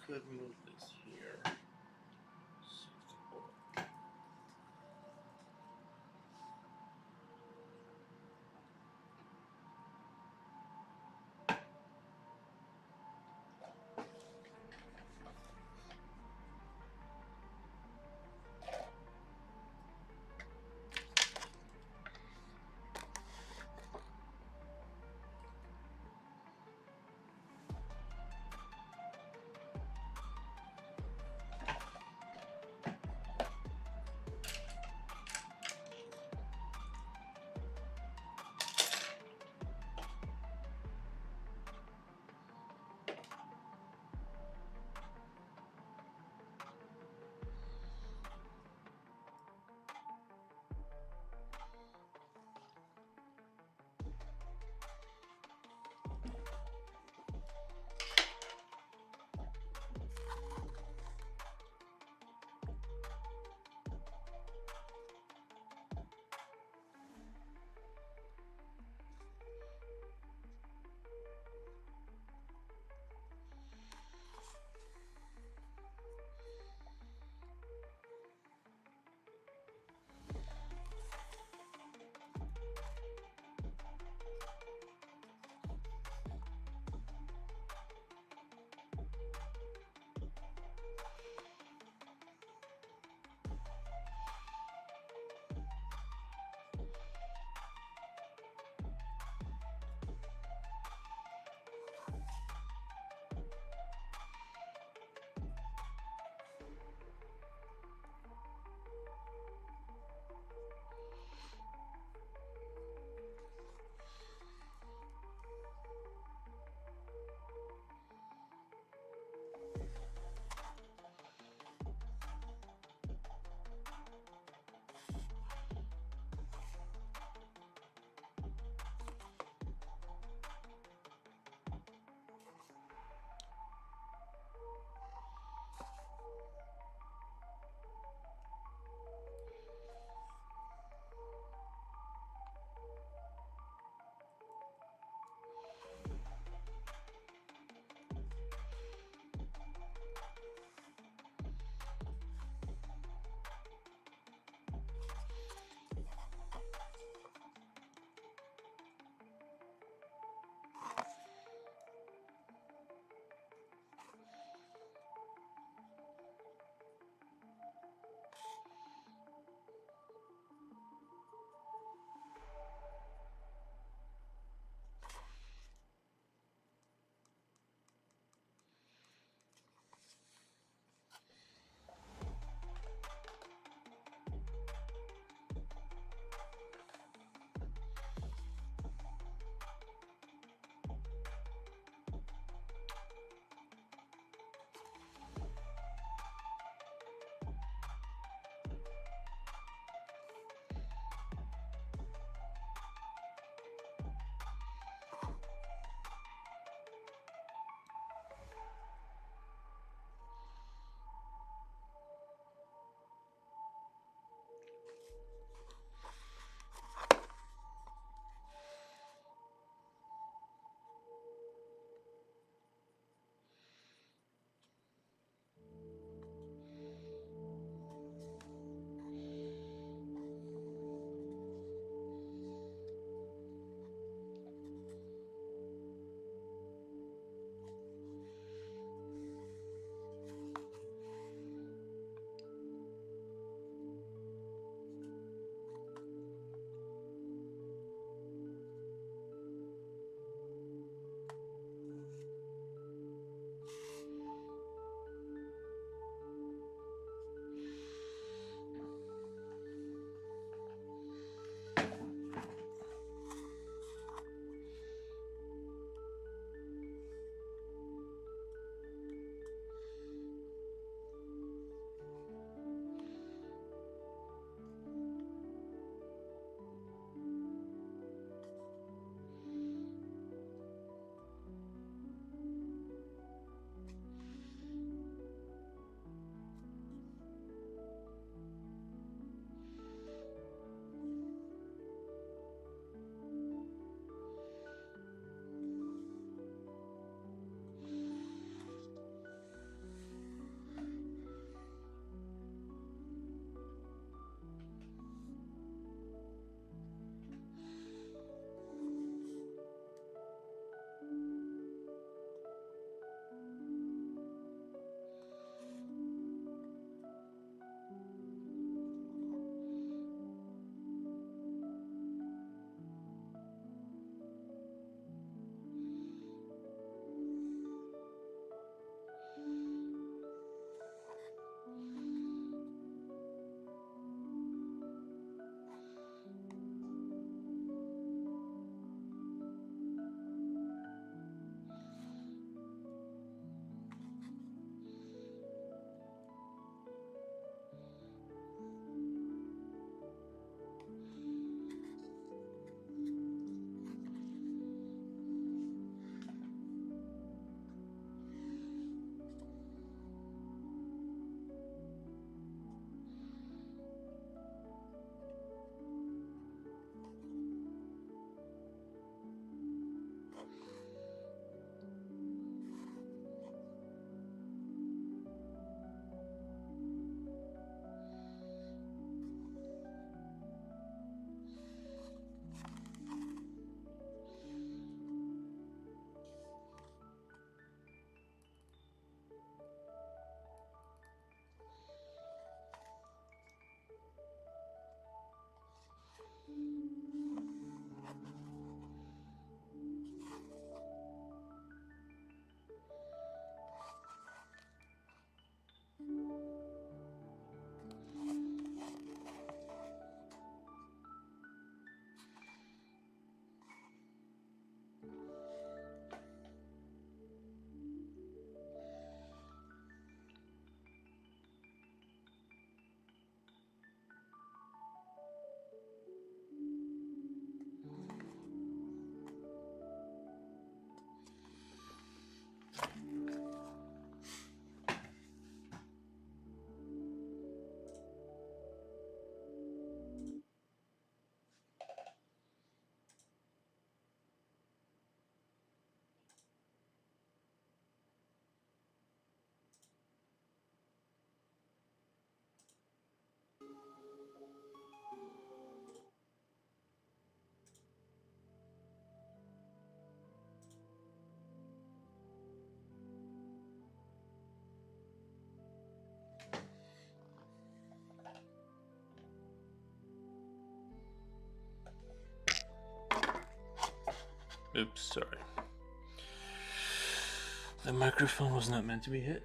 could move this here. Oops, sorry. The microphone was not meant to be hit.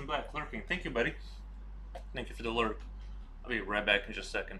Welcome back, lurking. Thank you, buddy. Thank you for the lurk. I'll be right back in just a second.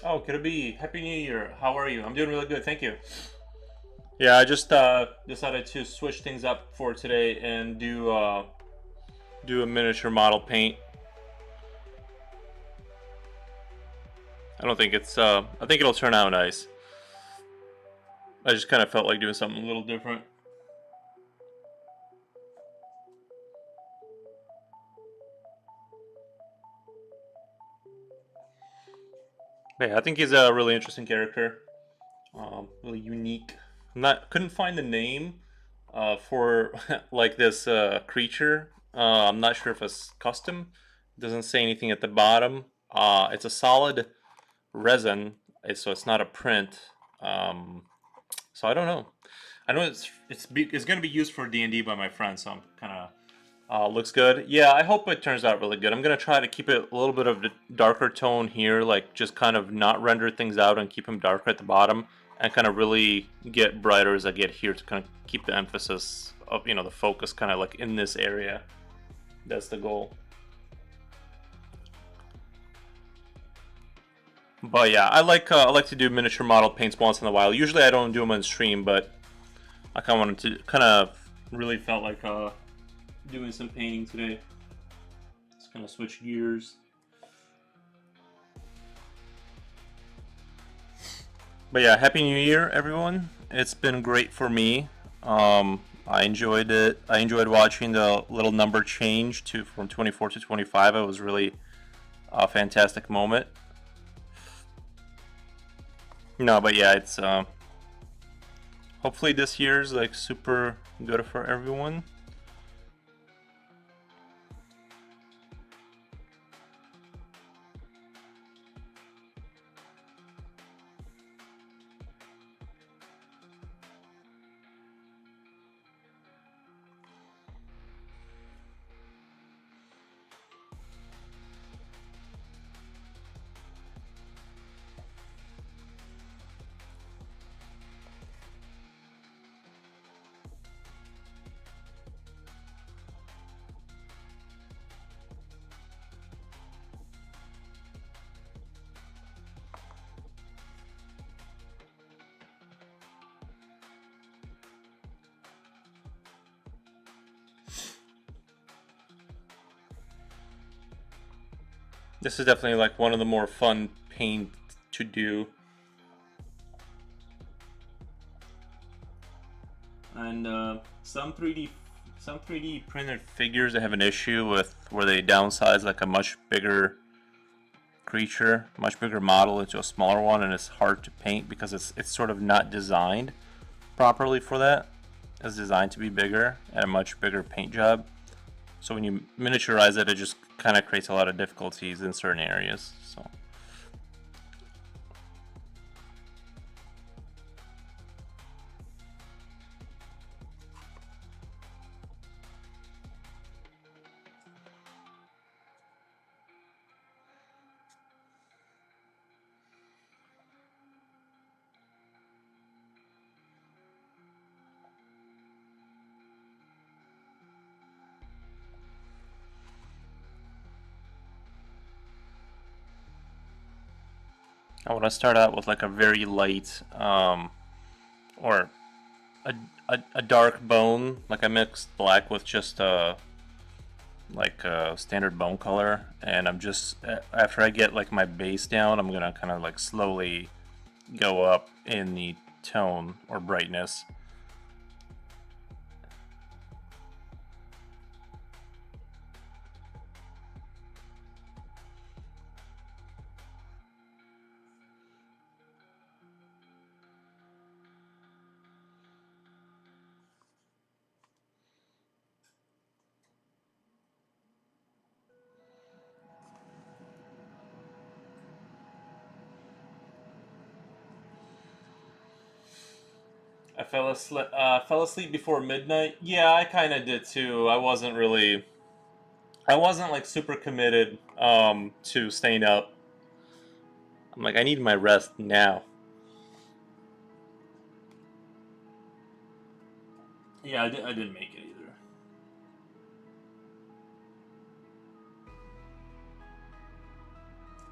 Oh, could it be Happy New Year? How are you? I'm doing really good, thank you. Yeah, I just decided to switch things up for today and do a miniature model paint. I don't think it's I think it'll turn out nice. I just kind of felt like doing something a little different. But yeah, I think he's a really interesting character. Really unique. Couldn't find the name for like this creature. I'm not sure if it's custom. It doesn't say anything at the bottom. It's a solid resin, so it's not a print. Um, so I don't know. I know it's going to be used for D&D by my friend, so I'm kind of looks good. Yeah, I hope it turns out really good. I'm gonna try to keep it a little bit of a darker tone here, like just kind of not render things out and keep them darker at the bottom, and kind of really get brighter as I get here to kind of keep the emphasis of the focus kind of like in this area. That's the goal. But yeah, I like to do miniature model paints once in a while. Usually I don't do them on stream, but I kind of wanted to really felt like doing some painting today. Let's kind of switch gears. But yeah, Happy New Year, everyone. It's been great for me. I enjoyed it. I enjoyed watching the little number change to from 24 to 25. It was really a fantastic moment. No, but yeah, it's hopefully this year's like super good for everyone. This is definitely like one of the more fun paint to do. And some 3D printed figures that have an issue with where they downsize like a much bigger creature, much bigger model into a smaller one, and it's hard to paint because it's sort of not designed properly for that. It's designed to be bigger and a much bigger paint job. So when you miniaturize it, it just kind of creates a lot of difficulties in certain areas. So. I want to start out with like a very light or a dark bone. Like I mixed black with just like a standard bone color, and I'm just after I get like my base down, I'm gonna kind of like slowly go up in the tone or brightness. I fell asleep before midnight. Yeah, I kind of did too. I wasn't like super committed to staying up. I'm like, I need my rest now. Yeah, I didn't make it either.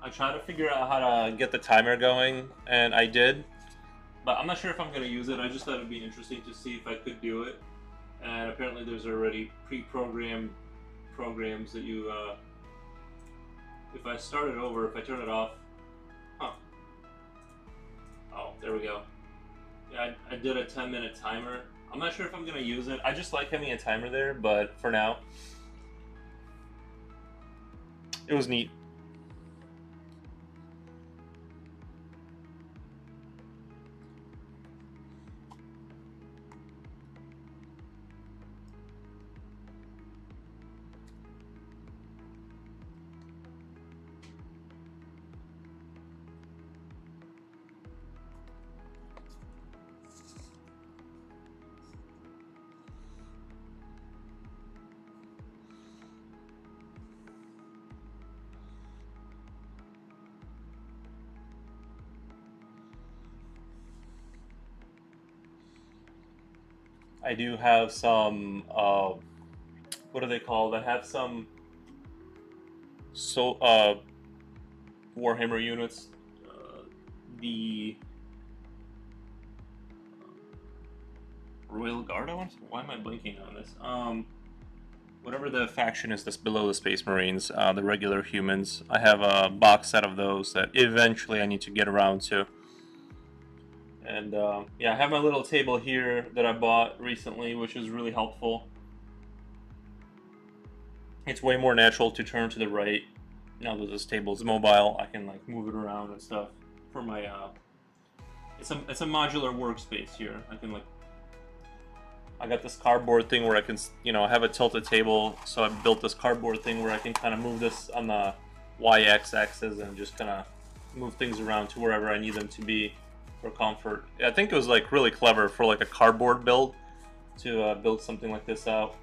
I tried to figure out how to get the timer going, and I did, but I'm not sure if I'm gonna use it. I just thought it'd be interesting to see if I could do it. And apparently, there's already pre-programmed programs that you. If I start it over, if I turn it off, huh? Oh, there we go. Yeah, I did a 10-minute timer. I'm not sure if I'm gonna use it. I just like having a timer there, but for now, it was neat. I do have some. What are they called? I have some. Warhammer units. The Royal Guard. Why am I blinking on this? Whatever the faction is that's below the Space Marines, the regular humans. I have a box set of those that eventually I need to get around to. And yeah, I have my little table here that I bought recently, which is really helpful. It's way more natural to turn to the right now that this table is mobile. I can like move it around and stuff for my. It's a modular workspace here. I can like. I got this cardboard thing where I can, have a tilted table. So I built this cardboard thing where I can kind of move this on the y-axis and just kind of move things around to wherever I need them to be for comfort. I think it was like really clever for like a cardboard build to build something like this out.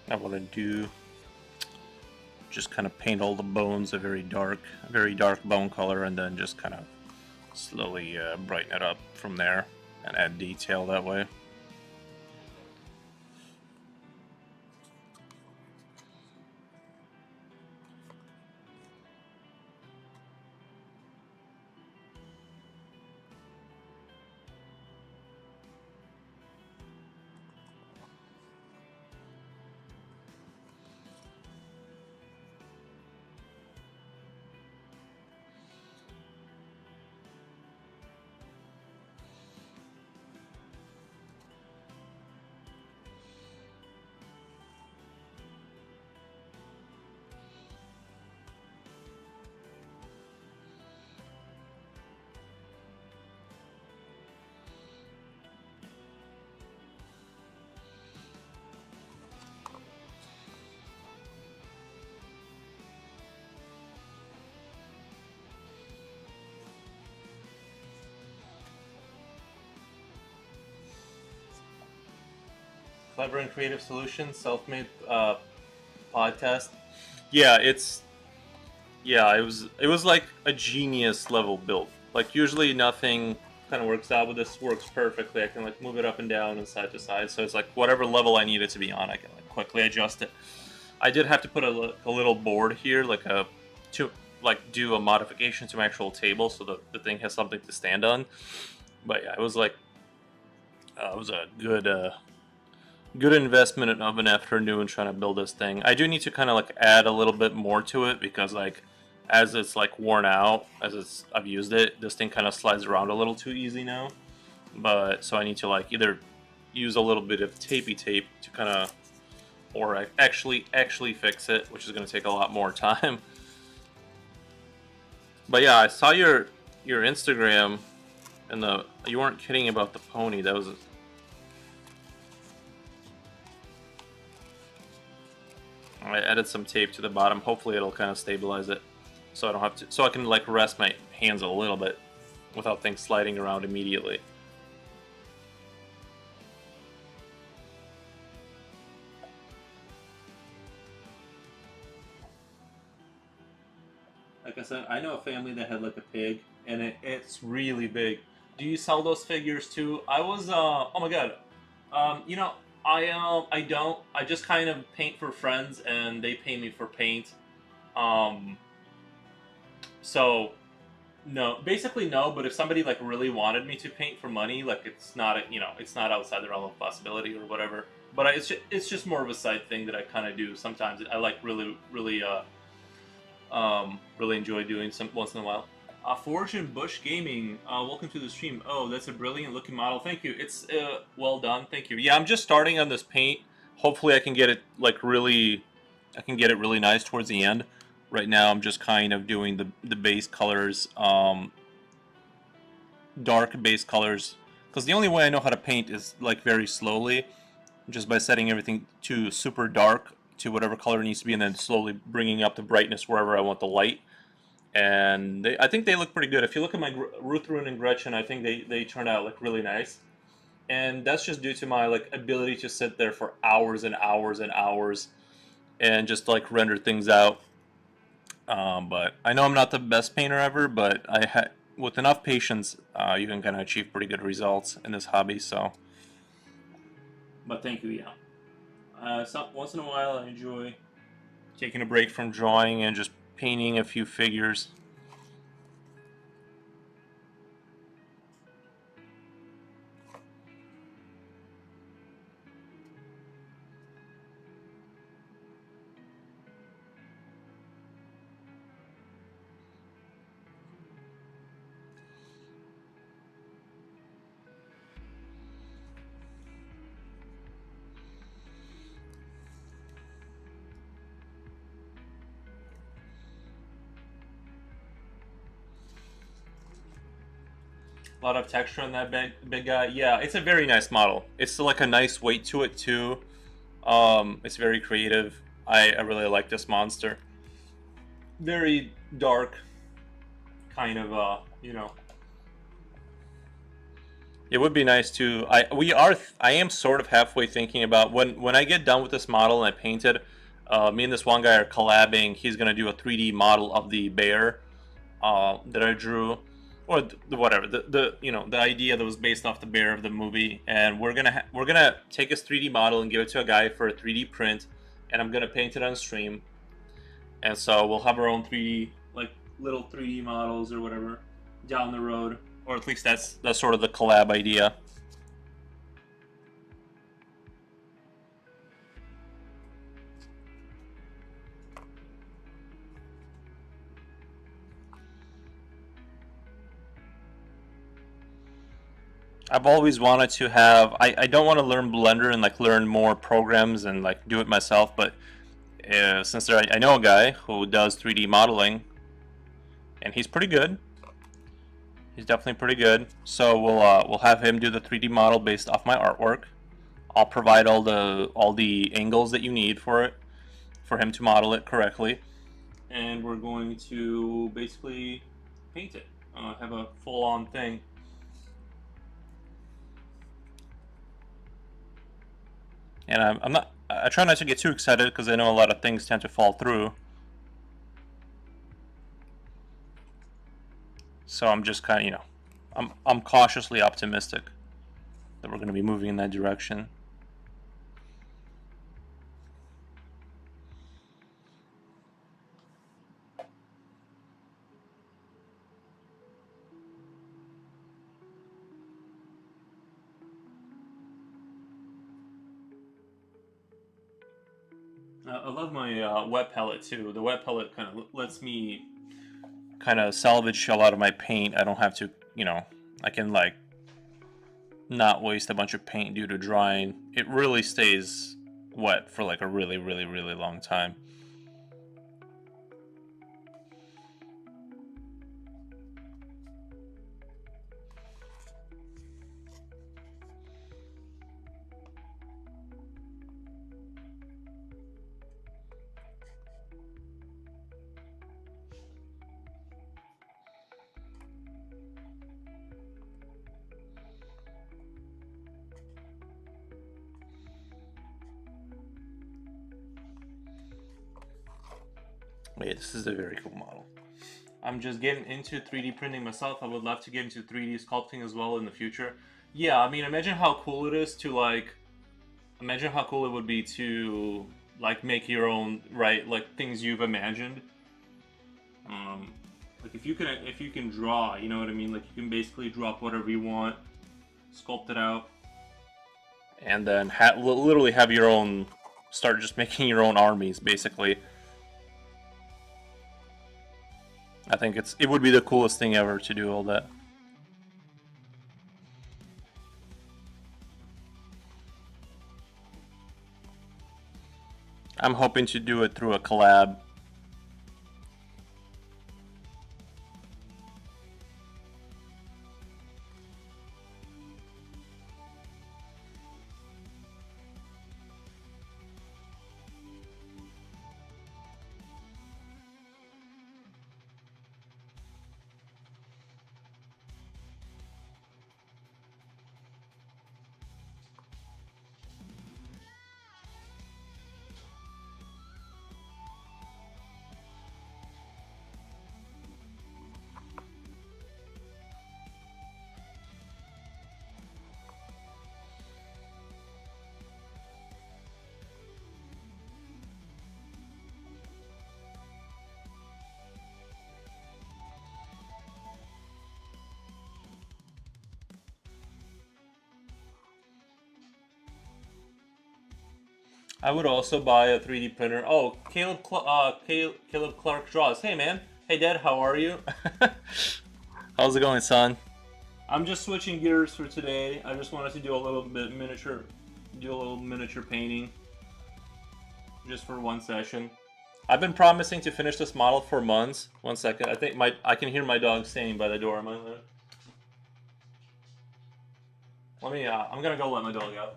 I want to do just kind of paint all the bones a very dark bone color, and then just kind of slowly brighten it up from there and add detail that way. Clever and creative solutions, self-made podcast. Yeah, it was like a genius level build. Like usually nothing kind of works out, but this works perfectly. I can like move it up and down and side to side, so it's like whatever level I need it to be on, I can like quickly adjust it. I did have to put a little board here, to like do a modification to my actual table, so the thing has something to stand on. But yeah, it was like it was a good investment of an afternoon trying to build this thing. I do need to kind of like add a little bit more to it because like as it's like worn out, I've used it, this thing kind of slides around a little too easy now. But so I need to like either use a little bit of tapey tape to kind of, or actually fix it, which is going to take a lot more time. But yeah, I saw your Instagram, and you weren't kidding about the pony. That was. I added some tape to the bottom. Hopefully, it'll kind of stabilize it, so I don't have to. So I can like rest my hands a little bit without things sliding around immediately. Like I said, I know a family that had like a pig, and it's really big. Do you sell those figures too? I was oh my god, you know, I don't. I just kind of paint for friends, and they pay me for paint. Um, so no, basically no. But if somebody like really wanted me to paint for money, like it's not it's not outside the realm of possibility or whatever. But it's just more of a side thing that I kind of do sometimes. I like really enjoy doing some once in a while. Forge and Bush Gaming, welcome to the stream. Oh, that's a brilliant looking model. Thank you. It's well done. Thank you. Yeah, I'm just starting on this paint. Hopefully, I can get it like really, I can get it really nice towards the end. Right now, I'm just kind of doing the base colors, dark base colors, because the only way I know how to paint is like very slowly, just by setting everything to super dark to whatever color it needs to be, and then slowly bringing up the brightness wherever I want the light. And I think they look pretty good. If you look at my Ruth, Rune, and Gretchen, I think they turned out like really nice. And that's just due to my like ability to sit there for hours and hours and hours and just like render things out. But I know I'm not the best painter ever, but with enough patience, you can kind of achieve pretty good results in this hobby. So, but thank you, yeah. Once in a while, I enjoy taking a break from drawing and just painting a few figures. A lot of texture on that big guy. Yeah, it's a very nice model. It's like a nice weight to it too. It's very creative. I really like this monster. Very dark, kind of It would be nice to. I am sort of halfway thinking about when I get done with this model and I paint it. Me and this one guy are collabing. He's gonna do a 3D model of the bear that I drew, or whatever the idea that was based off the bear of the movie, and we're gonna take his 3D model and give it to a guy for a 3D print, and I'm gonna paint it on stream, and so we'll have our own 3D like little 3D models or whatever down the road, or at least that's sort of the collab idea. I've always wanted to have. I don't want to learn Blender and like learn more programs and like do it myself, but since I know a guy who does 3D modeling, and he's pretty good. He's definitely pretty good. So we'll have him do the 3D model based off my artwork. I'll provide all the angles that you need for it, for him to model it correctly, and we're going to basically paint it. Have a full-on thing. And I'm not. I try not to get too excited because I know a lot of things tend to fall through. So I'm just kind of, I'm cautiously optimistic that we're going to be moving in that direction. I love my wet pellet too. The wet pellet kind of lets me kind of salvage a lot of my paint. I don't have to, I can like not waste a bunch of paint due to drying. It really stays wet for like a really, really, really long time. Wait, this is a very cool model. I'm just getting into 3D printing myself. I would love to get into 3D sculpting as well in the future. Yeah, I mean, imagine how cool it is to like, imagine how cool it would be to like make your own, right, like things you've imagined. Like if you can draw, you know what I mean? Like you can basically drop whatever you want, sculpt it out, and then literally have your own, start just making your own armies, basically. I think it would be the coolest thing ever to do all that. I'm hoping to do it through a collab. I would also buy a 3D printer. Oh, Caleb Clark draws. Hey man. Hey Dad, how are you? How's it going, son? I'm just switching gears for today. I just wanted to do a little miniature painting, just for one session. I've been promising to finish this model for months. One second, I think I can hear my dog standing by the door. Am I? Let me. I'm gonna go let my dog out.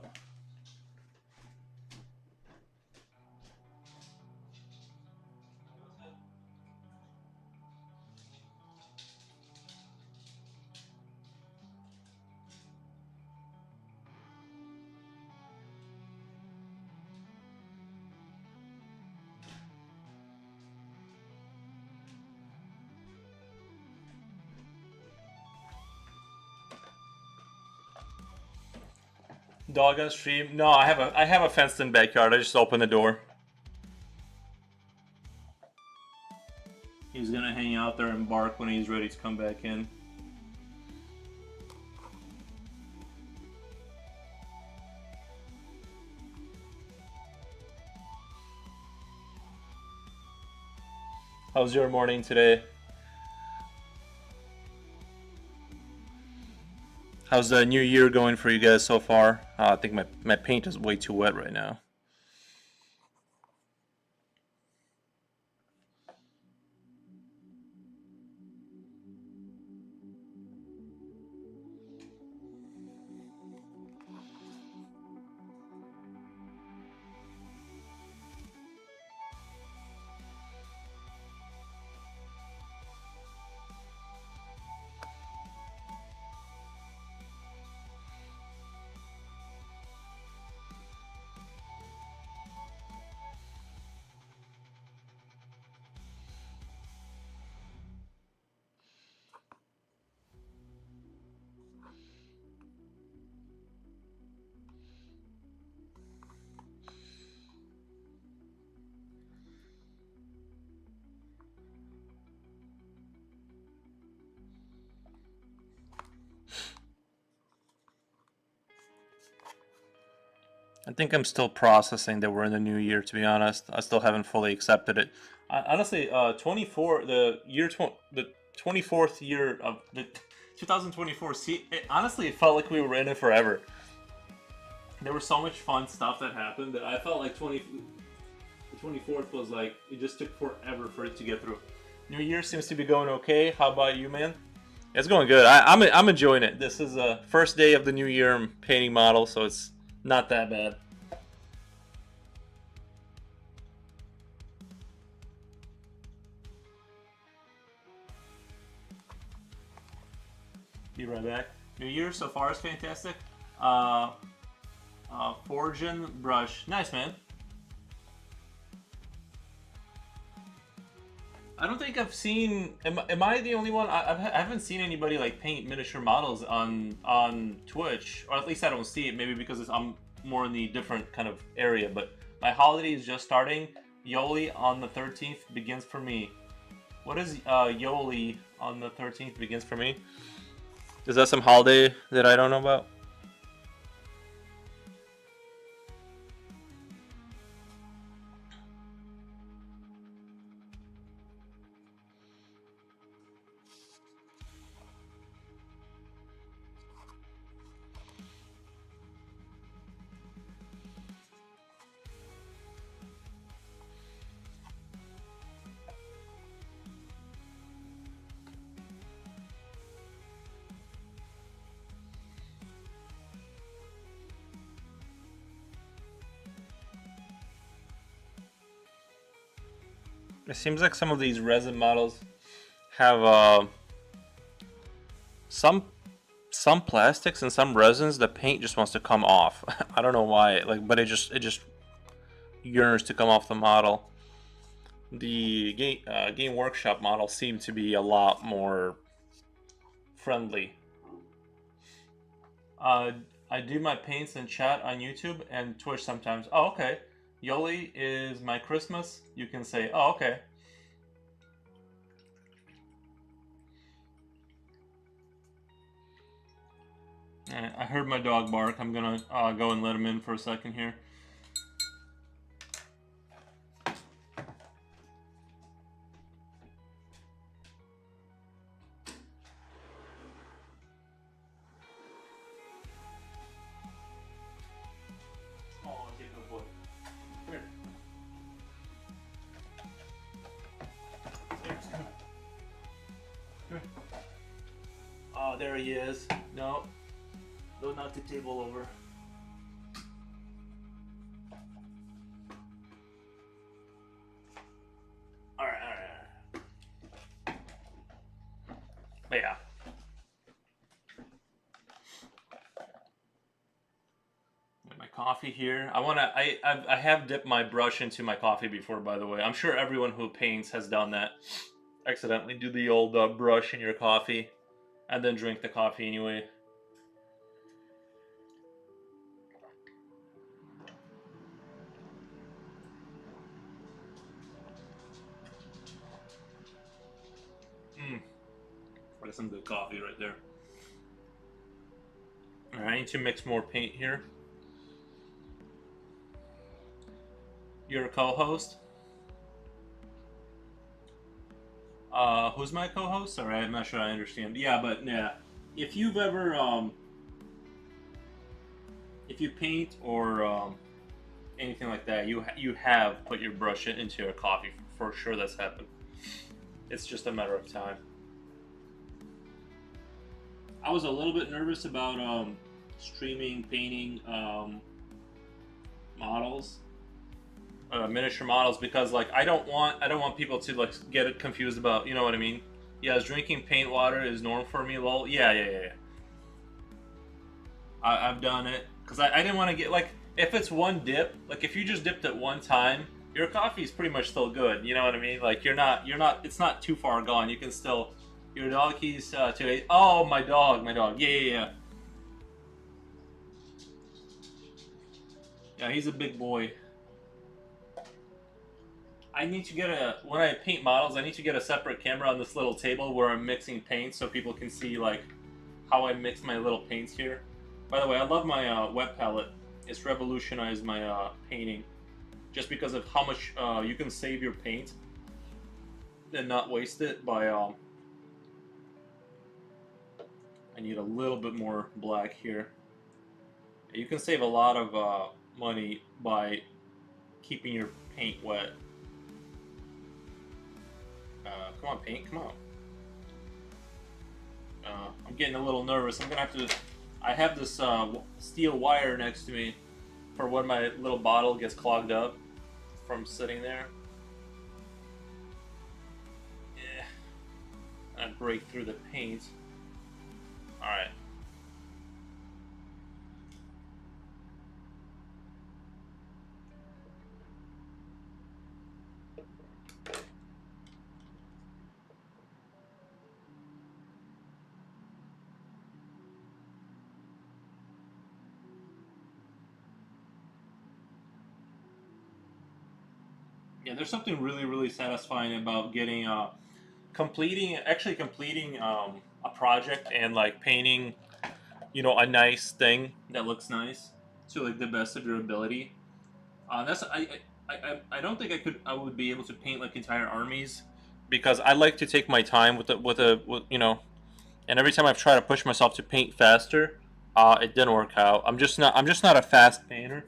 Dog on stream? No, I have a fenced-in backyard. I just opened the door. He's gonna hang out there and bark when he's ready to come back in. How's your morning today? How's the new year going for you guys so far? I think my paint is way too wet right now. I think I'm still processing that we're in the new year. To be honest, I still haven't fully accepted it. Honestly, 24, the 24th year of the 2024. See, honestly, it felt like we were in it forever. There was so much fun stuff that happened that I felt like the 24th was like it just took forever for it to get through. New Year seems to be going okay. How about you, man? It's going good. I'm enjoying it. This is a first day of the new year. I'm painting model, so it's not that bad. Be right back. New year so far is fantastic. Uh, Forging brush, nice man. I don't think I've seen. Am I the only one? I haven't seen anybody like paint miniature models on Twitch, or at least I don't see it. Maybe because I'm more in the different kind of area. But my holiday is just starting. Yoli on the 13th begins for me. What is Yoli on the 13th begins for me? Is that some holiday that I don't know about? It seems like some of these resin models have some some plastics and some resins. The paint just wants to come off. I don't know why. Like, but it just yearns to come off the model. The game workshop models seem to be a lot more friendly. Uh, I do my paints and chat on YouTube and Twitch sometimes. Oh, okay. Yoli is my Christmas. You can say, oh, okay. Alright, I heard my dog bark. I'm gonna go and let him in for a second here. Oh, okay, good boy. Come here. Come here. Oh, there he is. No. Don't knock the table over. Alright. But yeah. My coffee here. I have dipped my brush into my coffee before, by the way. I'm sure everyone who paints has done that. Accidentally do the old brush in your coffee and then drink the coffee anyway. That's some good coffee right there. Alright, I need to mix more paint here. You're a co-host? Who's my co-host? Sorry, I'm not sure I understand. Yeah, but yeah, if you've ever if you paint or anything like that, you have put your brush into your coffee for sure. That's happened. It's just a matter of time. I was a little bit nervous about streaming painting models, miniature models, because like I don't want people to like get it confused about, you know what I mean? Yes, drinking paint water is normal for me. Lol. Yeah. I've done it because I didn't want to get like, if it's one dip, like if you just dipped it one time, your coffee is pretty much still good. You know what I mean? Like you're not it's not too far gone. You can still. Your dog keys today. Oh, my dog. Yeah. Yeah, he's a big boy. I need to get when I paint models, I need to get a separate camera on this little table where I'm mixing paints so people can see like how I mix my little paints here. By the way, I love my wet palette. it's revolutionized my painting, just because of how much you can save your paint and not waste it by. I need a little bit more black here. You can save a lot of money by keeping your paint wet. Come on, paint, come on. I'm getting a little nervous. I'm gonna have to. I have this steel wire next to me for when my little bottle gets clogged up from sitting there. Yeah. I break through the paint. All right. Yeah, there's something really, really satisfying about getting actually completing a project and like painting, a nice thing that looks nice to like the best of your ability. That's I don't think I would be able to paint like entire armies because I like to take my time and every time I've tried to push myself to paint faster, it didn't work out. I'm just not a fast painter.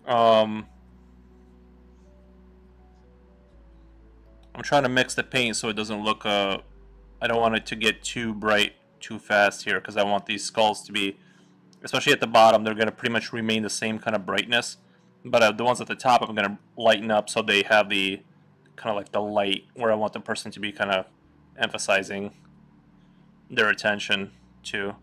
Um, I'm trying to mix the paint so it doesn't look I don't want it to get too bright too fast here because I want these skulls to be, especially at the bottom, they're going to pretty much remain the same kind of brightness. But the ones at the top, I'm going to lighten up so they have the kind of like the light where I want the person to be kind of emphasizing their attention to.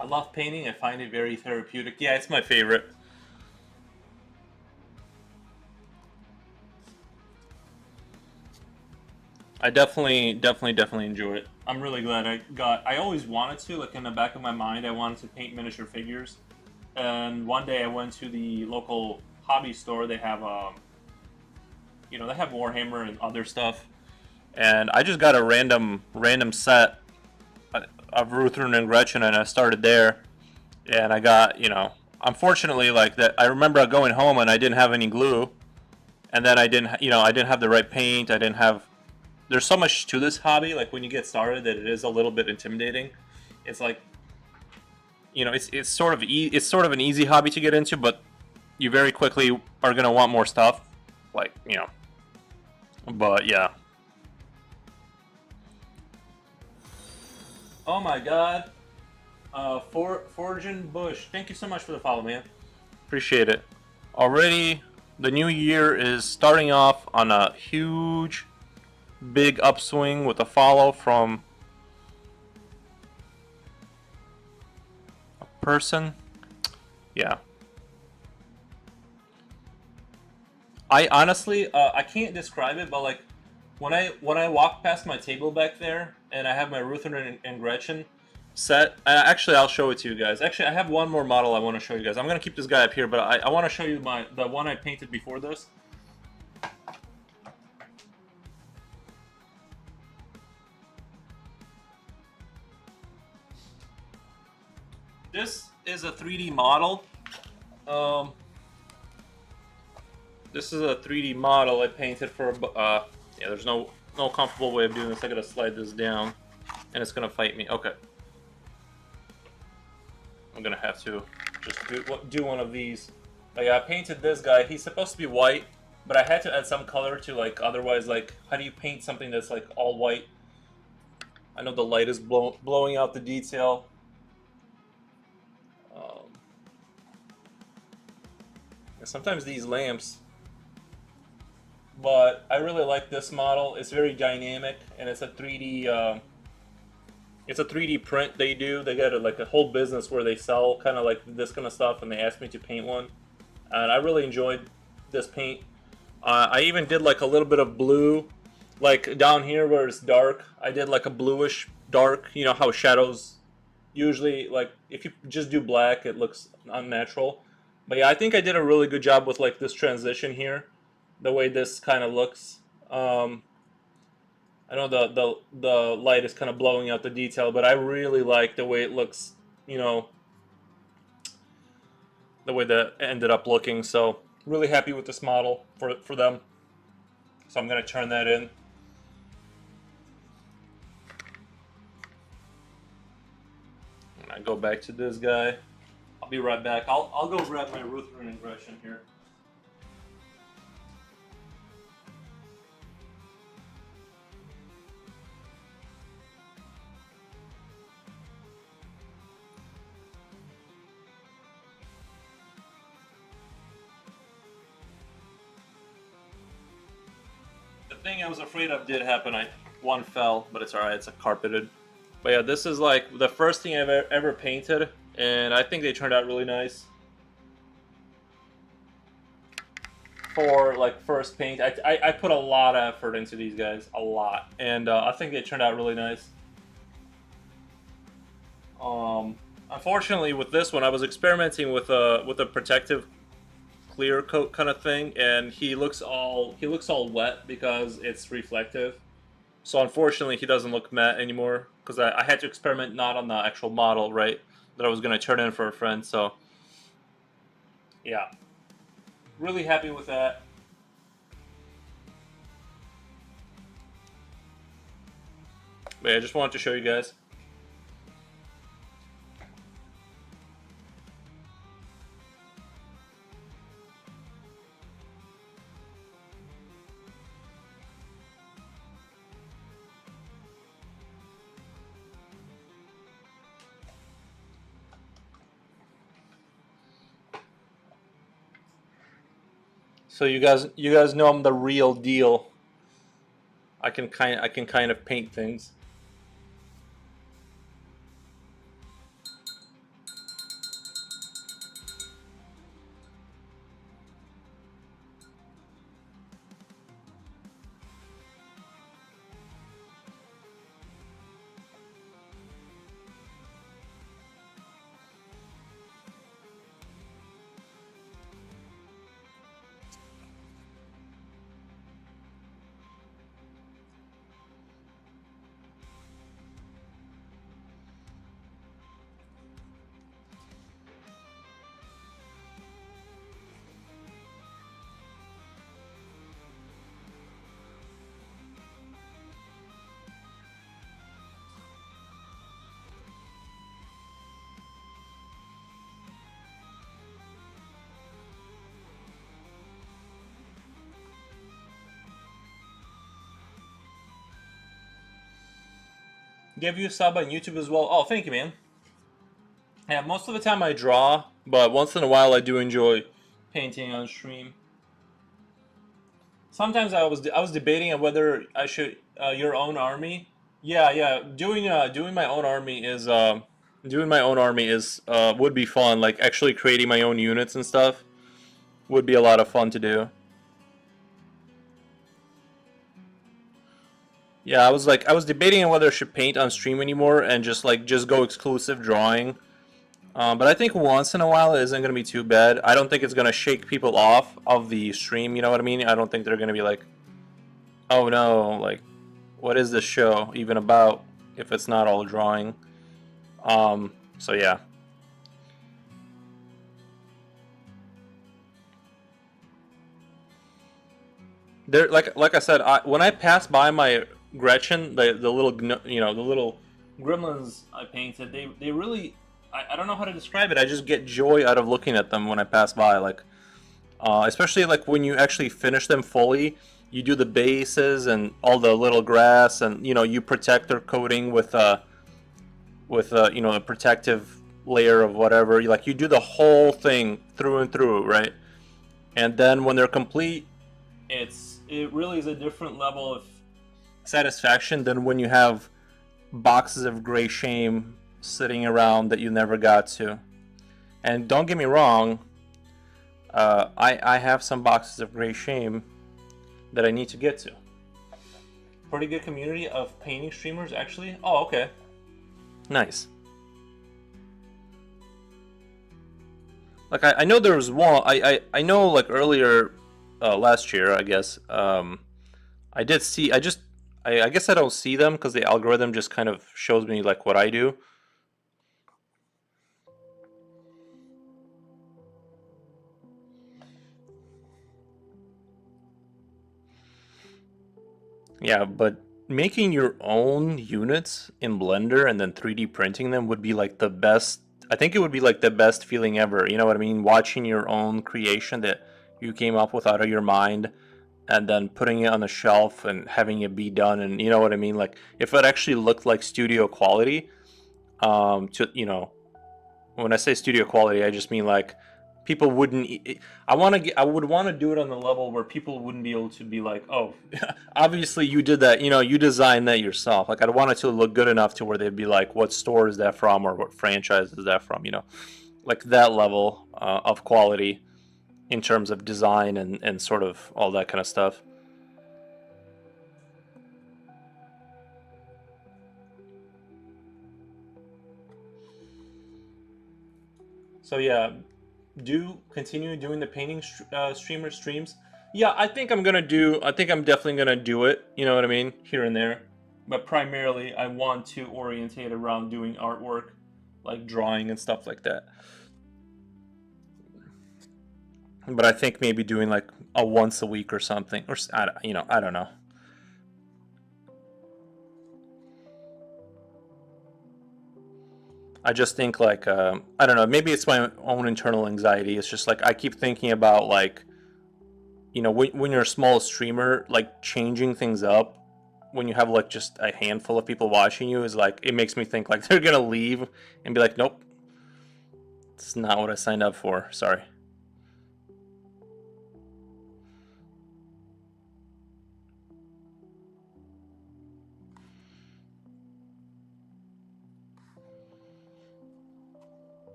I love painting. I find it very therapeutic. Yeah, it's my favorite. I definitely enjoy it. I'm really glad I always wanted to, like in the back of my mind, I wanted to paint miniature figures. And one day I went to the local hobby store. They have, they have Warhammer and other stuff. And I just got a random set of Ruthven and Gretchen, and I started there. And I got, unfortunately, like that. I remember going home and I didn't have any glue, and then I didn't have the right paint. I didn't have. There's so much to this hobby. Like when you get started, that it is a little bit intimidating. It's like, it's sort of an easy hobby to get into, but you very quickly are gonna want more stuff. Like, but yeah. Oh my God. Forgin Bush, thank you so much for the follow, man. Appreciate it. Already, the new year is starting off on a huge, big upswing with a follow from a person. Yeah. I honestly, I can't describe it, but like when I walk past my table back there and I have my Ruther and Gretchen set. Actually, I'll show it to you guys. Actually, I have one more model I want to show you guys. I'm gonna keep this guy up here, but I want to show you the one I painted before this. This is a 3D model. This is a 3D model I painted for. Yeah, there's no comfortable way of doing this. I gotta slide this down, and it's gonna fight me. Okay. I'm gonna have to just do one of these. Like, I painted this guy. He's supposed to be white, but I had to add some color to, like, otherwise, like, how do you paint something that's like all white? I know the light is blowing out the detail. Sometimes these lamps but I really like this model. It's very dynamic, and it's a 3D. It's a 3D print they do. They got like a whole business where they sell kind of like this kind of stuff, and they asked me to paint one, and I really enjoyed this paint. I even did like a little bit of blue, like down here where it's dark. I did like a bluish dark. You know how shadows usually, like if you just do black, it looks unnatural. But yeah, I think I did a really good job with like this transition here, the way this kind of looks. I know the light is kind of blowing out the detail, but I really like the way it looks. You know, the way that ended up looking. So really happy with this model for them. So I'm gonna turn that in. And I go back to this guy. I'll be right back. I'll go grab my Lutheran aggression here. The thing I was afraid of did happen. One fell, but it's alright. It's a carpeted. But yeah, this is like the first thing I've ever painted, and I think they turned out really nice. For like first paint, I put a lot of effort into these guys, a lot, and I think they turned out really nice. Unfortunately, with this one, I was experimenting with a protective clear coat kind of thing, and he looks all wet because it's reflective. So unfortunately, he doesn't look matte anymore because I had to experiment not on the actual model, right, that I was going to turn in for a friend. So yeah, really happy with that. But yeah, I just wanted to show you guys. So you guys know I'm the real deal. I can kind of paint things. Give you a sub on YouTube as well. Oh, thank you, man. Yeah, most of the time I draw, but once in a while I do enjoy painting on stream. Sometimes I was debating on whether I should your own army. Yeah. Doing my own army is would be fun. Like actually creating my own units and stuff would be a lot of fun to do. Yeah, I was debating on whether I should paint on stream anymore and just go exclusive drawing. But I think once in a while it isn't going to be too bad. I don't think it's going to shake people off of the stream, you know what I mean? I don't think they're going to be like, oh no, like, what is this show even about if it's not all drawing? So yeah. There, like I said, when I pass by my Gretchen, the little the little gremlins I painted, they really I don't know how to describe it. I just get joy out of looking at them when I pass by, like especially like when you actually finish them fully. You do the bases and all the little grass, and you protect their coating with a protective layer of whatever. You do the whole thing through and through, right? And then when they're complete, it really is a different level of satisfaction than when you have boxes of gray shame sitting around that you never got to. And don't get me wrong, I have some boxes of gray shame that I need to get to. Pretty good community of painting streamers, actually. Oh, okay. Nice. Like I know there was one. I know like earlier last year, I guess. I did see. I guess I don't see them because the algorithm just kind of shows me like what I do. Yeah, but making your own units in Blender and then 3D printing them would be like the best. I think it would be like the best feeling ever. You know what I mean? Watching your own creation that you came up with out of your mind and then putting it on the shelf and having it be done, and you know what I mean? Like if it actually looked like studio quality, to when I say studio quality, I just mean like people wouldn't. I would want to do it on the level where people wouldn't be able to be like, oh, obviously you did that. You know, you designed that yourself. Like I'd want it to look good enough to where they'd be like, what store is that from, or what franchise is that from? You know, like that level of quality in terms of design and sort of all that kind of stuff. So yeah, do continue doing the painting streamer streams. Yeah, I think I'm gonna do. I think I'm definitely gonna do it. You know what I mean, here and there. But primarily, I want to orientate around doing artwork, like drawing and stuff like that. But I think maybe doing like a once a week or something, or I don't know. I just think like I don't know. Maybe it's my own internal anxiety. It's just like I keep thinking about like when you're a small streamer, like changing things up when you have like just a handful of people watching you is like it makes me think like they're gonna leave and be like, nope, it's not what I signed up for. Sorry.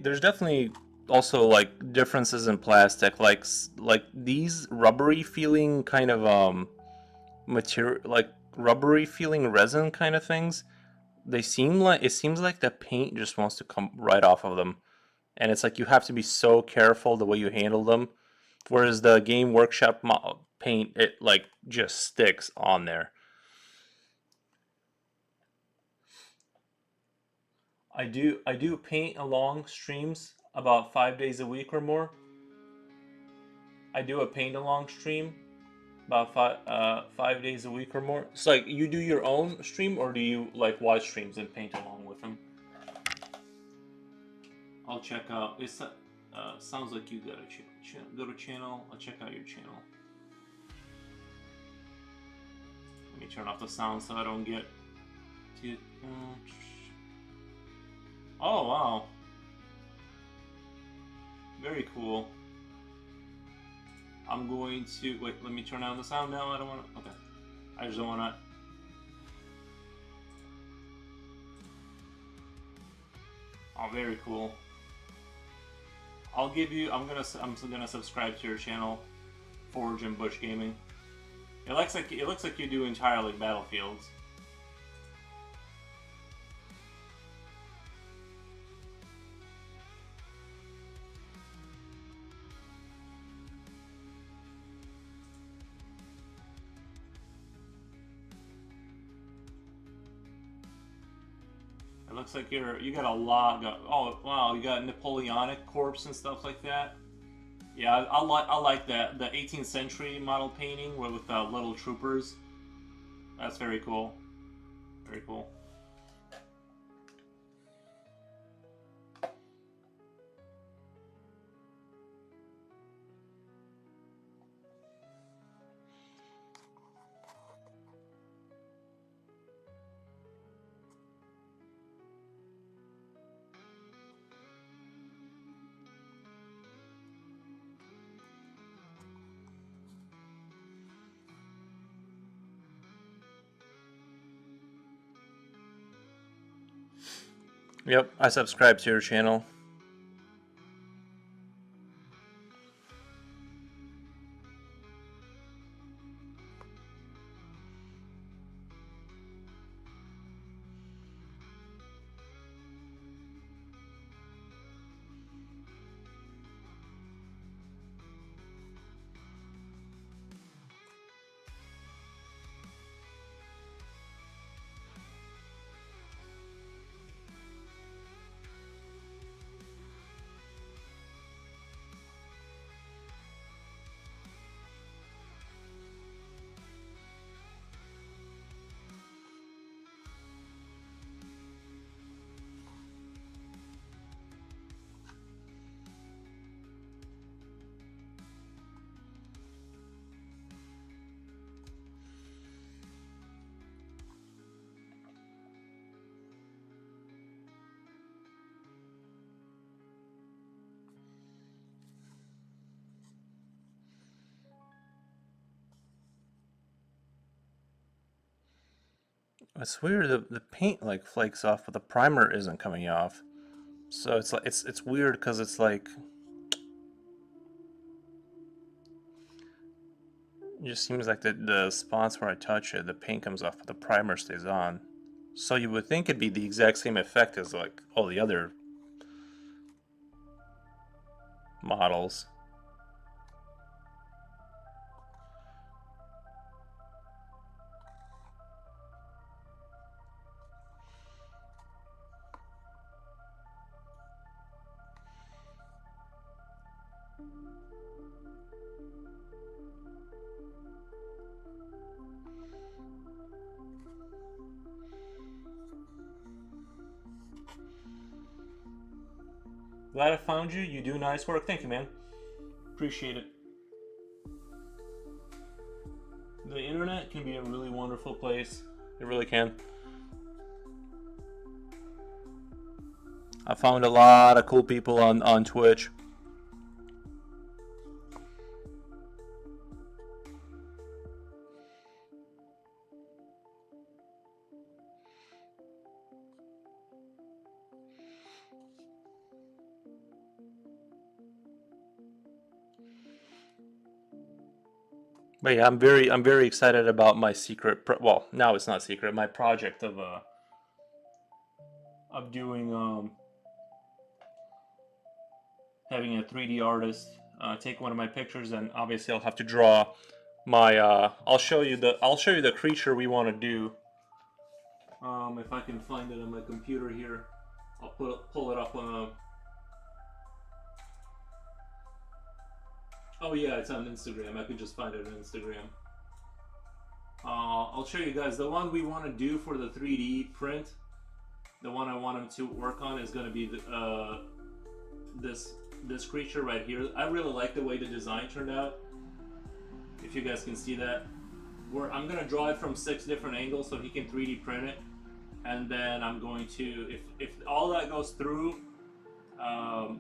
There's definitely also like differences in plastic, like these rubbery feeling kind of material, like rubbery feeling resin kind of things. They seem like it seems like the paint just wants to come right off of them, and it's like you have to be so careful the way you handle them. Whereas the Game Workshop paint, it like just sticks on there. I do paint along streams about 5 days a week or more. I do a paint along stream about 5 days a week or more. It's like you do your own stream, or do you like watch streams and paint along with them? I'll check out. It sounds like you got a go to channel. I'll check out your channel. Let me turn off the sound so I don't get too. Oh wow, very cool. I'm going to wait. Let me turn down the sound now. I don't want to. Okay, I just don't want to. Oh, very cool. I'll give you. I'm gonna subscribe to your channel, Forge and Bush Gaming. It looks like you do entirely Battlefields. It looks like you got a lot. Oh wow, you got Napoleonic corpse and stuff like that. Yeah, I like that the 18th century model painting with little troopers. That's very cool. Very cool. Yep, I subscribe to your channel. It's weird. The paint like flakes off, but the primer isn't coming off. So it's like it's weird because it's like it just seems like the spots where I touch it, the paint comes off, but the primer stays on. So you would think it'd be the exact same effect as like all the other models. Glad I found you. You do nice work. Thank you, man. Appreciate it. The internet can be a really wonderful place. It really can. I found a lot of cool people on Twitch. But yeah, I'm very excited about my secret. Well, now it's not secret. My project of doing having a 3D artist take one of my pictures, and obviously I'll have to draw my. I'll show you the creature we want to do. If I can find it on my computer here, I'll pull it up on a. Oh yeah, it's on Instagram. I could just find it on Instagram. I'll show you guys the one we want to do for the 3D print. The one I want him to work on is going to be this creature right here. I really like the way the design turned out. If you guys can see that, I'm going to draw it from 6 different angles so he can 3D print it, and then I'm going to, if all that goes through,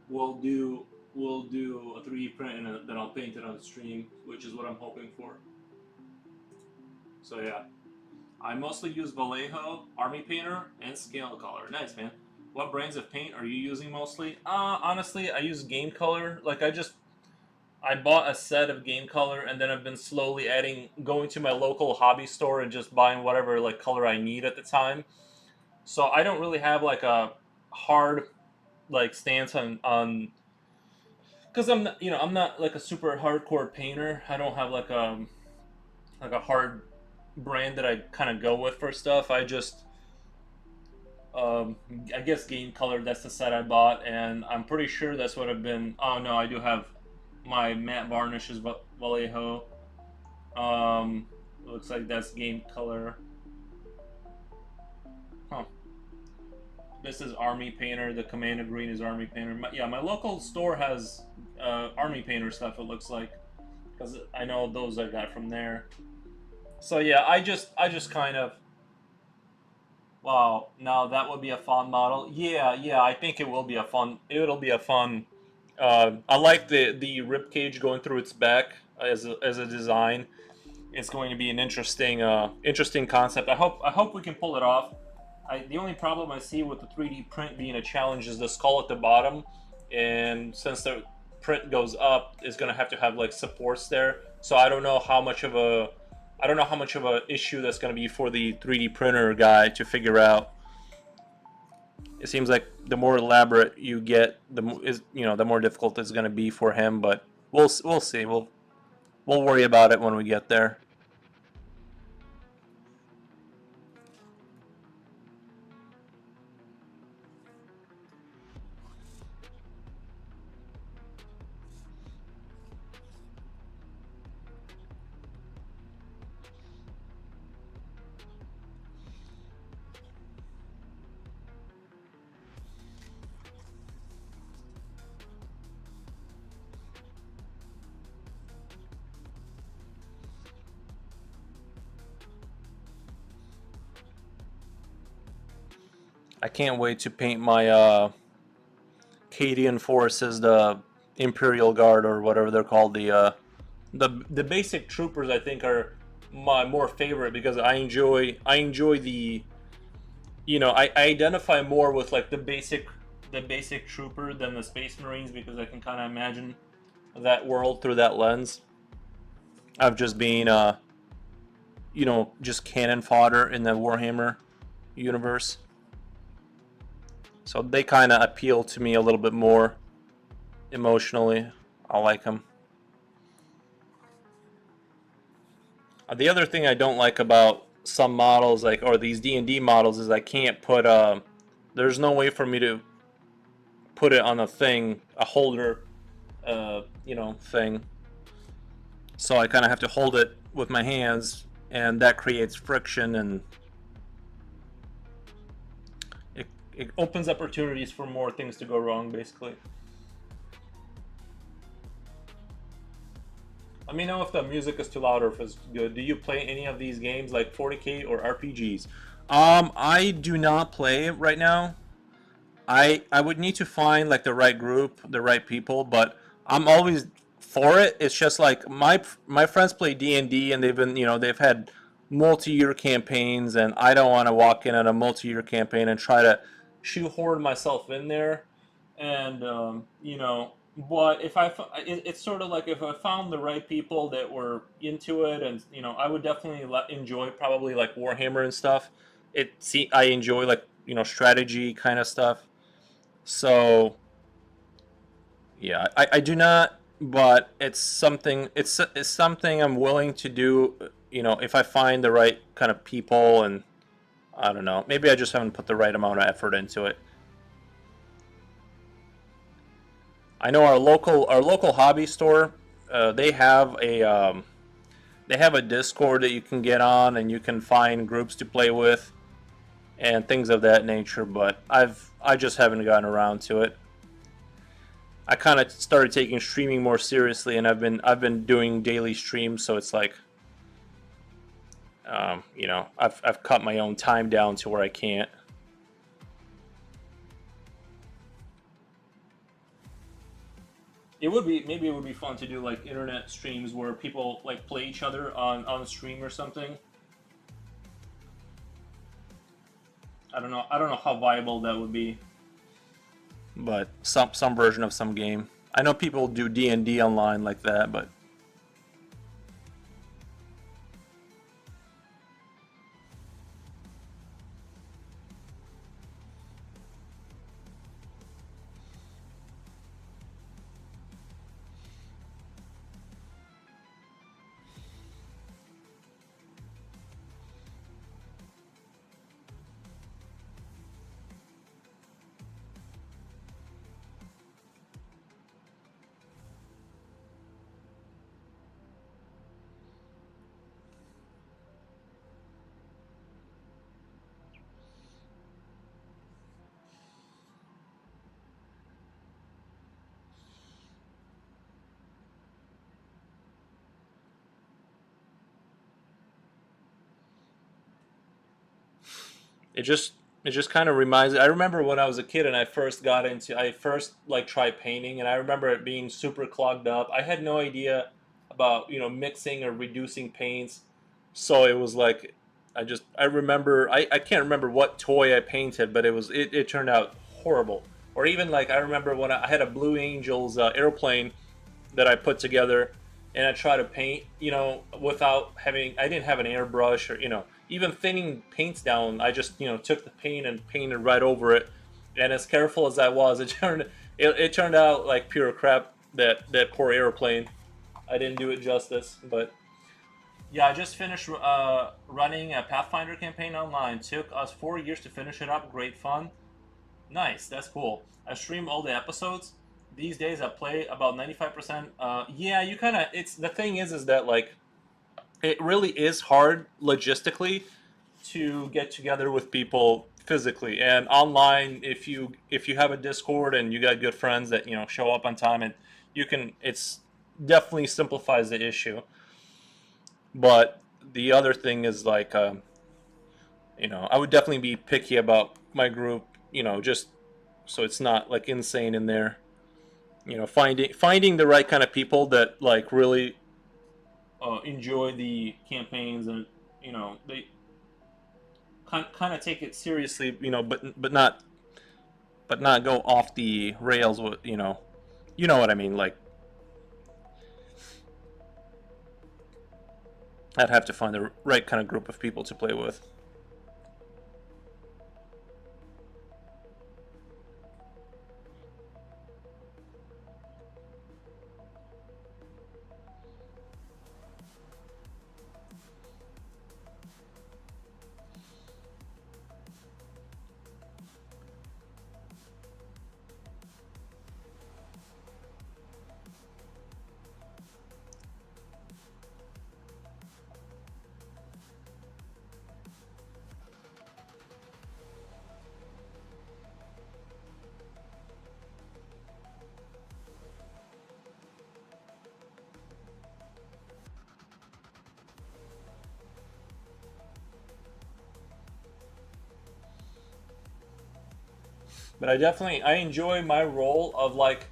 we'll do a 3D print and then I'll paint it on the stream, which is what I'm hoping for. So yeah, I mostly use Vallejo, Army Painter, and Scale Color. Nice, man. What brands of paint are you using mostly? Honestly, I use Game Color. Like I bought a set of Game Color, and then I've been slowly going to my local hobby store and just buying whatever like color I need at the time. So I don't really have like a hard like stance on because I'm not like a super hardcore painter. I don't have like a hard brand that I kind of go with for stuff. I just I guess Game Color. That's the set I bought, and I'm pretty sure that's what I've been. Oh no, I do have my matte varnish is Vallejo. Looks like that's Game Color. Huh. This is Army Painter. The Commander Green is Army Painter. Yeah, my local store has Army Painter stuff. It looks like, because I know those I got from there. So yeah, I just kind of. Wow, now that would be a fun model. Yeah, I think it will be a fun. It'll be a fun. I like the rib cage going through its back as a design. It's going to be an interesting interesting concept. I hope we can pull it off. the only problem I see with the 3D print being a challenge is the skull at the bottom, and since the print goes up, it's gonna have to have like supports there. So I don't know how much of a issue that's gonna be for the 3D printer guy to figure out. It seems like the more elaborate you get, the more difficult it's gonna be for him. But we'll see. We'll worry about it when we get there. I can't wait to paint my Cadian forces, the Imperial Guard or whatever they're called. The basic troopers I think are my more favorite because I enjoy the I identify more with like the basic trooper than the Space Marines because I can kind of imagine that world through that lens of just being just cannon fodder in the Warhammer universe. So they kind of appeal to me a little bit more emotionally. I like them. The other thing I don't like about some models, like or these D&D models, is I can't put. There's no way for me to put it on a thing, a holder, thing. So I kind of have to hold it with my hands, and that creates friction, and it opens opportunities for more things to go wrong, basically. Let me know if the music is too loud or if it's good. Do you play any of these games like 40K or RPGs? I do not play right now. I would need to find like the right group, the right people, but I'm always for it. It's just like my friends play D&D and they've had multi-year campaigns, and I don't want to walk in on a multi-year campaign and try to shoehorn myself in there. And but if it's sort of like if I found the right people that were into it, and I would definitely enjoy probably like Warhammer and stuff. I enjoy like strategy kind of stuff. So yeah, I do not, but it's something I'm willing to do. If I find the right kind of people, and I don't know, maybe I just haven't put the right amount of effort into it. I know our local hobby store. They have a Discord that you can get on, and you can find groups to play with and things of that nature. But I just haven't gotten around to it. I kind of started taking streaming more seriously, and I've been doing daily streams, so it's like, I've cut my own time down to where I can't. It would be fun to do like internet streams where people like play each other on stream or something. I don't know how viable that would be, but some version of some game. I know people do D&D online like that, but it just it just kind of reminds. I remember when I was a kid and I first like tried painting, and I remember it being super clogged up. I had no idea about mixing or reducing paints, so it was like I remember I can't remember what toy I painted, but it turned out horrible. Or even like I remember when I had a Blue Angels airplane that I put together, and I tried to paint, without having, I didn't have an airbrush or even thinning paints down. I just took the paint and painted right over it, and as careful as I was, it turned out like pure crap. That poor airplane. I didn't do it justice, but yeah, I just finished running a Pathfinder campaign online. Took us 4 years to finish it up. Great fun. Nice, that's cool. I stream all the episodes. These days I play about 95%. Yeah, you kind of, it's, the thing is that like, it really is hard logistically to get together with people physically and online. If you have a Discord and you got good friends that show up on time, and you can, it's definitely simplifies the issue. But the other thing is like, I would definitely be picky about my group, just so it's not like insane in there. Finding the right kind of people that like really enjoy the campaigns, and they kind of take it seriously, but not go off the rails with what I mean. Like, I'd have to find the right kind of group of people to play with. But I enjoy my role of like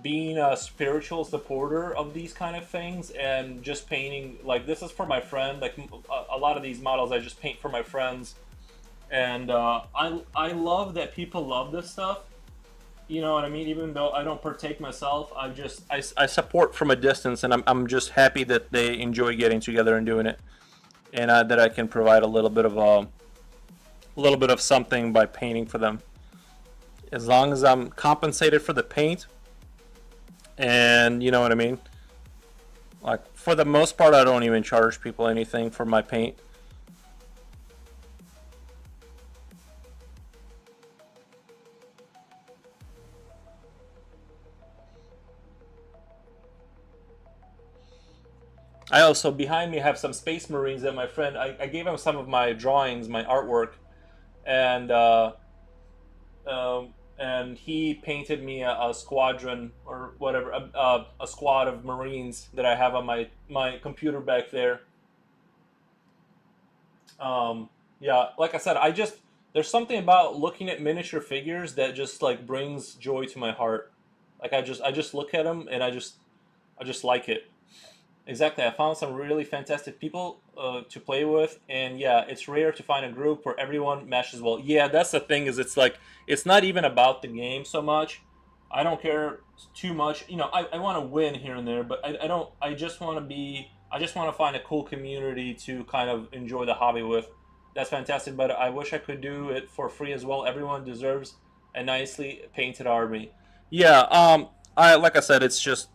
being a spiritual supporter of these kind of things, and just painting, like, this is for my friend. Like, a lot of these models I just paint for my friends, and I love that people love this stuff. You know what I mean? Even though I don't partake myself, I support from a distance, and I'm just happy that they enjoy getting together and doing it, and that I can provide a little bit of something by painting for them. As long as I'm compensated for the paint, and you know what I mean. Like, for the most part, I don't even charge people anything for my paint. I also, behind me, have some Space Marines that my friend, I gave him some of my drawings, my artwork, and he painted me a squadron or whatever, a squad of Marines that I have on my computer back there. Yeah, like I said, there's something about looking at miniature figures that just like brings joy to my heart. Like, I just look at them, and I just like it. Exactly. I found some really fantastic people to play with, and yeah, it's rare to find a group where everyone meshes well. Yeah, that's the thing. Is it's like, it's not even about the game so much. I don't care too much. I want to win here and there, but I don't. I just want to be. I just want to find a cool community to kind of enjoy the hobby with. That's fantastic, but I wish I could do it for free as well. Everyone deserves a nicely painted army. Yeah. I like I said, it's just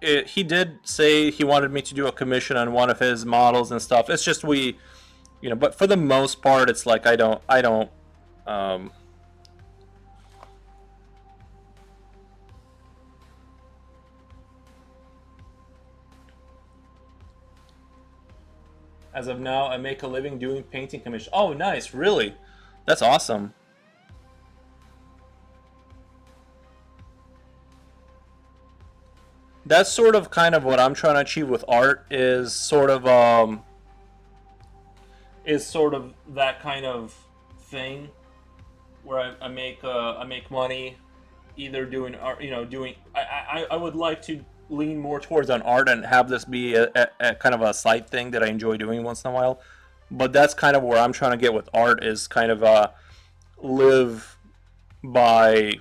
he did say he wanted me to do a commission on one of his models and stuff. It's just but for the most part, it's like I don't. Um, as of now, I make a living doing painting commission. Oh, nice! Really, that's awesome. That's sort of kind of what I'm trying to achieve with art, is sort of that kind of thing where I make money either doing art, doing. I would like to lean more towards on art and have this be a kind of a side thing that I enjoy doing once in a while. But that's kind of where I'm trying to get with art, is kind of live by,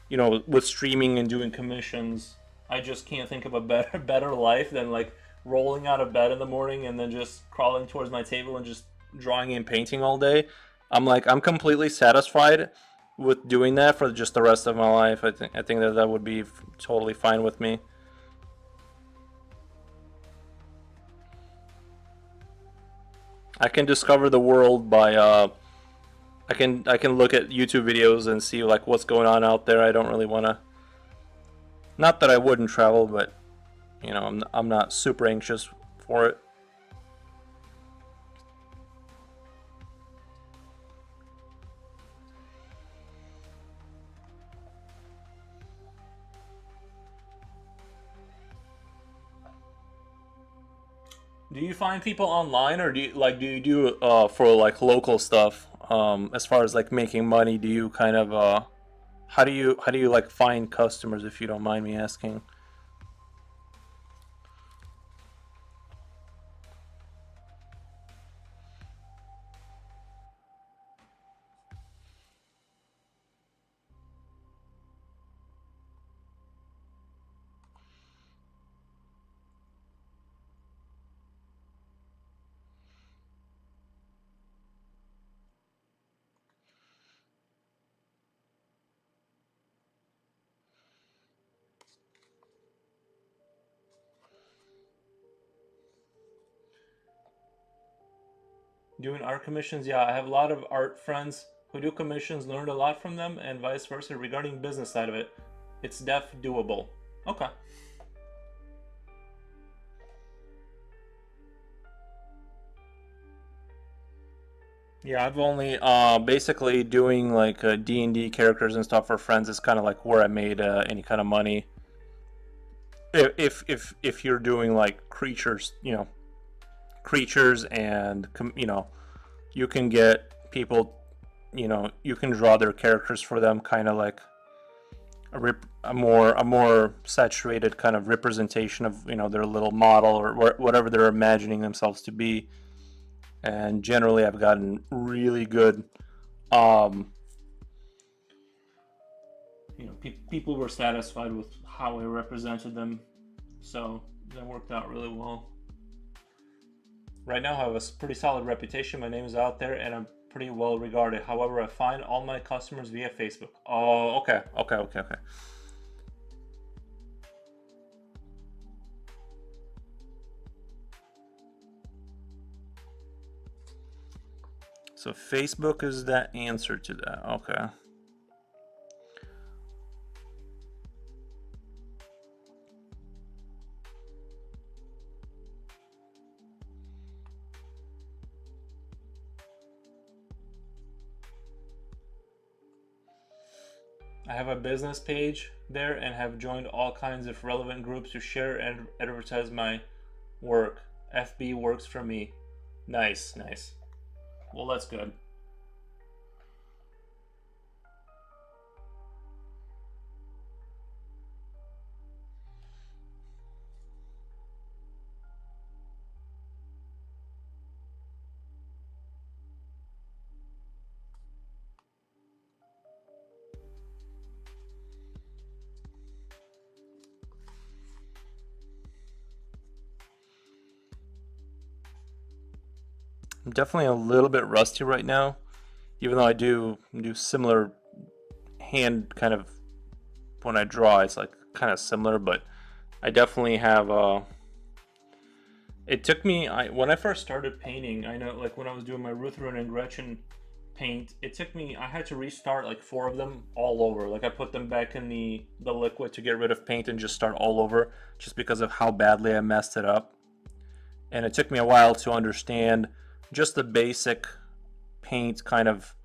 with streaming and doing commissions. I just can't think of a better life than like rolling out of bed in the morning and then just crawling towards my table and just drawing and painting all day. I'm completely satisfied with doing that for just the rest of my life. I think that would be totally fine with me. I can discover the world by I can look at YouTube videos and see like what's going on out there. I don't really want to. Not that I wouldn't travel, but I'm not super anxious for it. Do you find people online, or do you do for like local stuff? As far as like making money, do you kind of how do you like find customers, if you don't mind me asking? Doing art commissions, yeah, I have a lot of art friends who do commissions, learned a lot from them, and vice versa regarding business side of it. It's doable. Okay. Yeah, I've only basically doing like D&D characters and stuff for friends is kind of like where I made any kind of money. If you're doing like creatures, creatures and you can get people, you can draw their characters for them, kind of like a more saturated kind of representation of their little model or whatever they're imagining themselves to be. And generally, I've gotten really good. Um, people were satisfied with how I represented them, so that worked out really well. Right now, I have a pretty solid reputation. My name is out there, and I'm pretty well regarded. However, I find all my customers via Facebook. Oh, okay, okay, okay, okay. So Facebook is that answer to that. Okay. I have a business page there and have joined all kinds of relevant groups to share and advertise my work. FB works for me. Nice, nice. Well, that's good. I'm definitely a little bit rusty right now, even though I do similar hand kind of when I draw. It's like kind of similar, but I definitely have. It took me when I first started painting. I know, like when I was doing my Ruthven and Gretchen paint, it took me. I had to restart like four of them all over. Like I put them back in the liquid to get rid of paint and just start all over, just because of how badly I messed it up. And it took me a while to understand just the basic paint kind of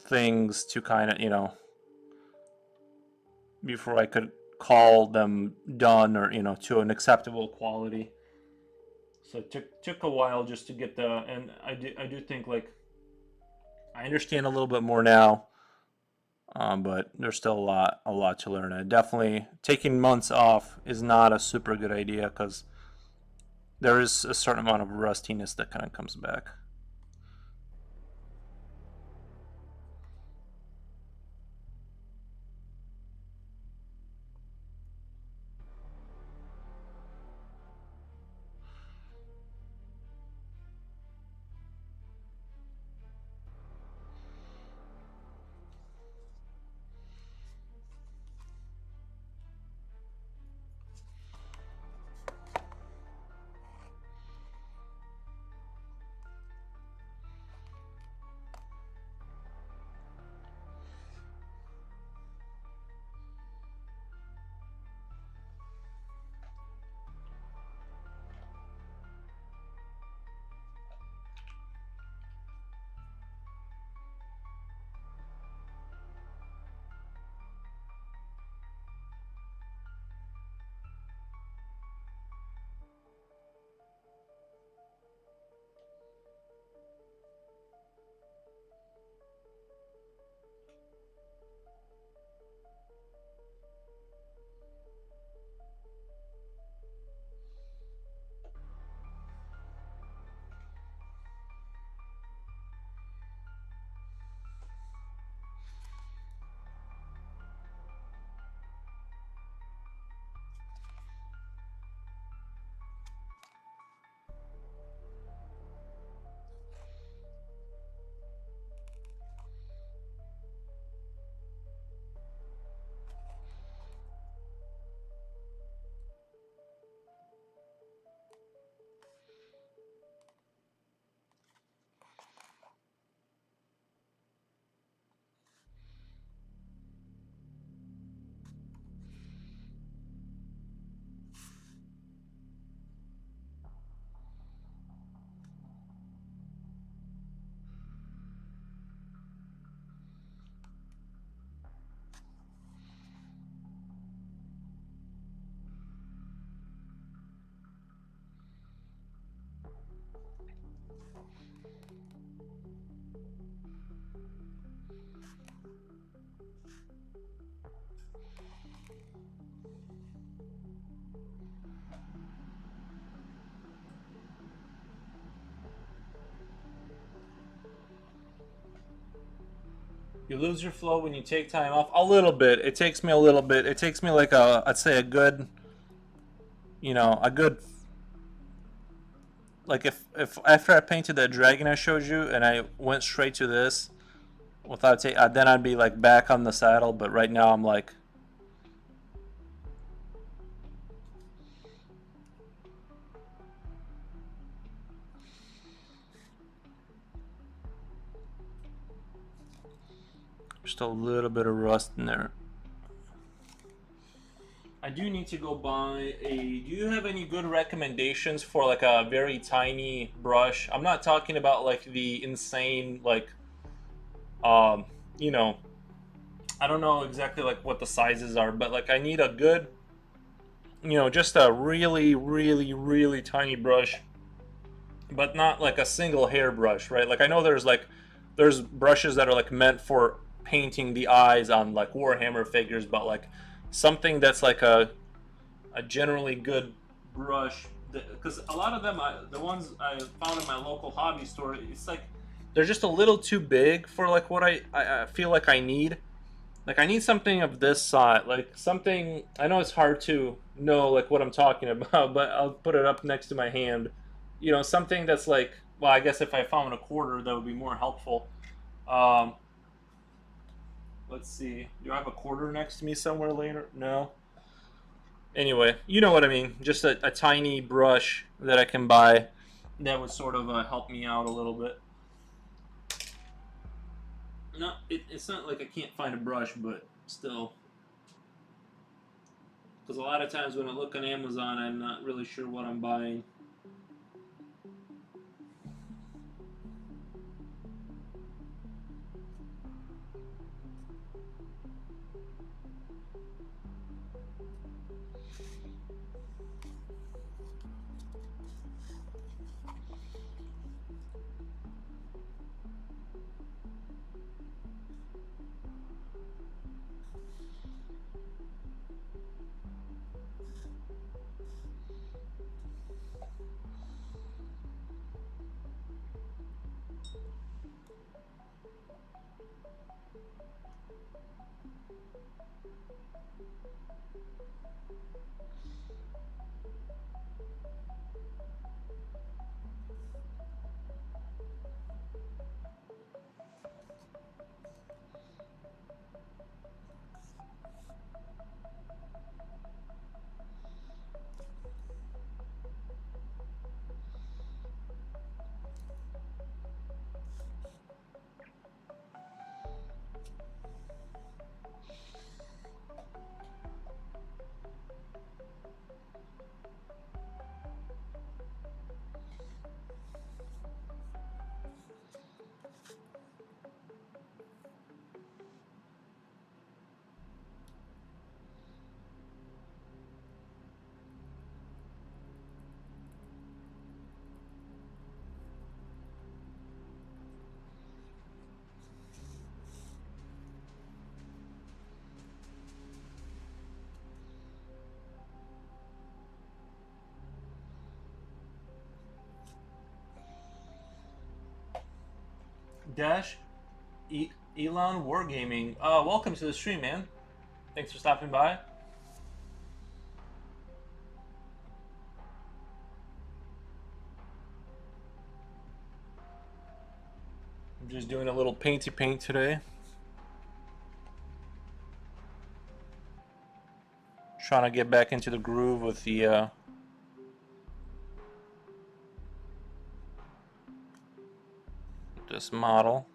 things to kind of before I could call them done, or to an acceptable quality. So it took a while just to get the, and I do think like I understand a little bit more now, but there's still a lot to learn. And definitely taking months off is not a super good idea, because there is a certain amount of rustiness that kind of comes back. You lose your flow when you take time off. A little bit. It takes me a little bit. It takes me like I'd say a good, a good, like if after I painted that dragon I showed you and I went straight to this without then I'd be like back on the saddle. But right now I'm like, just a little bit of rust in there. I do need to go buy a... Do you have any good recommendations for like a very tiny brush? I'm not talking about like the insane like, you know, I don't know exactly like what the sizes are, but like I need a good, just a really, really, really tiny brush, but not like a single hair brush, right? Like I know there's brushes that are like meant for painting the eyes on like Warhammer figures, but like something that's like a generally good brush, because a lot of them, the ones I found in my local hobby store, it's like they're just a little too big for like what I feel like I need. Like I need something of this size, like something. I know it's hard to know like what I'm talking about, but I'll put it up next to my hand. Something that's like, well, I guess if I found a quarter, that would be more helpful. Um, let's see. Do I have a quarter next to me somewhere later? No. Anyway, you know what I mean. Just a tiny brush that I can buy that would sort of help me out a little bit. No, it's not like I can't find a brush, but still. Because a lot of times when I look on Amazon, I'm not really sure what I'm buying. Dash Elon Wargaming. Welcome to the stream, man. Thanks for stopping by. I'm just doing a little painty paint today. Trying to get back into the groove with the this model.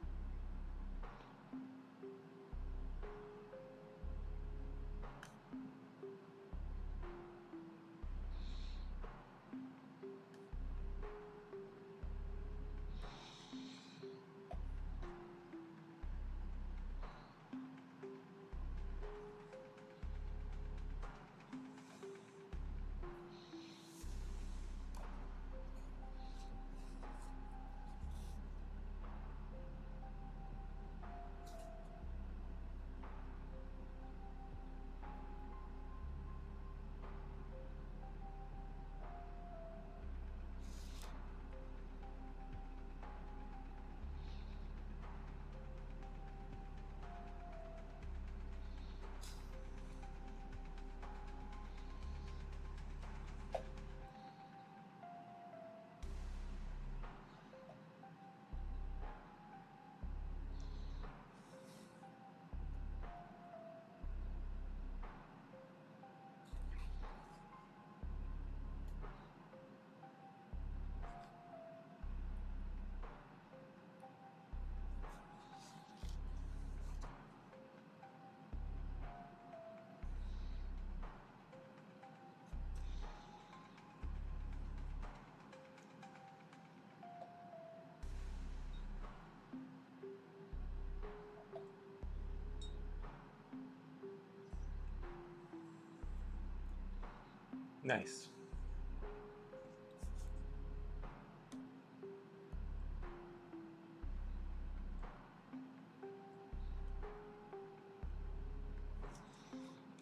Nice.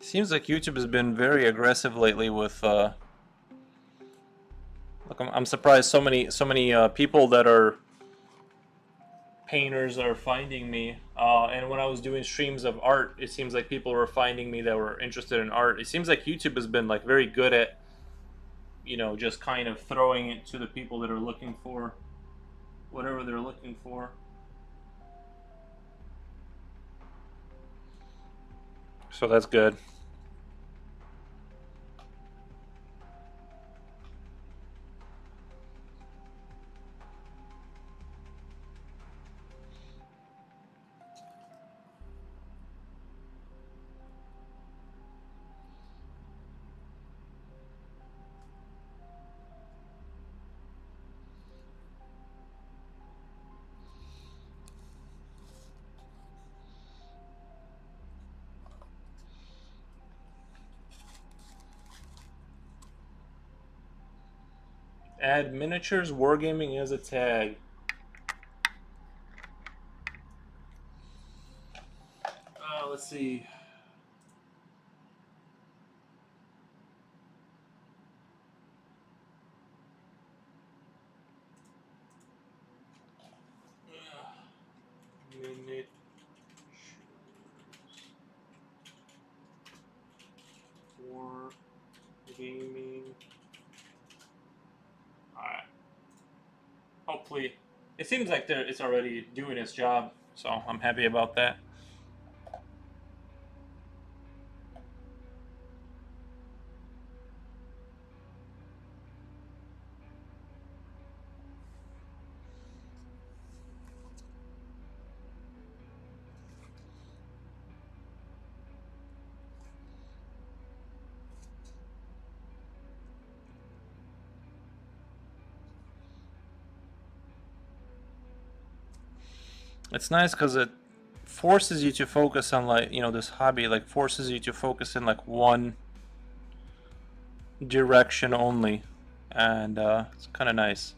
Seems like YouTube has been very aggressive lately with look, I'm surprised so many people that are painters are finding me. And when I was doing streams of art, it seems like people were finding me that were interested in art. It seems like YouTube has been like very good at, you know, just kind of throwing it to the people that are looking for whatever they're looking for. So that's good. Add miniatures wargaming as a tag. Let's see. Miniatures hopefully, it seems like it's already doing its job. So I'm happy about that. It's nice because it forces you to focus on, like, this hobby like forces you to focus in like one direction only, and it's kind of nice.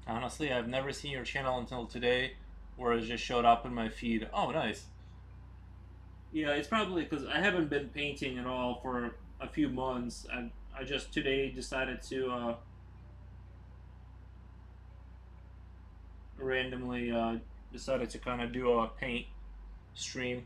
Honestly, I've never seen your channel until today, where it just showed up in my feed. Oh, nice. Yeah, it's probably because I haven't been painting at all for a few months, and I just today decided to randomly decided to kind of do a paint stream.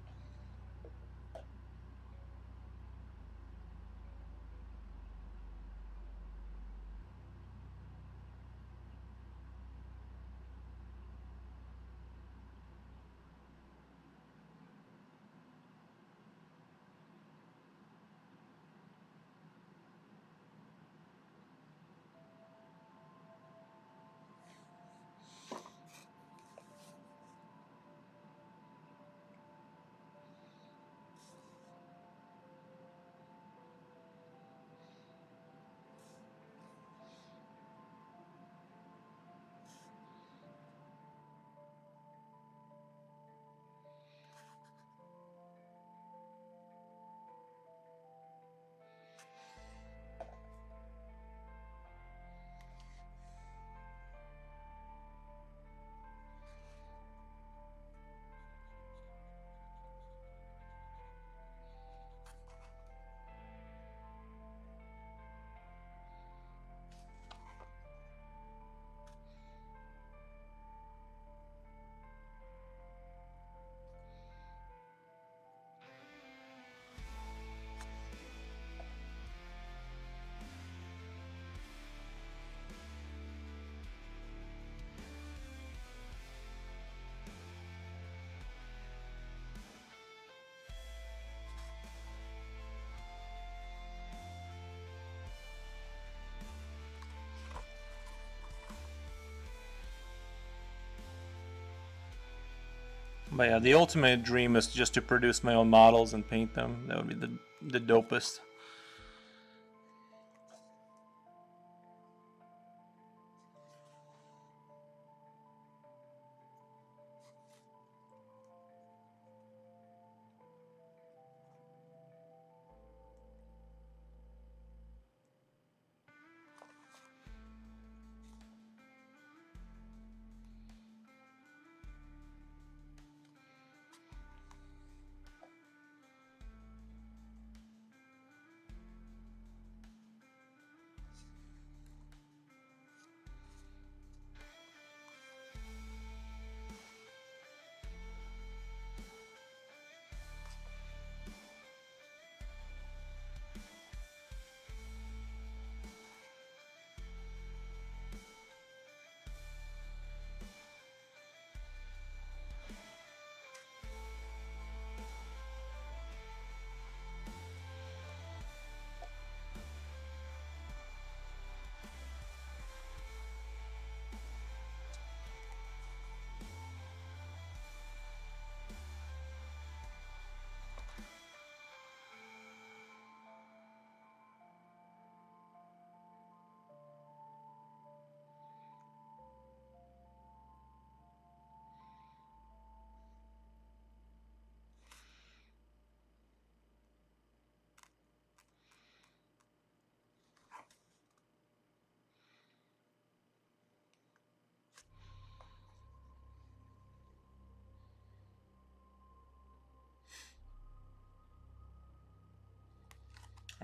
But yeah, the ultimate dream is just to produce my own models and paint them. That would be the dopest.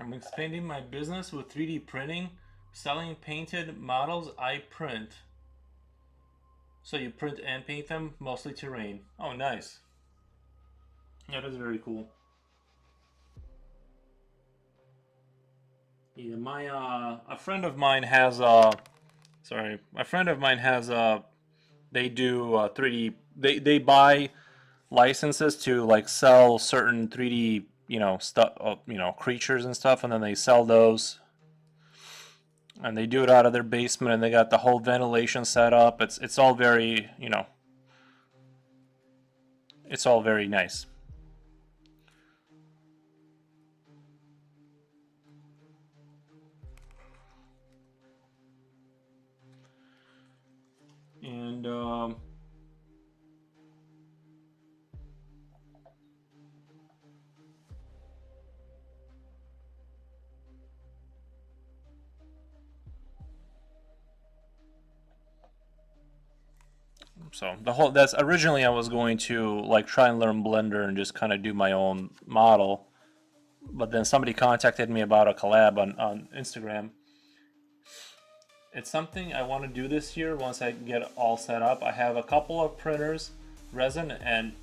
I'm expanding my business with 3D printing, selling painted models I print. So you print and paint them, mostly terrain. Oh, nice. That is very cool. Yeah, my a friend of mine has sorry, a friend of mine has they do 3D. They buy licenses to like sell certain 3D stuff, creatures and stuff, and then they sell those, and they do it out of their basement, and they got the whole ventilation set up. It's all very it's all very nice. And so the whole that's originally I was going to like try and learn Blender and just kind of do my own model, but then somebody contacted me about a collab on Instagram. It's something I want to do this year once I get all set up. I have a couple of printers, resin and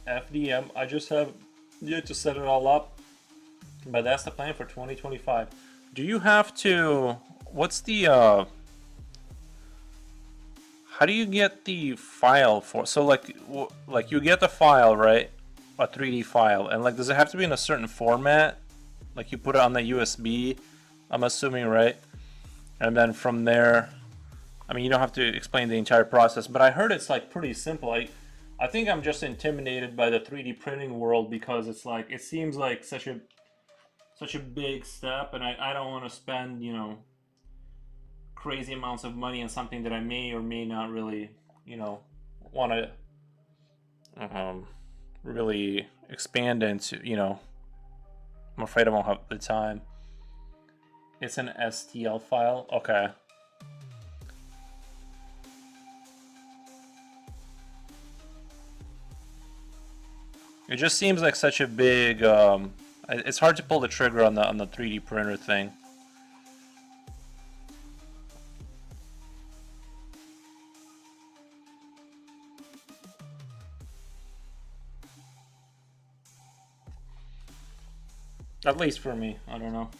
FDM. I just have yet to set it all up, but that's the plan for 2025. Do you have to? What's the? How do you get the file for? So like you get the file, right? A 3D file, and like does it have to be in a certain format? Like you put it on the USB, I'm assuming, right? And then from there, I mean, you don't have to explain the entire process, but I heard it's like pretty simple. I think I'm just intimidated by the 3D printing world because it's like it seems like such a big step, and I don't want to spend crazy amounts of money on something that I may or may not really want to really expand into. I'm afraid I won't have the time. It's an STL file. Okay. It just seems like such a big. It's hard to pull the trigger on the 3D printer thing. At least for me. I don't know.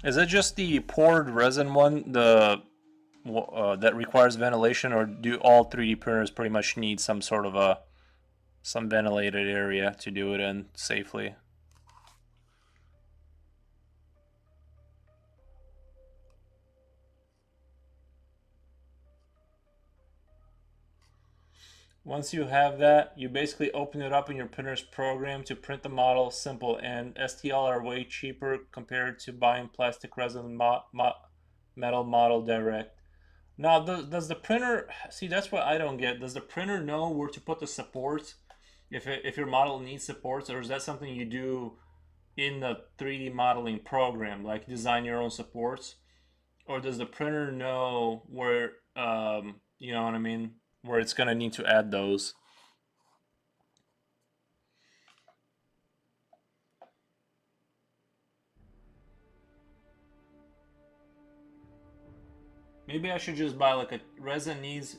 Is it just the poured resin one, that requires ventilation, or do all 3D printers pretty much need some sort of some ventilated area to do it in safely? Once you have that, you basically open it up in your printer's program to print the model. Simple, and STL are way cheaper compared to buying plastic resin metal model direct. Now, does the printer see? That's what I don't get. Does the printer know where to put the supports if your model needs supports, or is that something you do in the 3D modeling program, like design your own supports, or does the printer know where you know what I mean, where it's gonna need to add those? Maybe I should just buy like a resin needs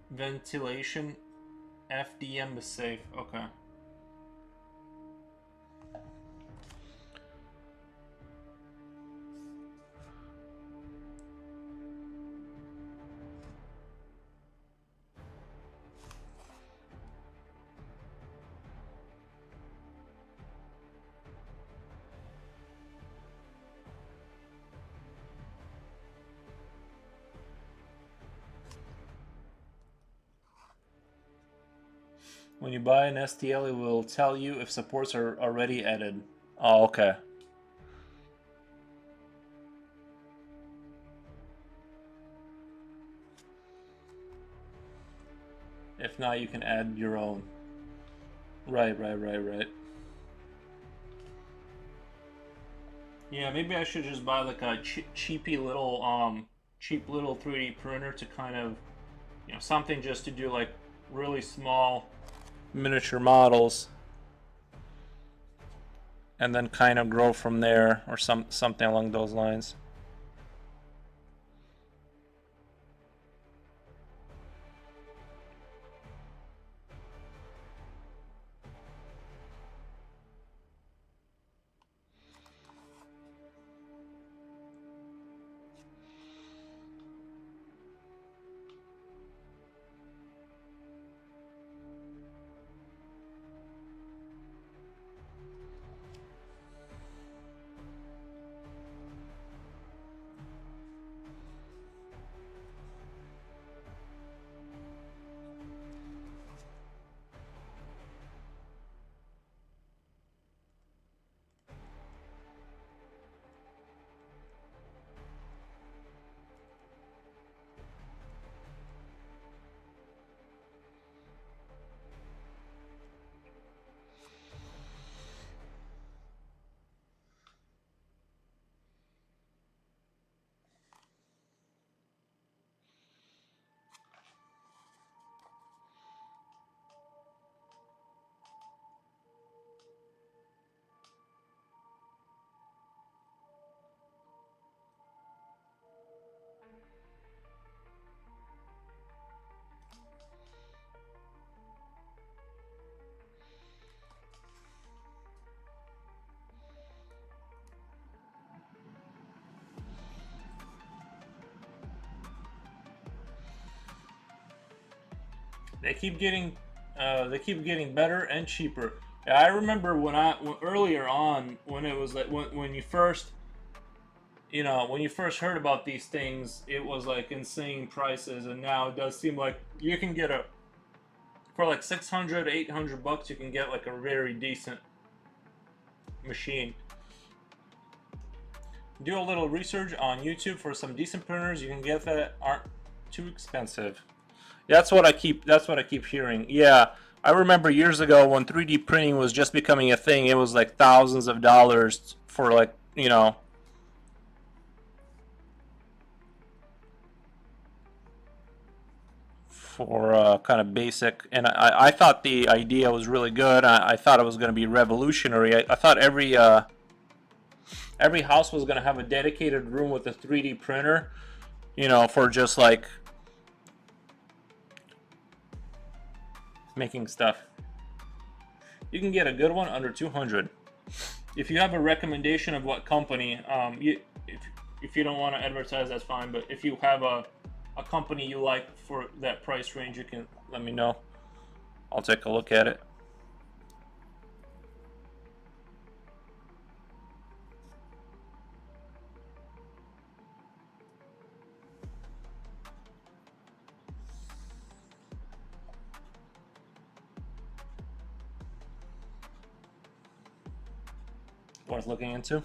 ventilation FDM is safe. Okay. When you buy an STL, it will tell you if supports are already added. Oh, okay. If not, you can add your own. Right, right, right, right. Yeah, maybe I should just buy like a cheap little 3D printer to kind of, something just to do like really small miniature models and then kind of grow from there, or something along those lines. They keep getting better and cheaper. I remember earlier on, when it was like when you first, when you first heard about these things, it was like insane prices, and now it does seem like you can get for like 600, 800 bucks, you can get like a very decent machine. Do a little research on YouTube for some decent printers you can get that aren't too expensive. That's what I keep hearing. Yeah, I remember years ago when 3D printing was just becoming a thing. It was like thousands of dollars for, like, for kind of basic. And I thought the idea was really good. I thought it was going to be revolutionary. I thought every house was going to have a dedicated room with a 3D printer, for just like making stuff. You can get a good one under 200. If you have a recommendation of what company, if you don't want to advertise, that's fine. But if you have a company you like for that price range, you can let me know. I'll take a look at it. Worth looking into.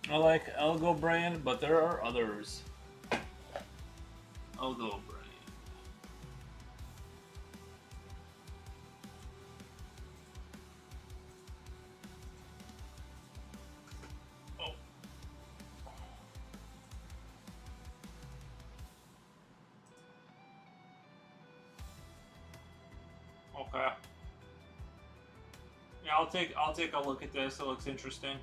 I like Elgo brand, but there are others. Elgo brand. Oh, okay. Yeah, I'll take a look at this. It looks interesting.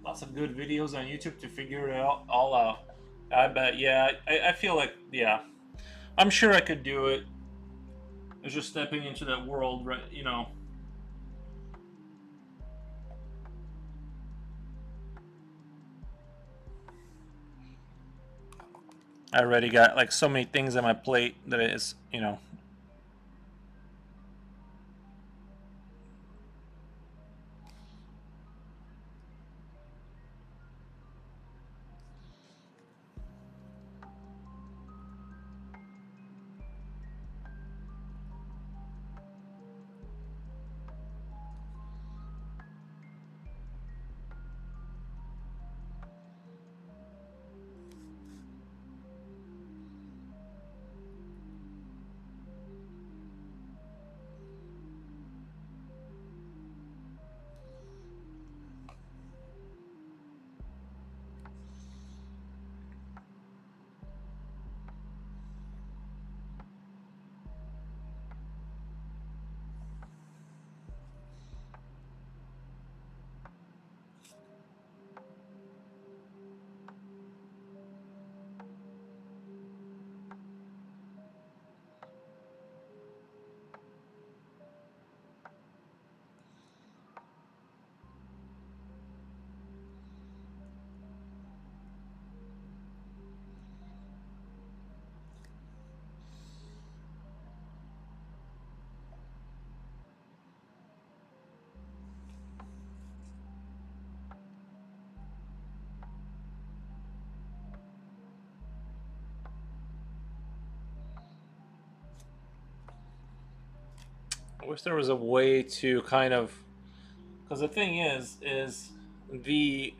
Lots of good videos on YouTube to figure it out all out. I bet. Yeah, I feel like yeah. I'm sure I could do it. It's just stepping into that world, right? You know. I already got like so many things on my plate that it's, you know. I wish there was a way to kind of, because the thing is the.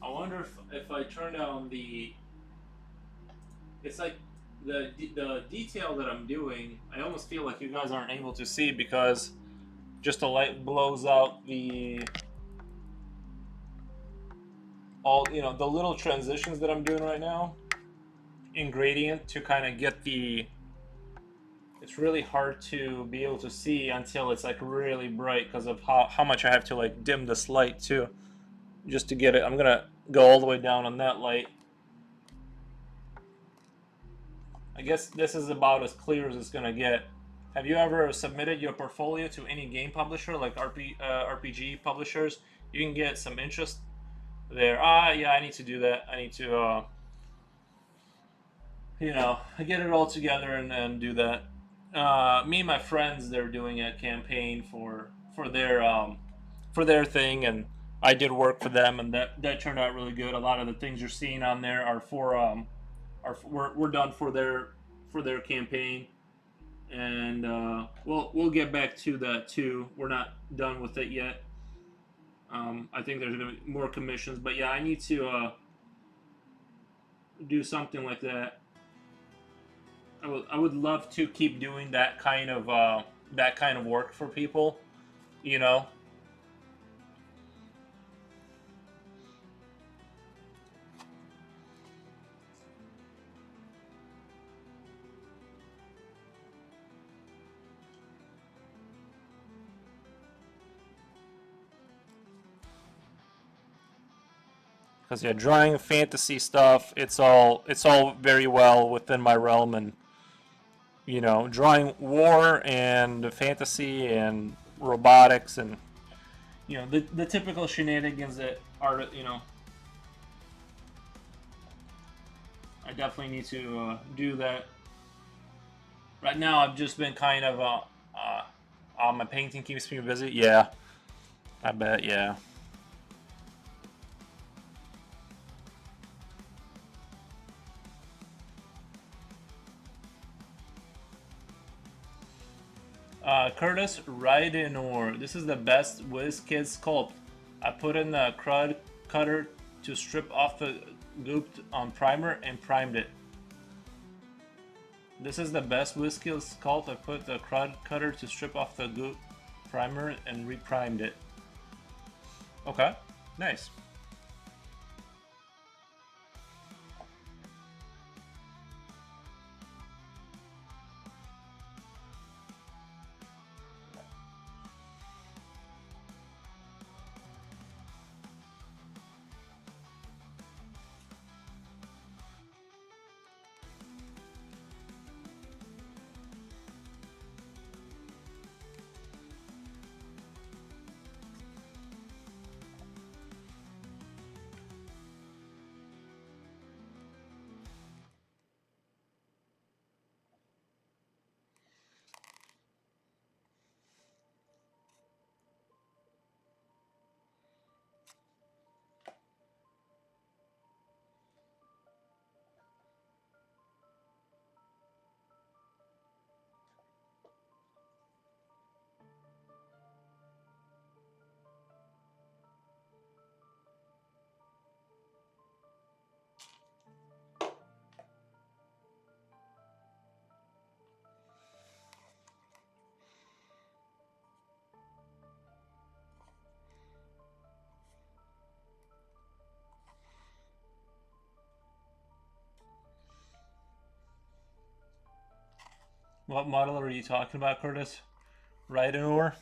I wonder if I turn down the It's like the detail that I'm doing. I almost feel like you guys aren't able to see because just the light blows out the all the little transitions that I'm doing right now in gradient to kind of get the. It's really hard to be able to see until it's like really bright because of how much I have to like dim this light too, just to get it. I'm gonna go all the way down on that light. I guess this is about as clear as it's gonna get. Have you ever submitted your portfolio to any game publisher like RPG publishers? You can get some interest there. Yeah, I need to do that. I need to, get it all together and do that. Me and my friends, they're doing a campaign for their thing, and I did work for them, and that turned out really good. A lot of the things you're seeing on there are for we're done for their campaign, and we'll get back to that too. We're not done with it yet. I think there's gonna be more commissions, but yeah, I need to do something like that. I would love to keep doing that kind of work for people, you know. Because yeah, drawing fantasy stuff, it's all very well within my realm, and drawing war and fantasy and robotics and the typical shenanigans that art. I definitely need to do that. Right now, I've just been kind of my painting keeps me busy. Yeah, I bet. Yeah. Curtis Rydenor. This is the best WizKid sculpt. I put in the crud cutter to strip off the goop on primer and primed it. This is the best WizKid sculpt. I put the crud cutter to strip off the goop primer and reprimed it. Okay, nice. What model are you talking about, Curtis? Rydenor?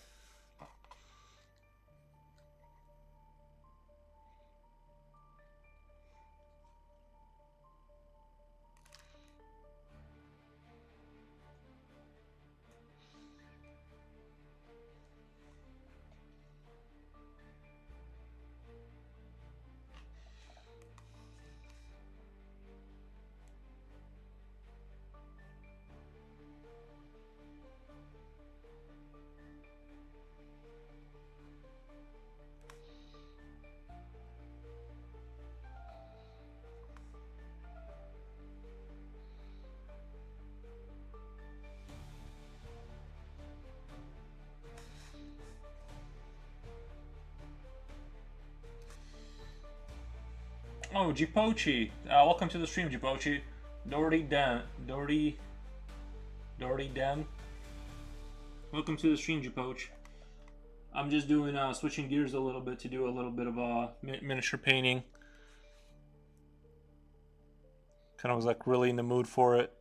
Oh, Jipochi. Welcome to the stream, Jipochi. Doherty Den. Doherty Den. Welcome to the stream, Japoch. I'm just doing switching gears a little bit to do a little bit of miniature painting. Kind of was like really in the mood for it.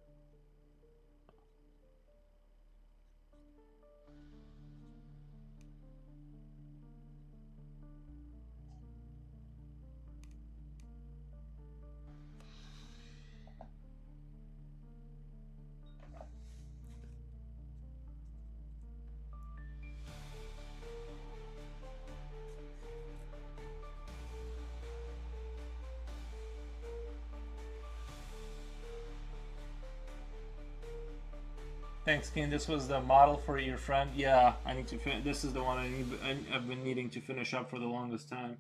Thanks, Ken. This was the model for your friend. Yeah, I need to. This is the one I've been needing to finish up for the longest time.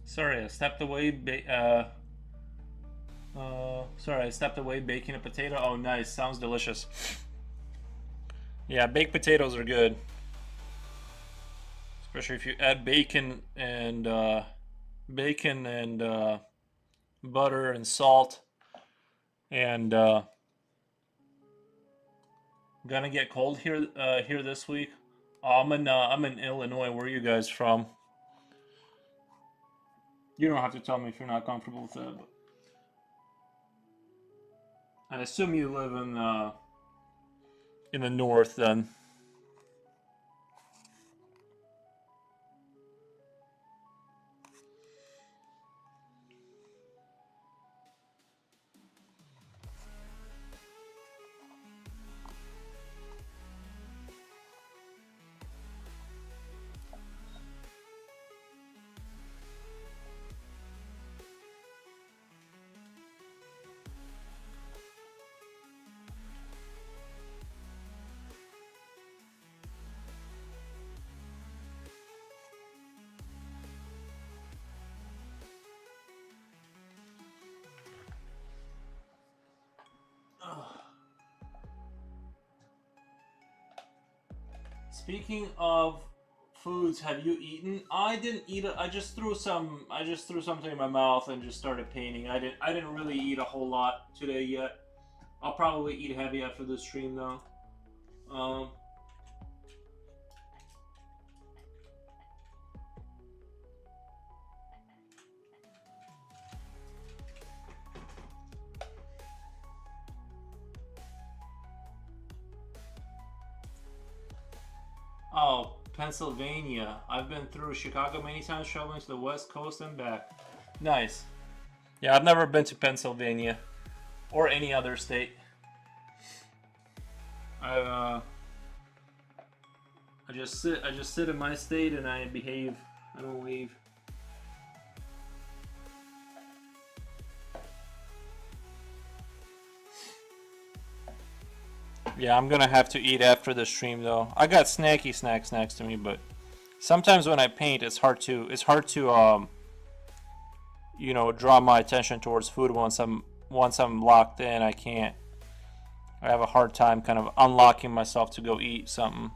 Sorry, I stepped away. Sorry, I stepped away baking a potato. Oh, nice. Sounds delicious. Yeah, baked potatoes are good, especially if you add bacon and butter and salt. And gonna get cold here this week. Oh, I'm in Illinois. Where are you guys from? You don't have to tell me if you're not comfortable with that. But I assume you live in the north then. Speaking of foods, have you eaten? I didn't eat it. I just threw some. I just threw something in my mouth and just started painting. I didn't really eat a whole lot today yet. I'll probably eat heavy after this stream though. Um, oh, Pennsylvania. I've been through Chicago many times, traveling to the West Coast and back. Nice. Yeah, I've never been to Pennsylvania or any other state. I I just sit in my state and I behave. I don't leave. Yeah, I'm gonna have to eat after the stream though. I got snacky snacks next to me, but sometimes when I paint, it's hard to you know, draw my attention towards food once I'm locked in. I can't. I have a hard time kind of unlocking myself to go eat something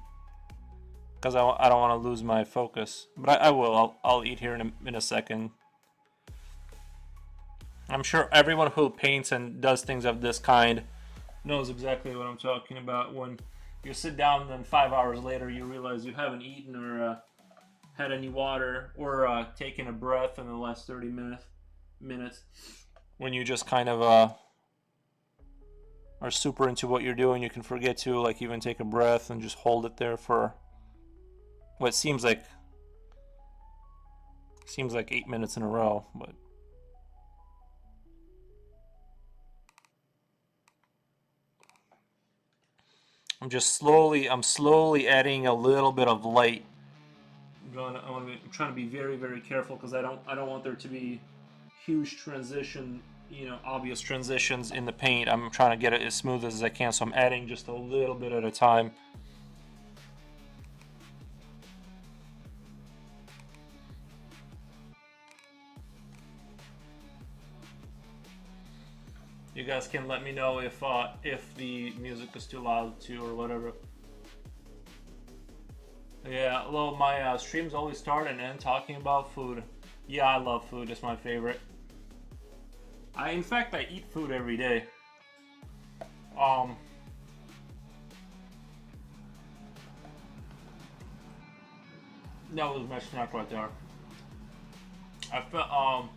because I don't want to lose my focus. But I will. I'll eat here in a second. I'm sure everyone who paints and does things of this kind knows exactly what I'm talking about. When you sit down and then 5 hours later you realize you haven't eaten or had any water or taken a breath in the last 30 minutes. When you just kind of are super into what you're doing, you can forget to like even take a breath and just hold it there for what seems like 8 minutes in a row, but I'm slowly adding a little bit of light. I'm trying to be very, very careful because I don't want there to be huge transition, obvious transitions in the paint. I'm trying to get it as smooth as I can, so I'm adding just a little bit at a time. You guys can let me know if the music is too loud too or whatever. Yeah, well, my streams always start and end talking about food. Yeah, I love food. It's my favorite. In fact, I eat food every day. Um, that was my snack right there. I felt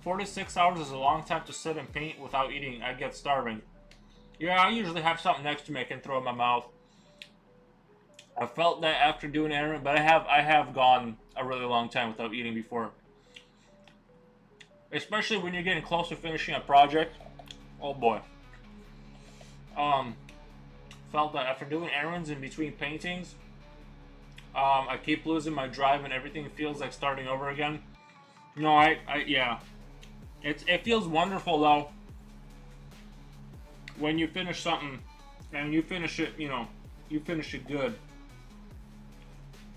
46 hours is a long time to sit and paint without eating. I get starving. Yeah, I usually have something next to me I can throw in my mouth. I felt that after doing errand, but I have gone a really long time without eating before. Especially when you're getting close to finishing a project. Oh boy. Um, Felt that after doing errands in between paintings, I keep losing my drive and everything feels like starting over again. No, yeah. It feels wonderful though when you finish something and you finish it, you finish it good.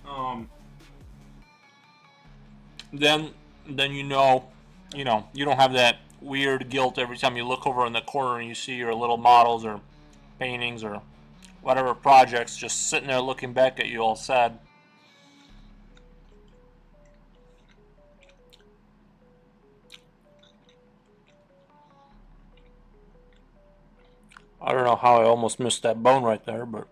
Um, then you don't have that weird guilt every time you look over in the corner and you see your little models or paintings or whatever projects just sitting there looking back at you all sad. I don't know how I almost missed that bone right there, but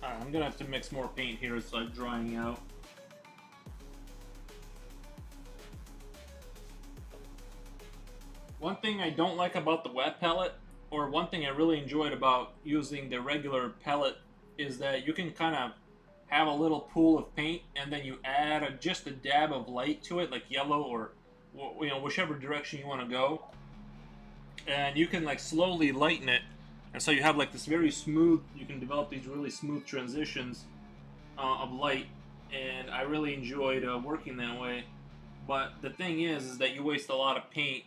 I'm gonna have to mix more paint here. It's like drying out. One thing I don't like about the wet palette, or one thing I really enjoyed about using the regular palette, is that you can kind of have a little pool of paint and then you add just a dab of light to it, like yellow or whichever direction you want to go, and you can like slowly lighten it, and so you have like this very smooth. You can develop these really smooth transitions of light, and I really enjoyed working that way. But the thing is that you waste a lot of paint,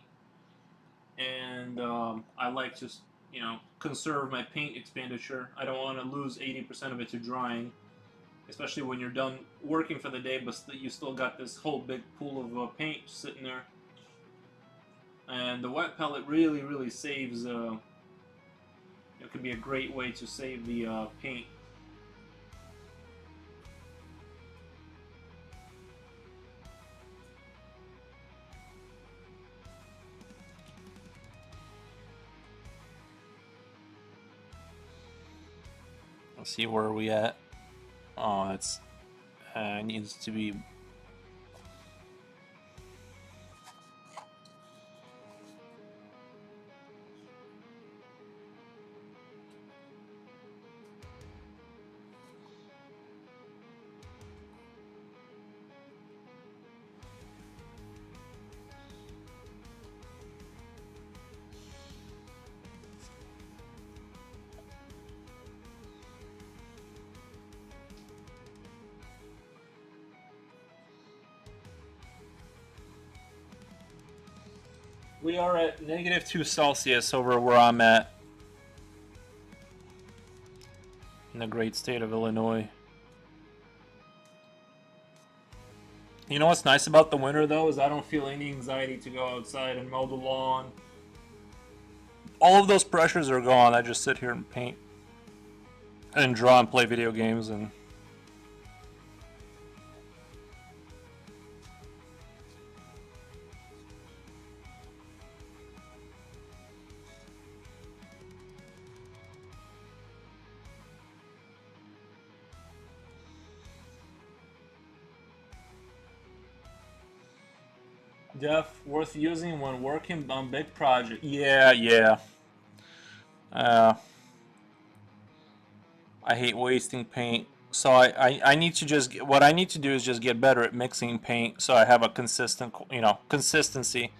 and I like to, conserve my paint expenditure. I don't want to lose 80% of it to drying, especially when you're done working for the day, but you still got this whole big pool of paint sitting there. And the wet pellet really, really saves. It could be a great way to save the paint. Let's see where are we at. Oh, it's needs to be. We are at -2 Celsius over where I'm at. the great state of Illinois. You know what's nice about the winter though is I don't feel any anxiety to go outside and mow the lawn. All of those pressures are gone. I just sit here and paint and draw and play video games and def worth using when working on big projects. Yeah. Uh, I hate wasting paint. So I need to just what I need to do is just get better at mixing paint so I have a consistent, consistency.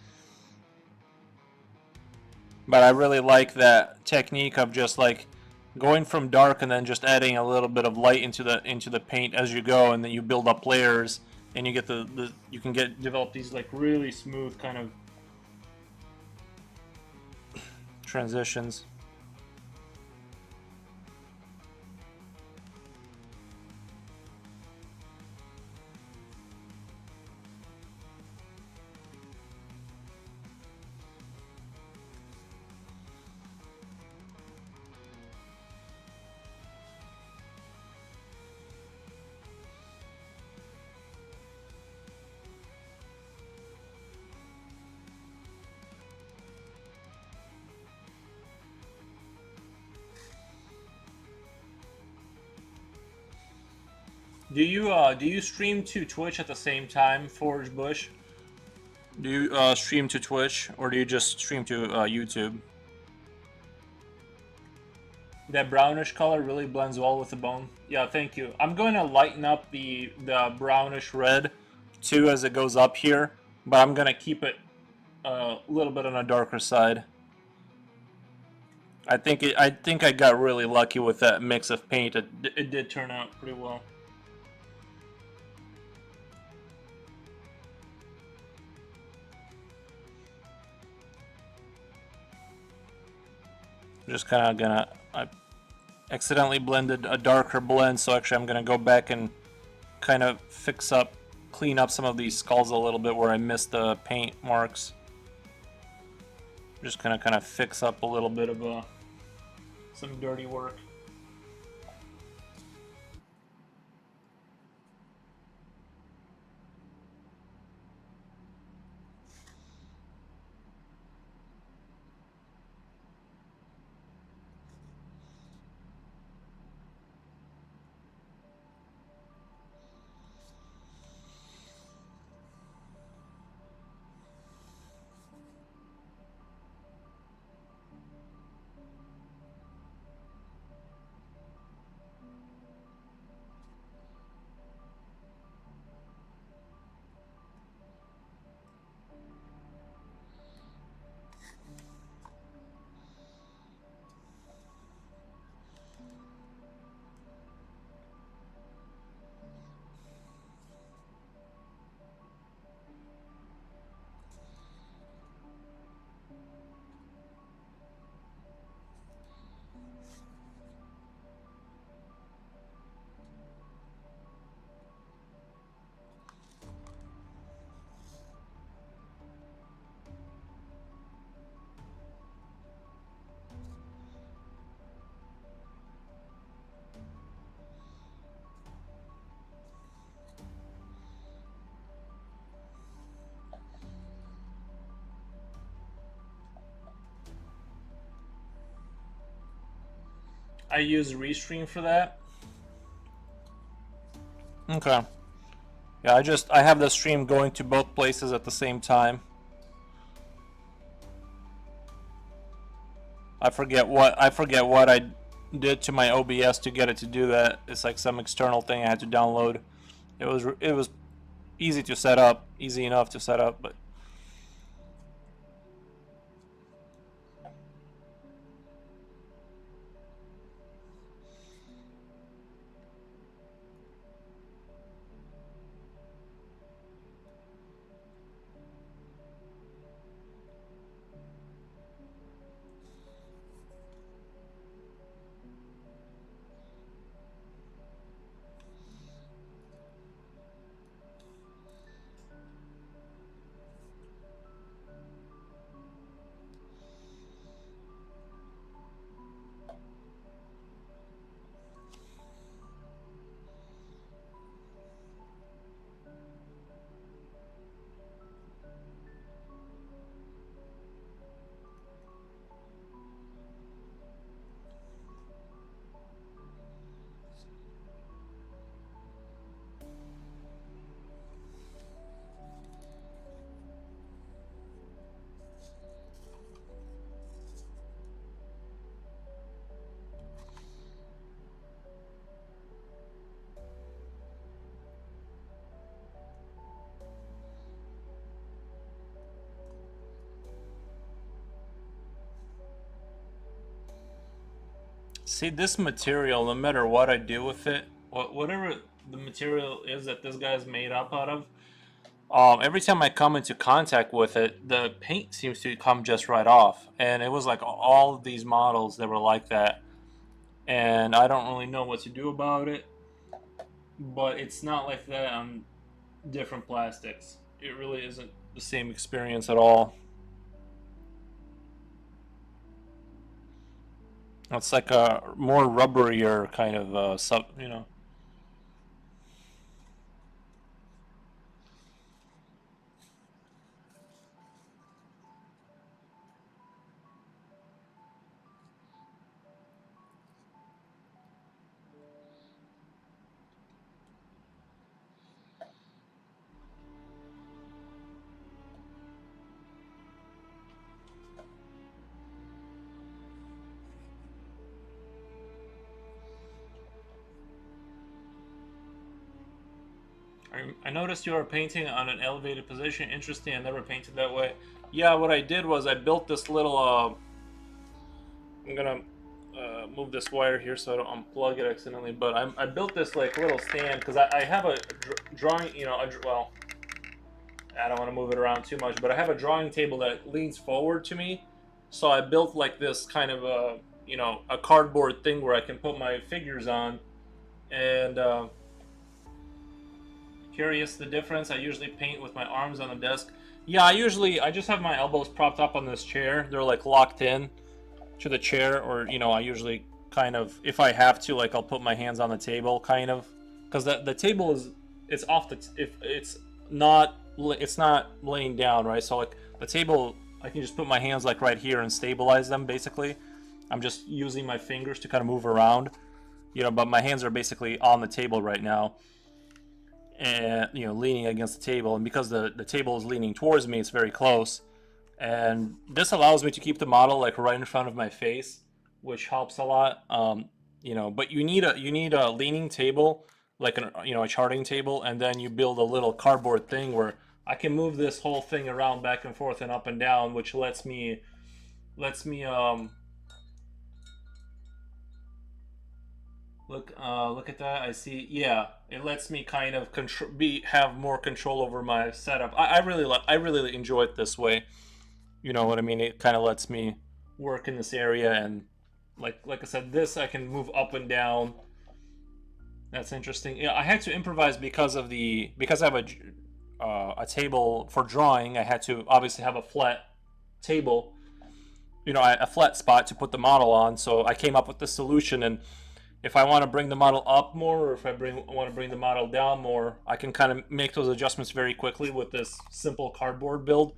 But I really like that technique of just like going from dark and then just adding a little bit of light into the paint as you go, and then you build up layers and you get you can develop these like really smooth kind of transitions. Do you stream to Twitch at the same time, Forge Bush? Do you stream to Twitch or do you just stream to YouTube? That brownish color really blends well with the bone. Yeah, thank you. I'm going to lighten up the brownish red too as it goes up here, but I'm going to keep it a little bit on a darker side. I think I got really lucky with that mix of paint. It did turn out pretty well. Just kind of gonna, I accidentally blended a darker blend, so actually I'm gonna go back and kind of clean up some of these skulls a little bit where I missed the paint marks. Just gonna kind of fix up a little bit of some dirty work. I use Restream for that. Okay. Yeah, I have the stream going to both places at the same time. I forget what I did to my OBS to get it to do that. It's like some external thing I had to download. It was easy to set up, easy enough to set up, but See, this material, no matter what I do with it, whatever the material is that this guy's made up out of, every time I come into contact with it, the paint seems to come just right off. And it was like all of these models that were like that. And I don't really know what to do about it. But it's not like that on different plastics. It really isn't the same experience at all. It's like a more rubberier kind of sub. I noticed you are painting on an elevated position. Interesting. I never painted that way. Yeah, what I did was I built this little. I'm gonna move this wire here so I don't unplug it accidentally. But I built this like little stand because I have a drawing. Well, I don't want to move it around too much, but I have a drawing table that leans forward to me. So I built like this kind of a cardboard thing where I can put my figures on. And curious the difference. I usually paint with my arms on the desk. Yeah, I just have my elbows propped up on this chair. They're like locked in to the chair, or I usually kind of, if I have to, like I'll put my hands on the table, kind of, because the table is, it's off the if it's not laying down, right? So like the table, I can just put my hands like right here and stabilize them. Basically, I'm just using my fingers to kind of move around, but my hands are basically on the table right now, and leaning against the table. And because the table is leaning towards me, it's very close, and this allows me to keep the model like right in front of my face, which helps a lot. But you need a leaning table, like a charting table, and then you build a little cardboard thing where I can move this whole thing around back and forth and up and down, which lets me look at that. I see. Yeah, it lets me kind of have more control over my setup. I really enjoy it this way. You know what I mean? It kind of lets me work in this area, and like I said, this I can move up and down. That's interesting. Yeah, I had to improvise because I have a table for drawing. I had to obviously have a flat table, a flat spot to put the model on. So I came up with this solution, and if I want to bring the model up more, or if I want to bring the model down more, I can kind of make those adjustments very quickly with this simple cardboard build.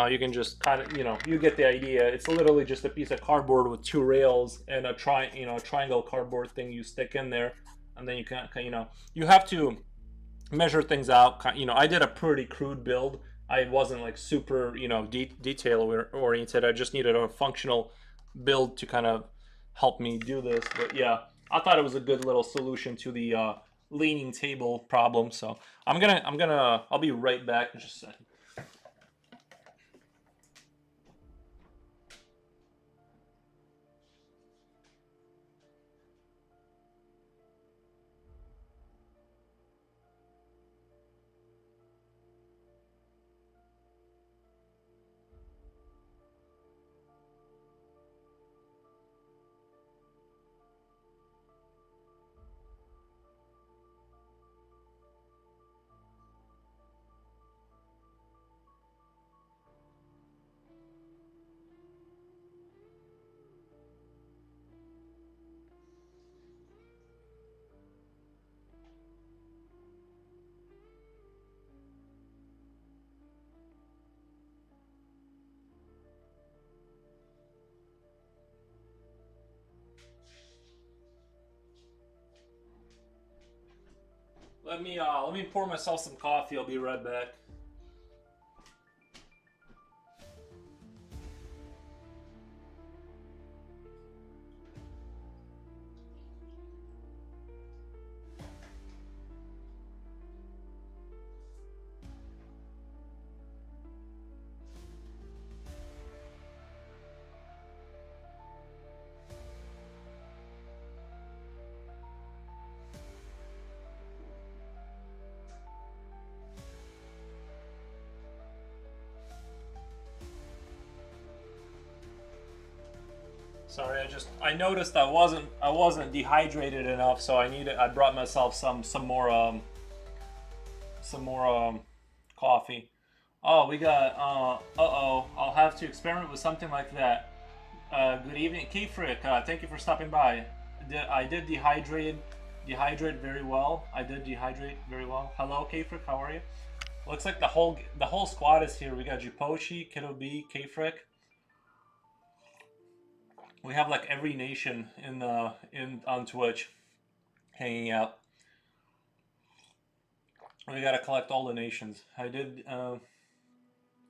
You can just kind of, you get the idea. It's literally just a piece of cardboard with two rails and a triangle cardboard thing you stick in there, and then you can, you have to measure things out. I did a pretty crude build. I wasn't like super, detail oriented. I just needed a functional build to kind of help me do this. But yeah, I thought it was a good little solution to the leaning table problem. So I'll be right back in just a second. Let me pour myself some coffee. I'll be right back. Sorry, I noticed I wasn't dehydrated enough, so I brought myself some more coffee. Oh, we got uh-oh. I'll have to experiment with something like that. Good evening, Kefrick. Thank you for stopping by. I did dehydrate very well. I did dehydrate very well. Hello, Kefrick. How are you? Looks like the whole squad is here. We got Jupochi, Kiddo B, Kefrick. We have like every nation in on Twitch hanging out. We gotta collect all the nations. I did.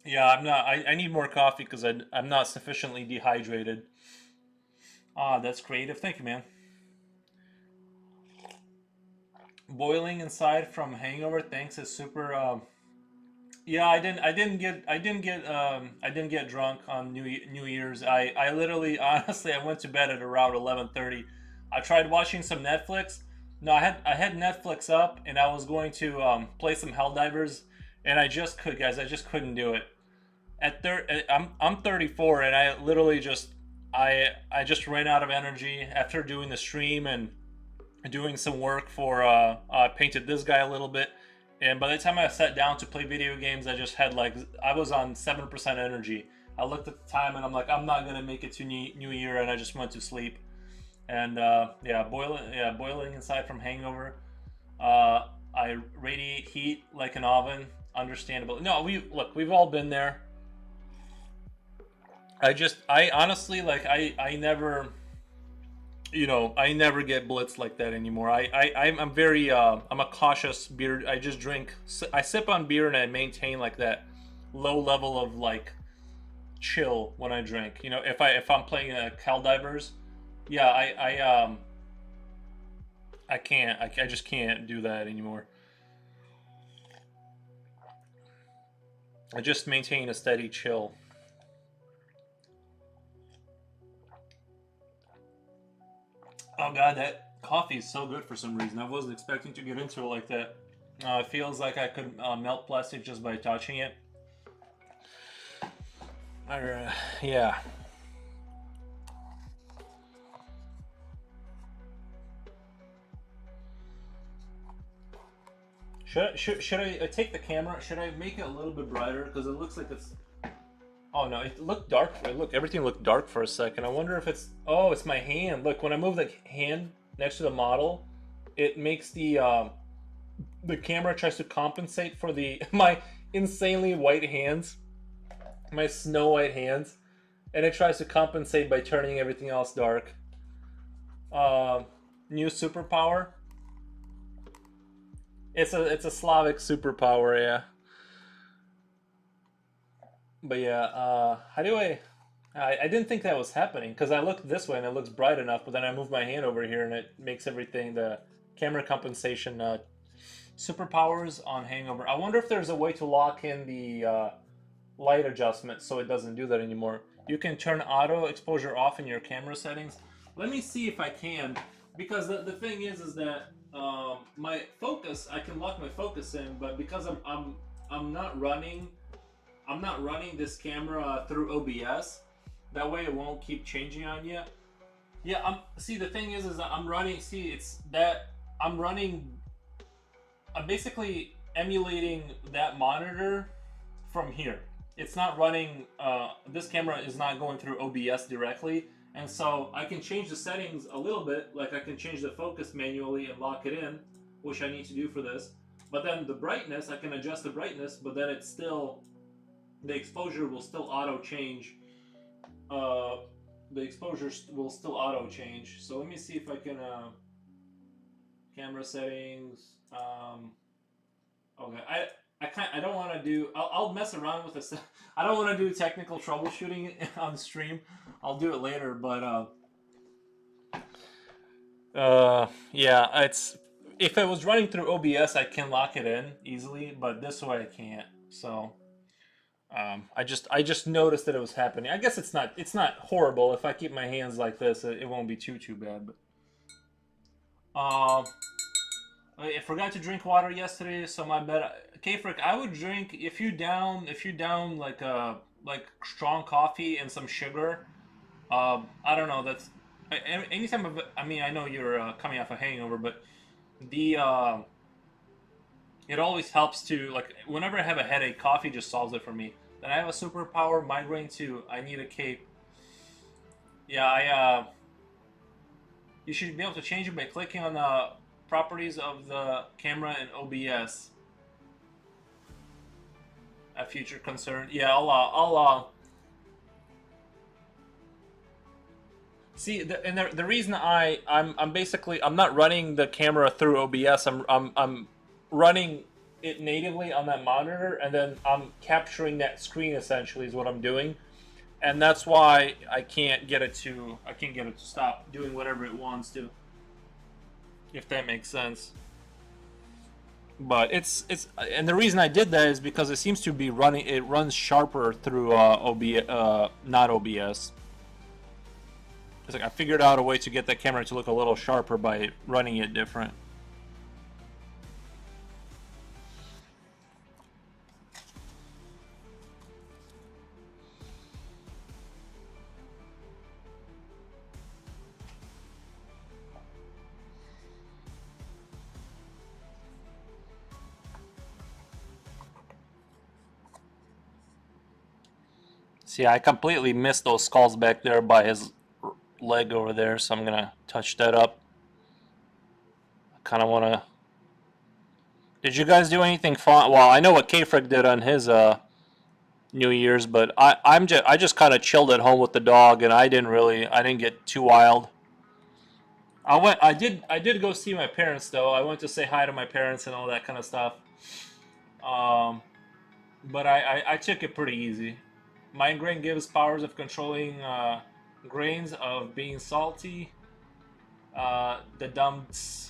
Yeah, I'm not. I need more coffee because I'm not sufficiently dehydrated. Ah, that's creative. Thank you, man. Boiling inside from hangover. Thanks. Is super. Yeah, I didn't get drunk on New Year's. I literally, honestly, I went to bed at around 11:30. I tried watching some Netflix. No, I had Netflix up, and I was going to play some Helldivers, and I just could, guys. I just couldn't do it. I'm 34, and I literally I just ran out of energy after doing the stream and doing some work for I painted this guy a little bit, and by the time I sat down to play video games, I just had like I was on 7% energy. I looked at the time and I'm like, I'm not gonna make it to New Year, and I just went to sleep. And boiling inside from hangover. I radiate heat like an oven. Understandable. No, we've all been there. I honestly like I never I never get blitzed like that anymore. I'm very I'm a cautious beer. I just drink. I sip on beer and I maintain like that low level of like chill when I drink. If I'm playing Cal Divers, yeah, I can't. I just can't do that anymore. I just maintain a steady chill. Oh god, that coffee is so good for some reason. I wasn't expecting to get into it like that. It feels like I could melt plastic just by touching it. Yeah. Should I take the camera? Should I make it a little bit brighter? Because it looks like it's. Oh no, it looked dark. Everything looked dark for a second. I wonder if it's. Oh, it's my hand. Look, when I move the hand next to the model, it makes the camera tries to compensate for the my insanely white hands, my snow white hands, and it tries to compensate by turning everything else dark. Uh, New superpower. It's a Slavic superpower, yeah. But yeah, how do I didn't think that was happening because I looked this way and it looks bright enough, but then I move my hand over here and it makes everything the camera compensation superpowers on Hangover. I wonder if there's a way to lock in the light adjustment so it doesn't do that anymore. You can turn auto exposure off in your camera settings. Let me see if I can, because the thing is that my focus, I can lock my focus in, but because I'm not running this camera through OBS. That way it won't keep changing on you. Yeah, see the thing is that I'm running. See, it's that I'm running. I'm basically emulating that monitor from here. It's not running. This camera is not going through OBS directly, and so I can change the settings a little bit. Like I can change the focus manually and lock it in, which I need to do for this. But then the brightness, I can adjust the brightness, but then it's still the exposure will still auto change. The exposure will still auto change. So let me see if I can camera settings. Okay, I don't want to do. I'll mess around with this. I don't want to do technical troubleshooting on stream. I'll do it later, but yeah, it's if it was running through OBS, I can lock it in easily, but this way I can't. So I just noticed that it was happening. I guess it's not horrible if I keep my hands like this. It won't be too bad. But I forgot to drink water yesterday, so my bad. Kfrick, I would drink if you down like strong coffee and some sugar. I don't know. Anytime. I mean, I know you're coming off a hangover, but the it always helps to like whenever I have a headache, coffee just solves it for me. Then I have a superpower, migraine too. I need a cape. Yeah, you should be able to change it by clicking on the properties of the camera in OBS. A future concern. Yeah, see. The reason I'm basically I'm not running the camera through OBS. I'm running it natively on that monitor, and then I'm capturing that screen essentially is what I'm doing, and that's why I can't get it to stop doing whatever it wants to, if that makes sense. But it's and the reason I did that is because it seems to be running. It runs sharper through not OBS. It's like I figured out a way to get that camera to look a little sharper by running it different. See, I completely missed those skulls back there by his leg over there, so I'm gonna touch that up. I kind of want to. Did you guys do anything fun? Well, I know what K-Frick did on his New Year's, but I just kind of chilled at home with the dog, and I didn't get too wild. I did go see my parents though. I went to say hi to my parents and all that kind of stuff. Um, but I took it pretty easy. Migraine gives powers of controlling grains of being salty. The dumps.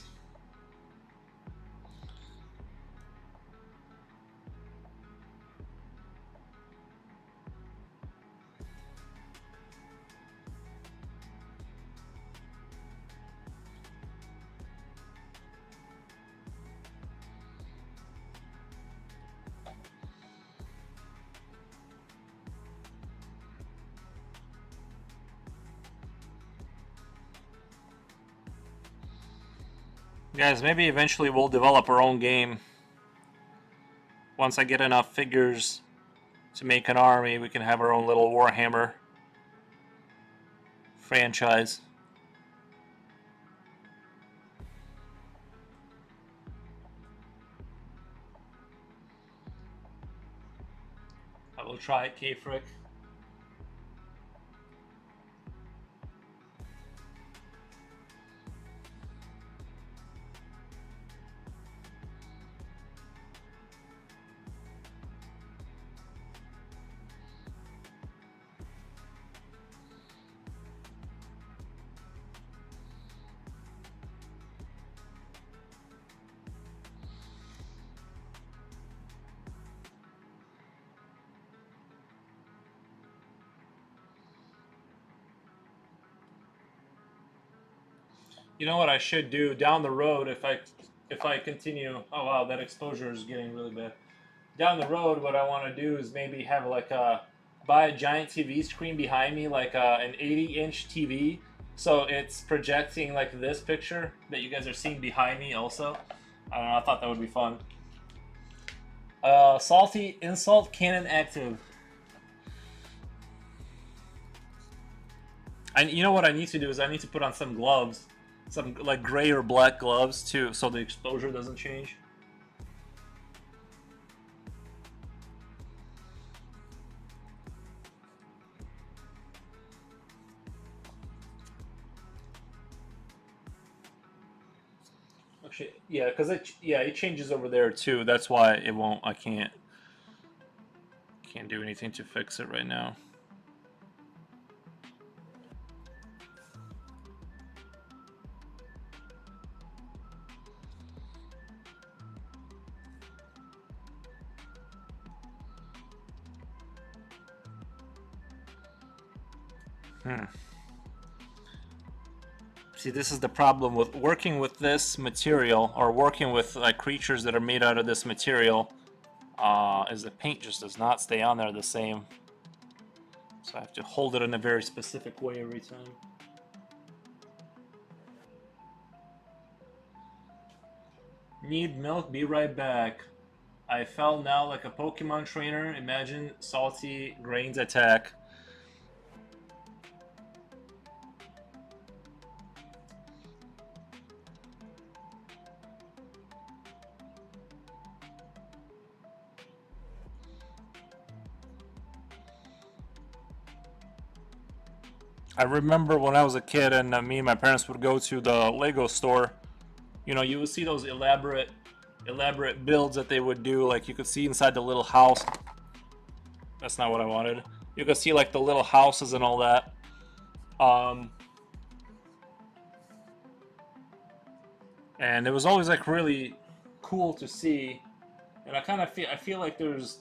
Guys, maybe eventually we'll develop our own game. Once I get enough figures to make an army, we can have our own little Warhammer franchise. I will try it, K-Frick. You know what I should do down the road if I continue. Oh wow, that exposure is getting really bad. Down the road, what I want to do is maybe have like a buy a giant TV screen behind me, like an 80-inch TV, so it's projecting like this picture that you guys are seeing behind me. Also, I don't know. I thought that would be fun. Salty insult cannon active. And you know what I need to do is I need to put on some gloves, some like gray or black gloves too, so the exposure doesn't change. Actually, yeah, because it changes over there too. That's why it won't. I can't do anything to fix it right now. See, this is the problem with working with this material, or working with like creatures that are made out of this material, is the paint just does not stay on there the same. So I have to hold it in a very specific way every time. Need milk, be right back. I felt now like a Pokemon trainer. Imagine salty grains attack. I remember when I was a kid and me and my parents would go to the Lego store. You know, you would see those elaborate builds that they would do. Like you could see inside the little house. That's not what I wanted. You could see like the little houses and all that. Um, and it was always like really cool to see. And I feel like there's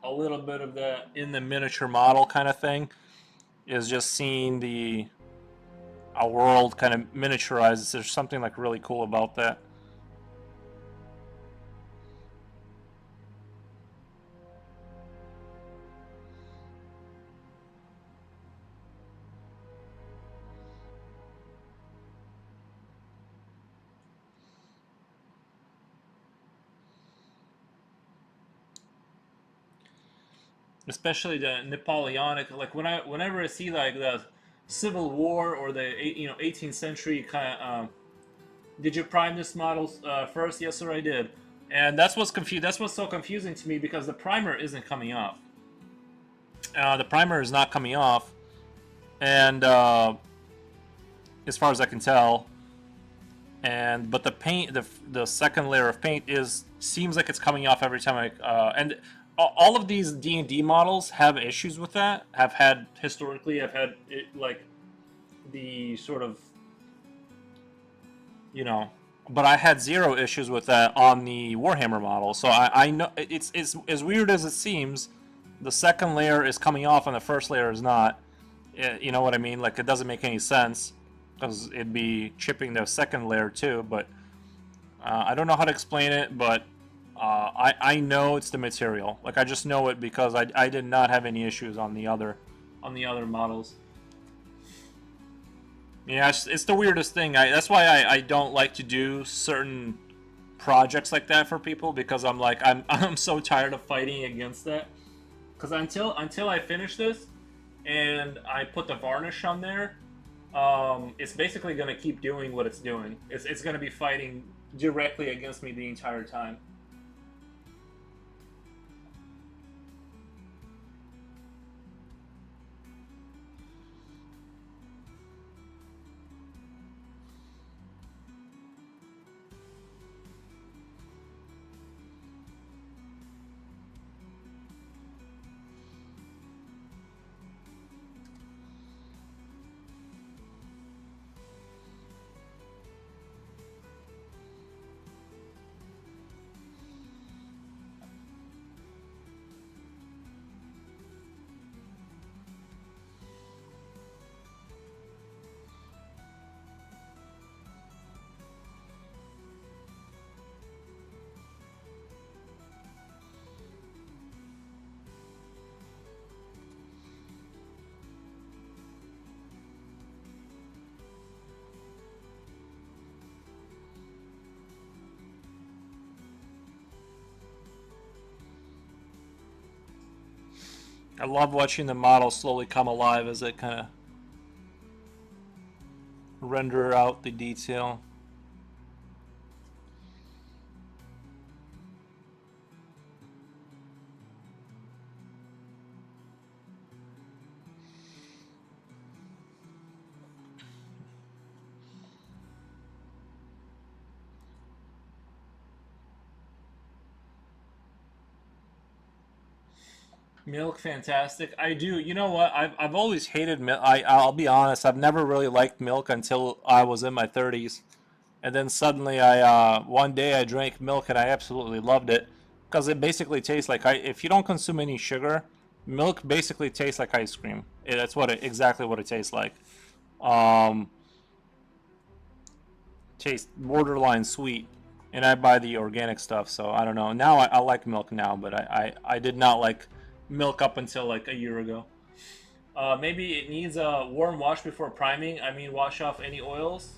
a little bit of that in the miniature model kind of thing. Is just seeing the a world kind of miniaturized. There's something like really cool about that. Especially the Napoleonic. Like whenever I see like the Civil War or the 18th century kind of. Did you prime this model first? Yes, sir, I did. And that's what's confused. That's what's so confusing to me because the primer isn't coming off. The primer is not coming off, and as far as I can tell, but the paint, the second layer of paint seems like it's coming off every time and all of these D&D models have issues with that. Have had historically. Have had like the sort of but I had zero issues with that on the Warhammer model. So I know it's as weird as it seems. The second layer is coming off and the first layer is not. You know what I mean? Like it doesn't make any sense because it'd be chipping the second layer too. But I don't know how to explain it. But I know it's the material. Like I just know it because I did not have any issues on the other models. Yeah, it's the weirdest thing. That's why I don't like to do certain projects like that for people because I'm like I'm so tired of fighting against that. Because until I finish this and I put the varnish on there, it's basically gonna keep doing what it's doing. It's gonna be fighting directly against me the entire time. I love watching the model slowly come alive as it kind of render out the detail. Milk, fantastic. I do. You know what? I've always hated milk. I'll be honest. I've never really liked milk until I was in my 30s, and then suddenly one day I drank milk and I absolutely loved it because it basically tastes like if you don't consume any sugar, milk basically tastes like ice cream. That's exactly what it tastes like. Um, Tastes borderline sweet, and I buy the organic stuff. So I don't know. Now I like milk now, but I did not like milk up until like a year ago. Maybe it needs a warm wash before priming. I mean, wash off any oils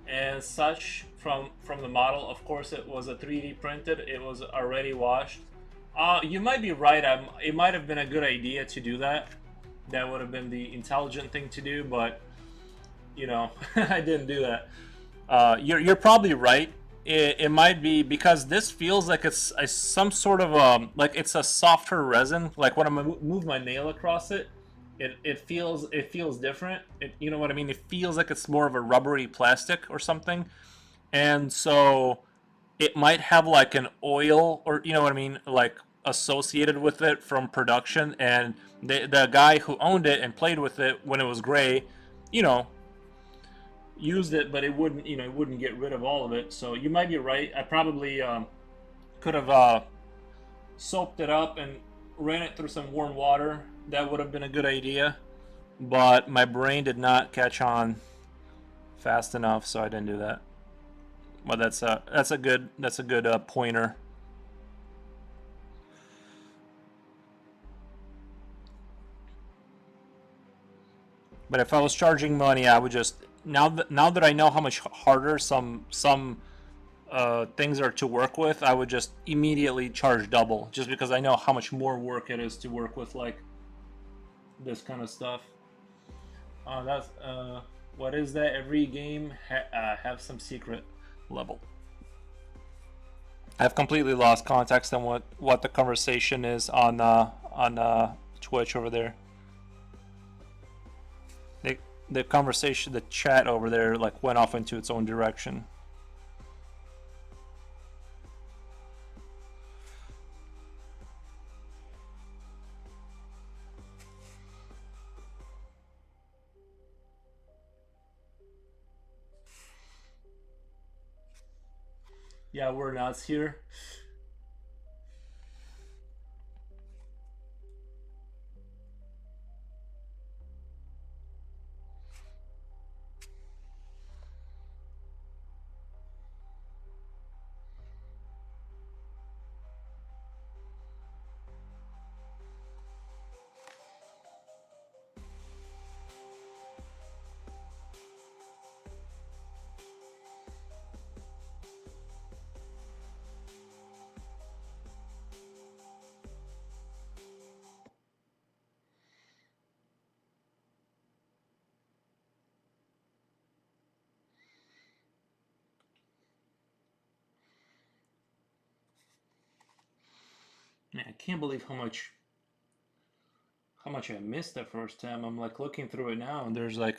and such from the model. Of course, it was a 3D printed. It was already washed. You might be right. It might have been a good idea to do that. That would have been the intelligent thing to do, but you know, I didn't do that. You're probably right. It might be because this feels like it's some sort of like it's a softer resin. Like when I move my nail across it, it feels different. You know what I mean? It feels like it's more of a rubbery plastic or something, and so it might have like an oil or you know what I mean, like associated with it from production. And the guy who owned it and played with it when it was gray, you know, used it, but it wouldn't get rid of all of it. So you might be right. I probably could have soaked it up and ran it through some warm water. That would have been a good idea, but my brain did not catch on fast enough, so I didn't do that. Well, that's a good pointer. But if I was charging money, I would just now that I know how much harder some things are to work with, I would just immediately charge double, just because I know how much more work it is to work with like this kind of stuff. That's what is that? Every game have some secret level. I've completely lost context on what the conversation is on Twitch over there. The conversation, the chat over there, like went off into its own direction. Yeah, we're nuts here. Man, I can't believe how much I missed the first time. I'm like looking through it now, and there's like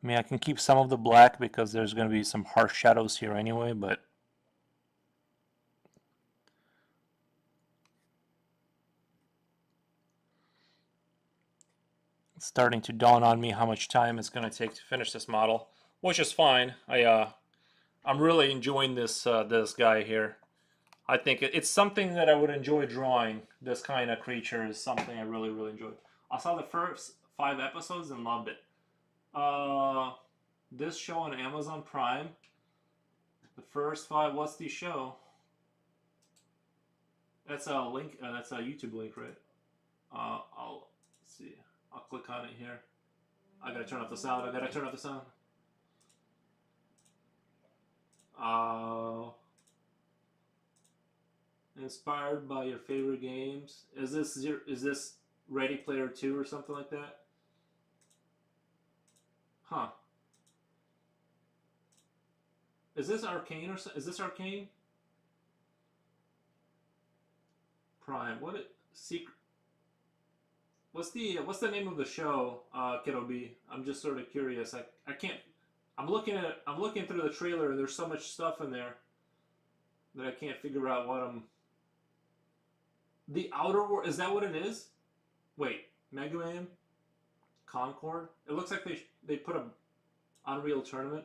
I mean, I can keep some of the black because there's going to be some harsh shadows here anyway, but it's starting to dawn on me how much time it's going to take to finish this model, which is fine. I'm really enjoying this guy here. I think it's something that I would enjoy drawing. This kind of creature is something I really really enjoy. I saw the first 5 episodes and loved it. Uh, this show on Amazon Prime. The first 5. What's the show? That's a link. That's a YouTube link, right? I'll see. I'll click on it here. I gotta turn off the sound. I gotta turn off the sound. Uh, Inspired by your favorite games. Is this Ready Player 2 or something like that? Huh. Is this Arcane or is this Arcane? Prime. What it secret? What's the name of the show? Kiddo B. I'm just sort of curious. I can't. I'm looking through the trailer and there's so much stuff in there that I can't figure out what I'm. The Outer World, is that what it is? Wait, Mega Man, Concord. It looks like they put a Unreal Tournament.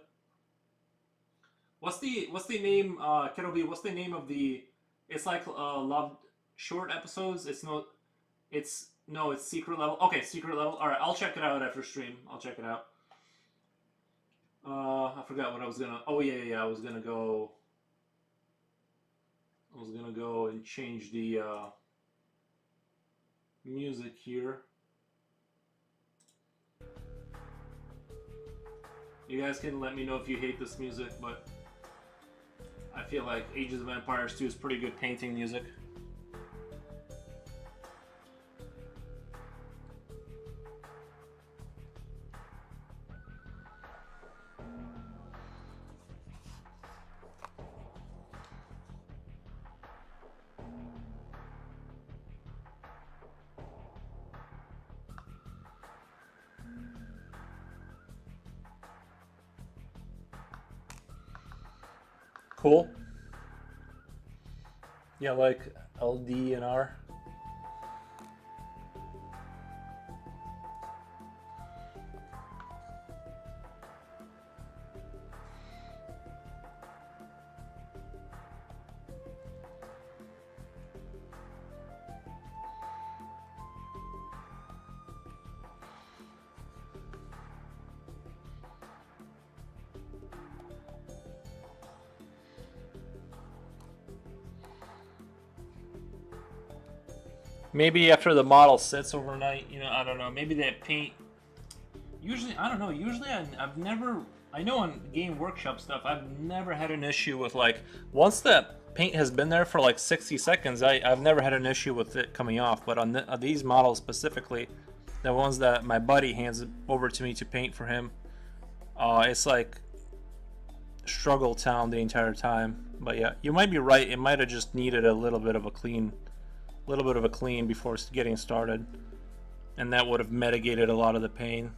What's the name? Kiddo B. What's the name of the? It's like love short episodes. It's no. It's no. It's Secret Level. Okay, Secret Level. All right, I'll check it out after stream. I'll check it out. I forgot what I was gonna. Oh yeah, yeah, yeah. I was gonna go. I was gonna go and change the music here. You guys can let me know if you hate this music, but I feel like Ages of Empires 2 is pretty good painting music. Cool. Yeah, like LD and R. Maybe after the model sits overnight, you know, I don't know. Maybe that paint. Usually, I don't know. Usually, I've never. I know on Game Workshop stuff, I've never had an issue with like once that paint has been there for like 60 seconds. I've never had an issue with it coming off. But on these models specifically, the ones that my buddy hands over to me to paint for him, it's like struggle town the entire time. But yeah, you might be right. It might have just needed a little bit of a clean before getting started, and that would have mitigated a lot of the pain.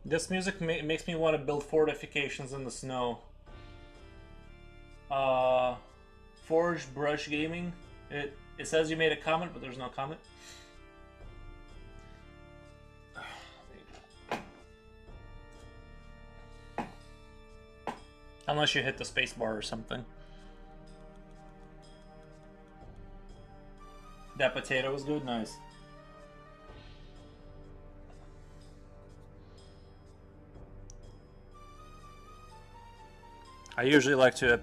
This music makes me want to build fortifications in the snow. Uh, Forge Brush Gaming. It says you made a comment, but there's no comment. Unless you hit the space bar or something. That potato was good, nice. I usually like to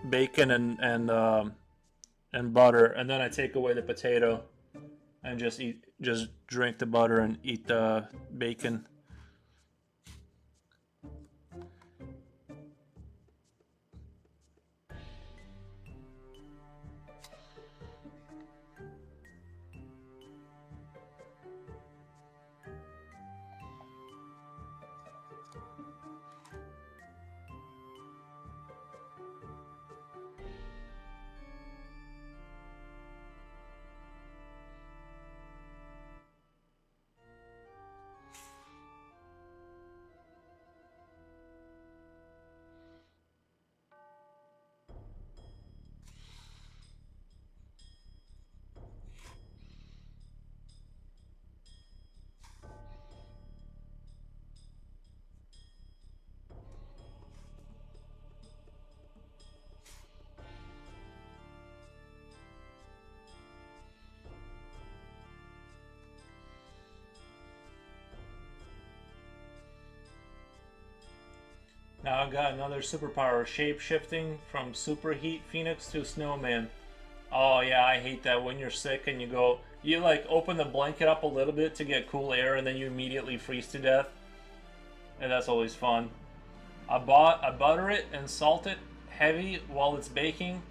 bacon and butter, and then I take away the potato and just drink the butter and eat the bacon. Now I got another superpower, shape shifting from superheat phoenix to snowman. Oh yeah, I hate that when you're sick and you like open the blanket up a little bit to get cool air and then you immediately freeze to death. and that's always fun. I butter it and salt it heavy while it's baking,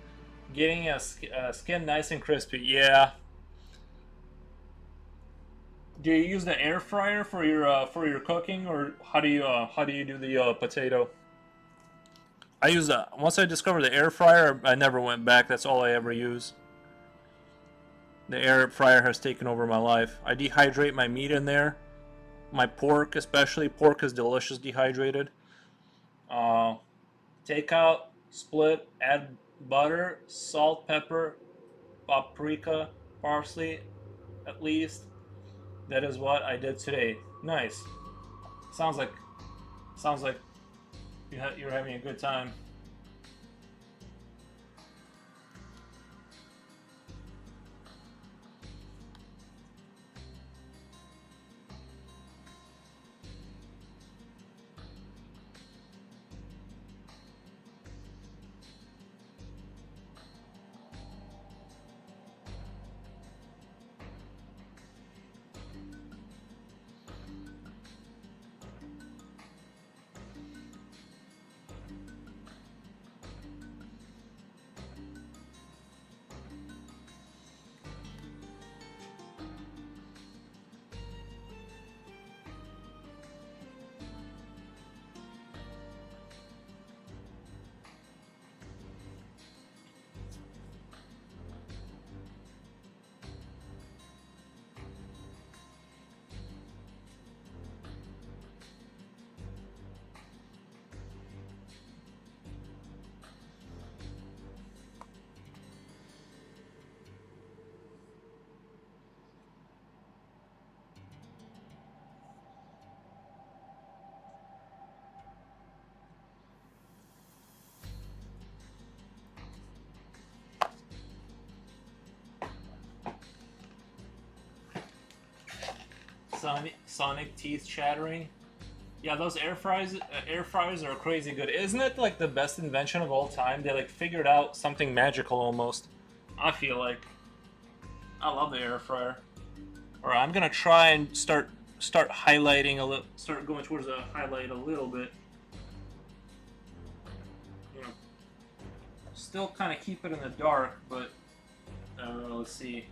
getting a skin nice and crispy. Yeah. Do you use the air fryer for your cooking, or how do you do the potato? I use once I discovered the air fryer, I never went back. That's all I ever use. The air fryer has taken over my life. I dehydrate my meat in there. My pork, especially pork, is delicious dehydrated. Uh, Take out, split, add butter, salt, pepper, paprika, parsley, at least. That is what I did today. Nice. Sounds like sounds like you're having a good time. Sonic teeth chattering. Yeah, those air fryers are crazy good. Isn't it like the best invention of all time? They like figured out something magical almost. I feel like I love the air fryer. All right, I'm gonna try and start highlighting a little, start going towards the highlight a little bit. You know, still kind of keep it in the dark, but let's see.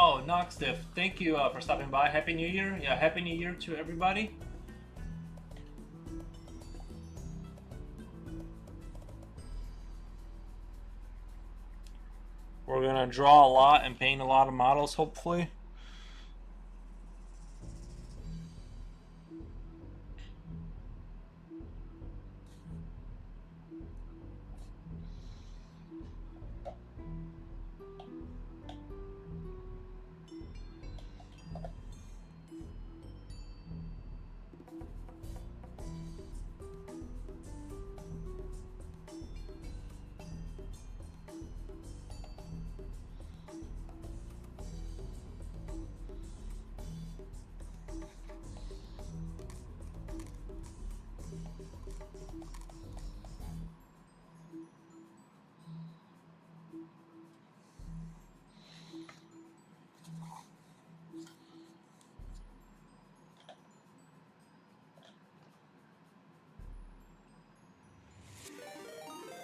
Oh, Noxdiff, thank you for stopping by. Happy New Year. Yeah, Happy New Year to everybody. We're gonna draw a lot and paint a lot of models, hopefully.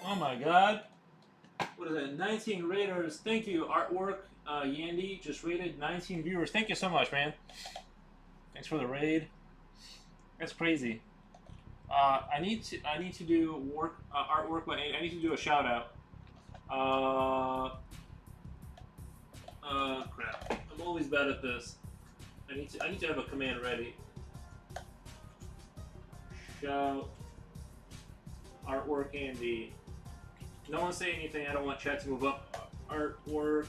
Oh my god. What is it? 19 raiders. Thank you. Artwork. Yandy just rated 19 viewers. Thank you so much, man. Thanks for the raid. That's crazy. I need to do artwork, but I need to do a shout out. Crap. I'm always bad at this. I need to have a command ready. Shout artwork Andy. No one say anything. I don't want chat to move up. Artwork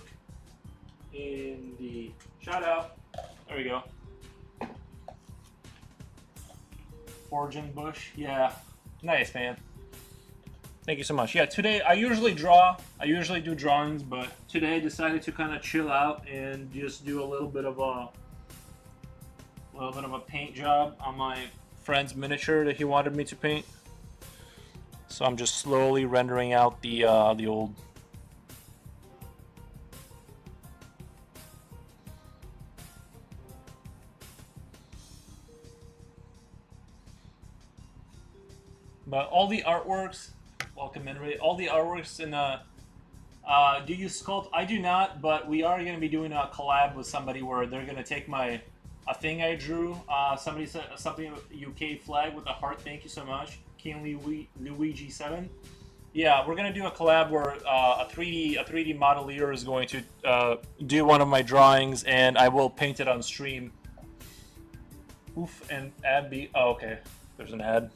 Andy. Shout out. There we go. Fortune Bush. Yeah. Nice, man. Thank you so much. Yeah, today I usually draw. I usually do drawings, but today I decided to kind of chill out and just do a little bit of a paint job on my friend's miniature that he wanted me to paint. So I'm just slowly rendering out the old. But all the artworks, welcome in, all the artworks in the. Do you sculpt? I do not, but we are going to be doing a collab with somebody where they're going to take a thing I drew. Somebody said something UK flag with a heart. Thank you so much, King Luigi 7. Yeah, we're gonna do a collab where a 3D modeler is going to do one of my drawings, and I will paint it on stream. Oof, and ad be. Oh, okay. There's an ad.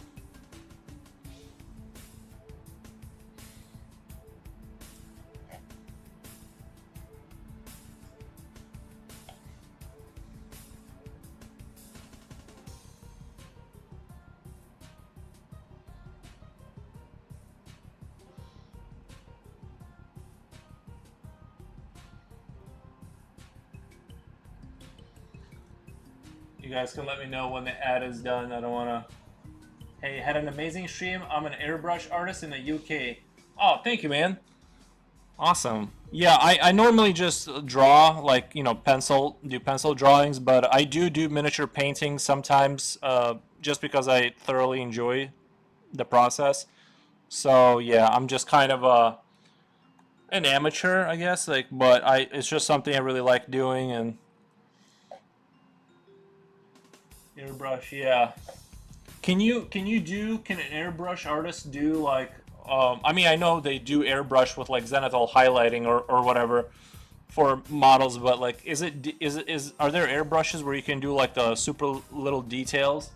You guys can let me know when the ad is done. I don't want to. Hey, had an amazing stream. I'm an airbrush artist in the UK. Oh, thank you, man. Awesome. Yeah, I normally just draw, like, you know, do pencil drawings, but I do miniature painting sometimes, just because I thoroughly enjoy the process. So yeah, I'm just kind of an amateur, I guess. Like, but it's just something I really like doing. And airbrush, yeah. Can an airbrush artist do like? I mean, I know they do airbrush with like zenithal highlighting or whatever for models, but like, are there airbrushes where you can do like the super little details?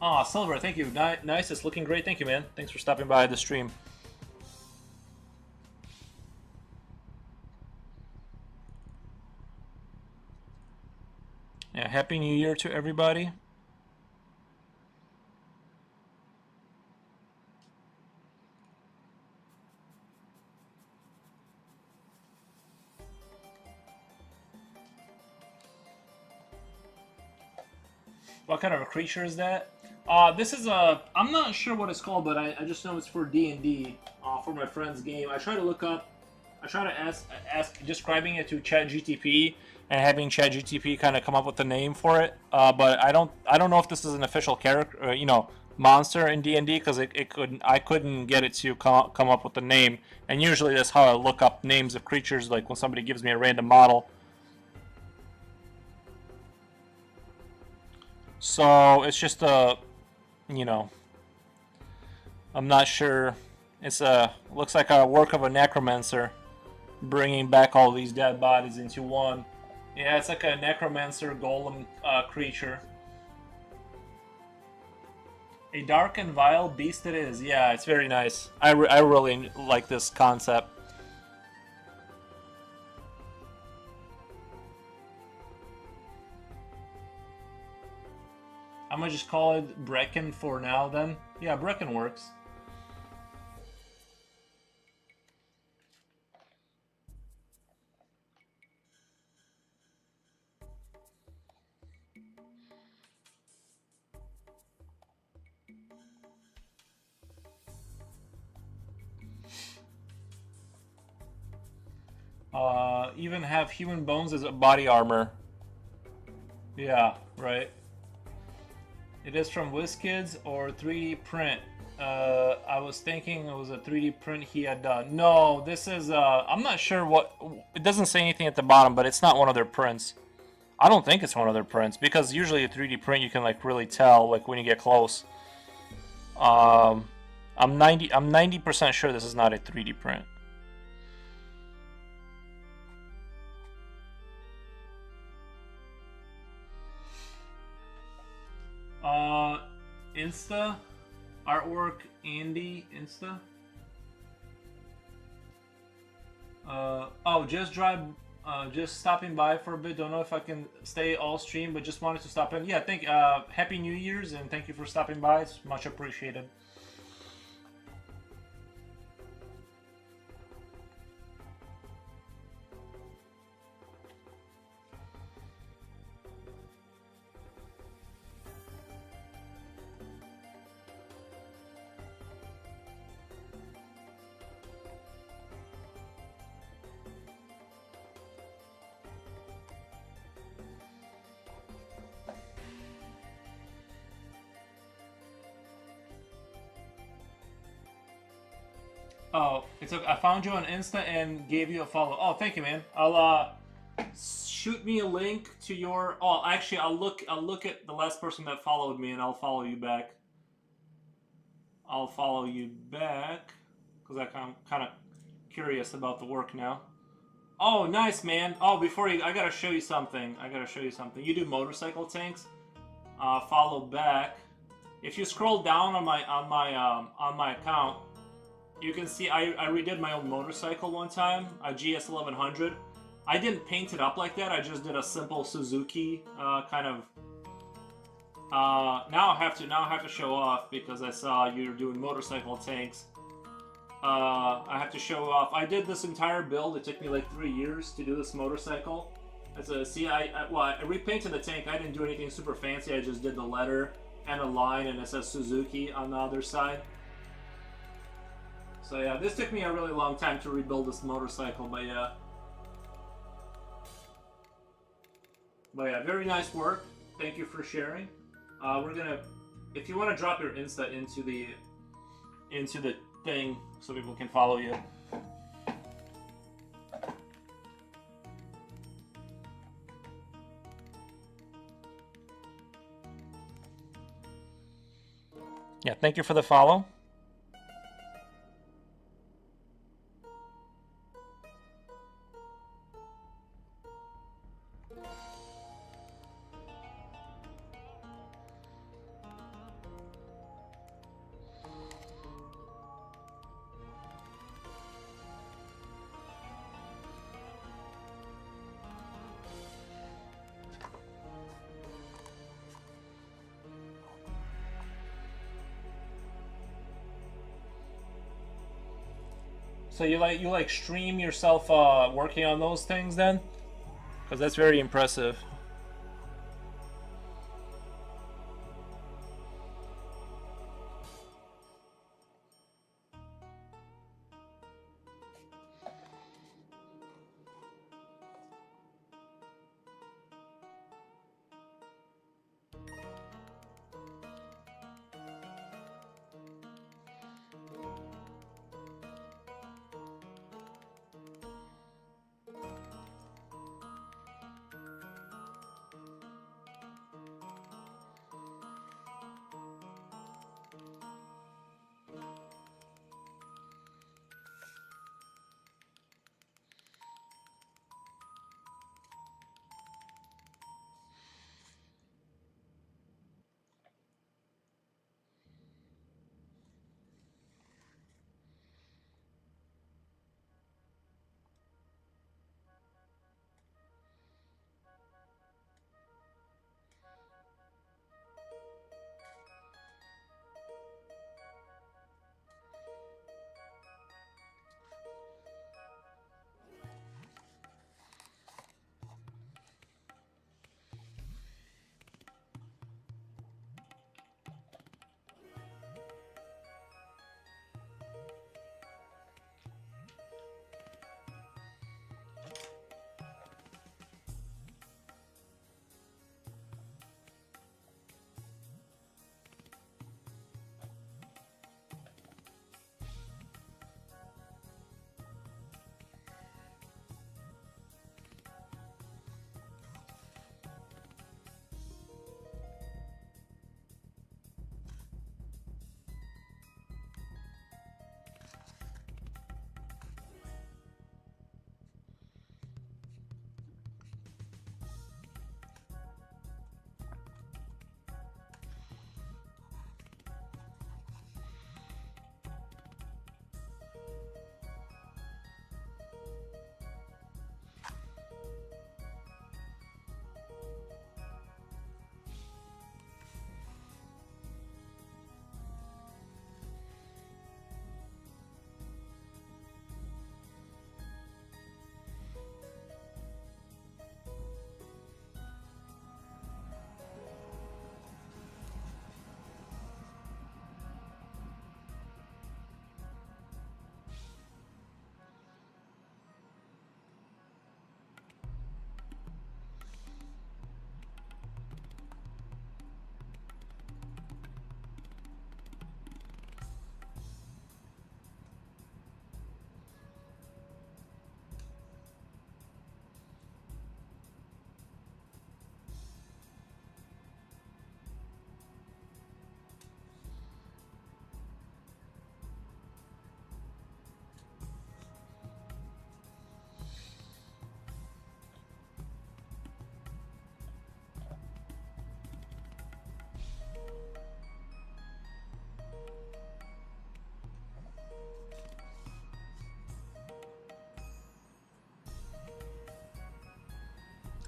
Ah, Silver, thank you. Nice, it's looking great. Thank you, man. Thanks for stopping by the stream. Yeah, Happy New Year to everybody. What kind of a creature is that? This is I'm not sure what it's called, but I just know it's for D&D, for my friend's game. I try to ask describing it to ChatGTP and having ChatGTP kind of come up with the name for it. But I don't know if this is an official character, monster in D&D because I couldn't get it to come up with the name. And usually that's how I look up names of creatures, like when somebody gives me a random model. So it's just a, you know, I'm not sure. It's a looks like a work of a necromancer, bringing back all these dead bodies into one. Yeah, it's like a necromancer golem creature. A dark and vile beast it is. Yeah, it's very nice. I really like this concept. I'm gonna just call it Brecken for now then. Yeah, Brecken works. Even have human bones as a body armor. Yeah, right. It is from WizKids or 3D print. I was thinking it was a 3D print he had done. No, this is. I'm not sure what. It doesn't say anything at the bottom, but it's not one of their prints. I don't think it's one of their prints because usually a 3D print you can like really tell like when you get close. Um, I'm 90% sure this is not a 3D print. Insta artwork Andy Insta. Oh, just stopping by for a bit. Don't know if I can stay all stream, but just wanted to stop in. Yeah, Happy New Year's and thank you for stopping by. It's much appreciated. Oh, it's okay. I found you on Insta and gave you a follow. Oh, thank you, man. I'll shoot me a link to your. Oh, actually, I'll look at the last person that followed me, and I'll follow you back. I'll follow you back because I'm kind of curious about the work now. Oh, nice, man. Oh, before you, I gotta show you something. I gotta show you something. You do motorcycle tanks. Follow back. If you scroll down on my account, you can see I redid my own motorcycle one time, a GS 1100. I didn't paint it up like that. I just did a simple Suzuki kind of. Now I have to show off because I saw you're doing motorcycle tanks. I have to show off. I did this entire build. It took me like 3 years to do this motorcycle. I repainted the tank. I didn't do anything super fancy. I just did the letter and a line, and it says Suzuki on the other side. So yeah, this took me a really long time to rebuild this motorcycle, but yeah. But yeah, very nice work. Thank you for sharing. We're gonna, if you want to drop your Insta into the thing so people can follow you. Yeah, thank you for the follow. So you like stream yourself working on those things then? Because that's very impressive.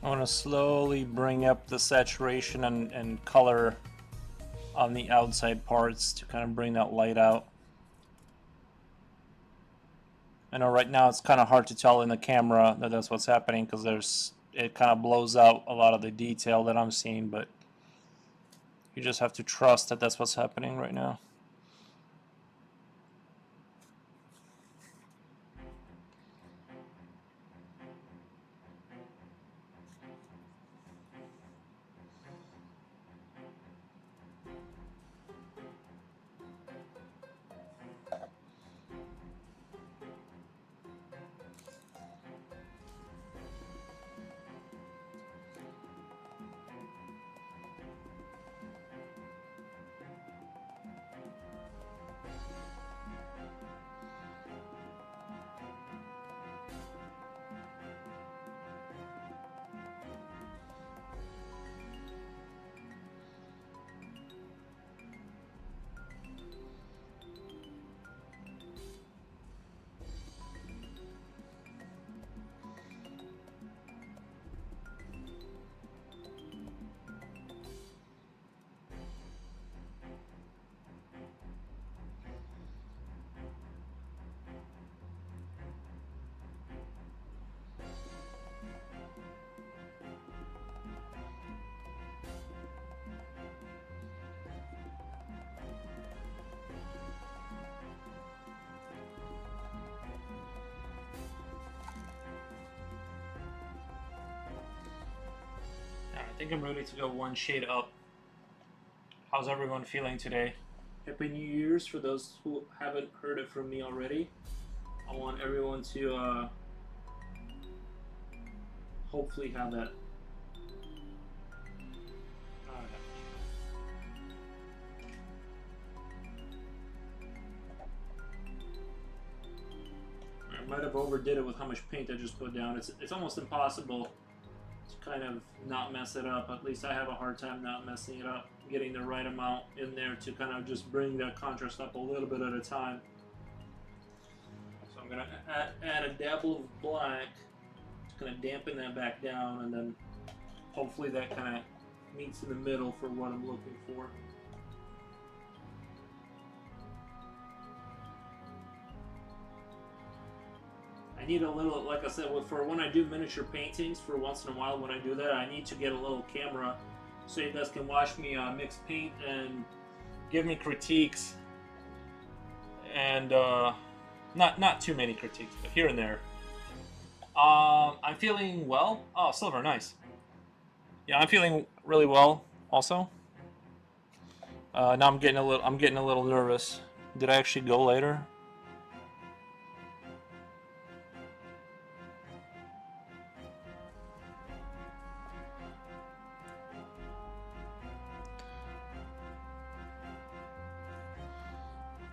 I want to slowly bring up the saturation and color on the outside parts to kind of bring that light out. I know right now it's kind of hard to tell in the camera that that's what's happening because it kind of blows out a lot of the detail that I'm seeing, but you just have to trust that that's what's happening right now. I think I'm ready to go one shade up. How's everyone feeling today? Happy New Year's for those who haven't heard it from me already. I want everyone to hopefully have that. I might have overdid it with how much paint I just put down. It's almost impossible to kind of not mess it up. At least I have a hard time not messing it up, getting the right amount in there to kind of just bring that contrast up a little bit at a time. So I'm gonna add a dabble of black to kind of dampen that back down, and then hopefully that kind of meets in the middle for what I'm looking for. I need a little, like I said, for when I do miniature paintings, for once in a while when I do that, I need to get a little camera so you guys can watch me mix paint and give me critiques. And not too many critiques, but here and there. I'm feeling well. Oh, silver, nice. Yeah, I'm feeling really well also. Now I'm getting a little nervous. Did I actually go later?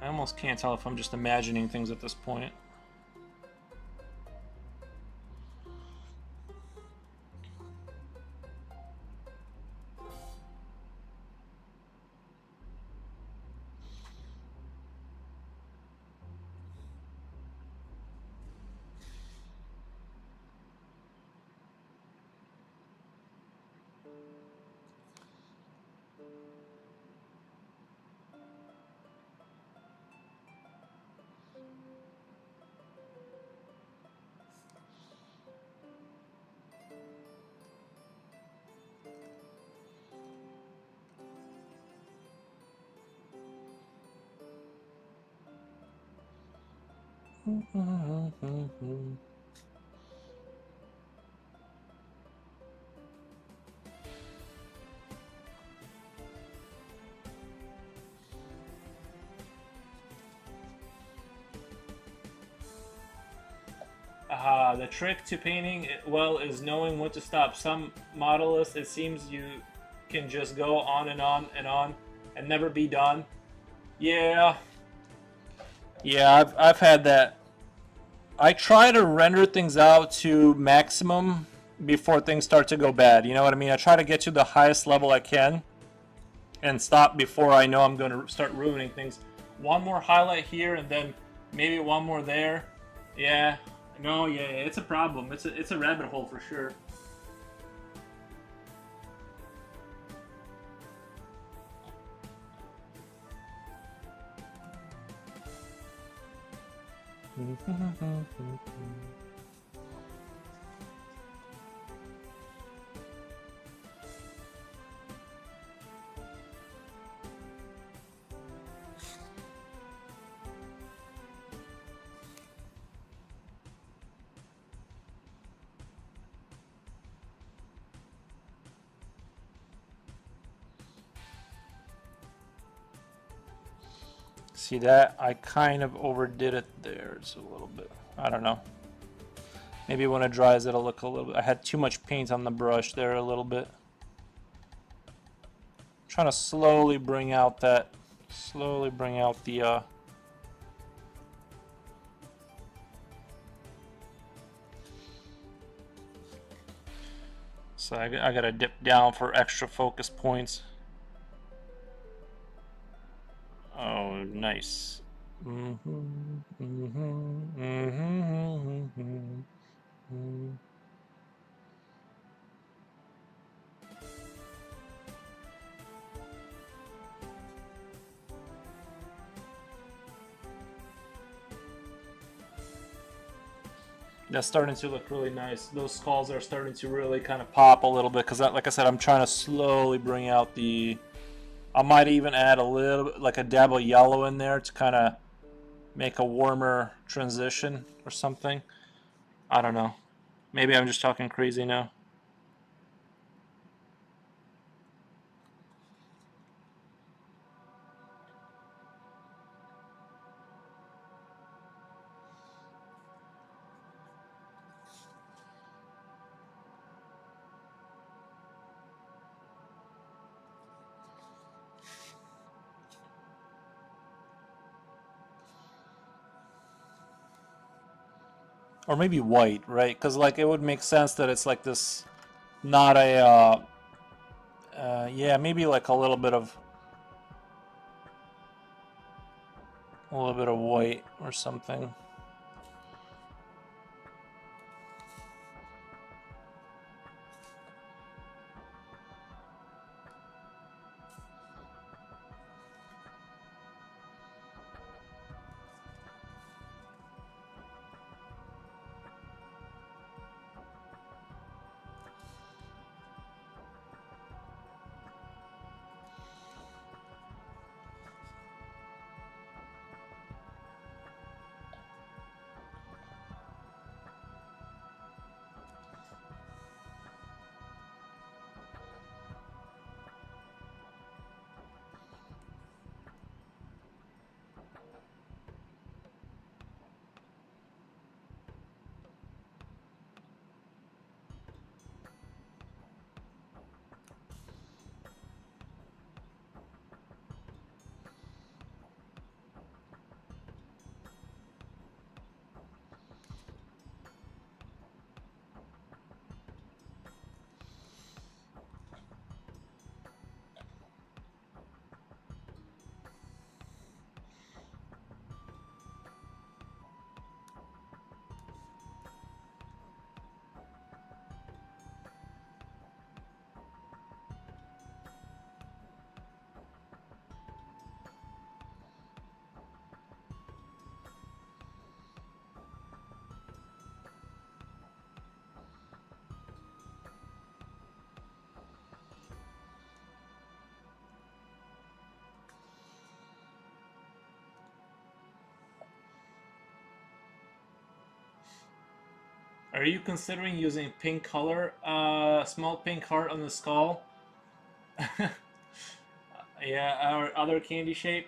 I almost can't tell if I'm just imagining things at this point. The trick to painting well is knowing when to stop. Some modelists, it seems you can just go on and on and on and never be done. Yeah, I've had that. I try to render things out to maximum before things start to go bad. You know what I mean? I try to get to the highest level I can and stop before I know I'm going to start ruining things. One more highlight here and then maybe one more there. Yeah. No, yeah, it's a problem. It's a rabbit hole for sure. See that? I kind of overdid it there. It's a little bit. I don't know. Maybe when it dries, it'll look a little bit. I had too much paint on the brush there a little bit. I'm trying to slowly bring out the. So I gotta dip down for extra focus points. Oh, nice. That's starting to look really nice. Those skulls are starting to really kind of pop a little bit because, like I said, I'm trying to slowly bring out the. I might even add a little bit, like a dab of yellow in there to kind of make a warmer transition or something. I don't know. Maybe I'm just talking crazy now. Or maybe white, right? Because like it would make sense that it's like this, not a. Yeah, maybe like a little bit of white or something. Are you considering using pink color? Small pink heart on the skull. Yeah, or other candy shape.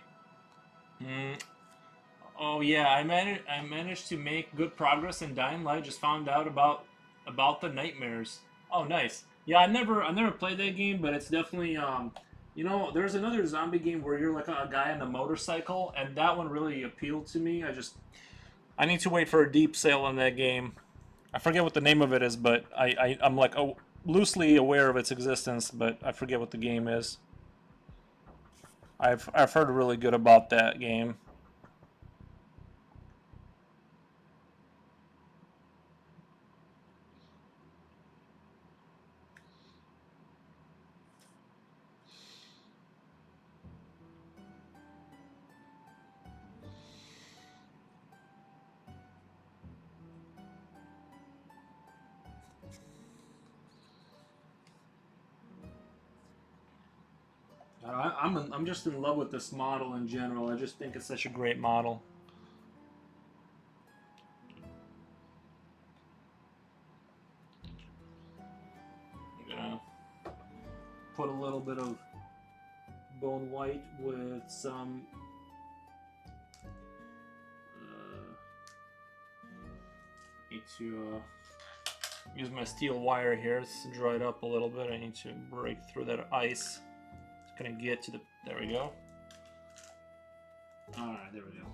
Mm. Oh yeah, I managed to make good progress in Dying Light. Just found out about the nightmares. Oh nice. Yeah, I never played that game, but it's definitely there's another zombie game where you're like a guy on a motorcycle, and that one really appealed to me. I need to wait for a deep sale on that game. I forget what the name of it is, but I'm like loosely aware of its existence, but I forget what the game is. I've heard really good about that game. I'm just in love with this model in general. I just think it's such a great model. I'm gonna put a little bit of bone white with some need to use my steel wire here. It's dried up a little bit. I need to break through that ice. It's gonna get to the. There we go. All right, there we go.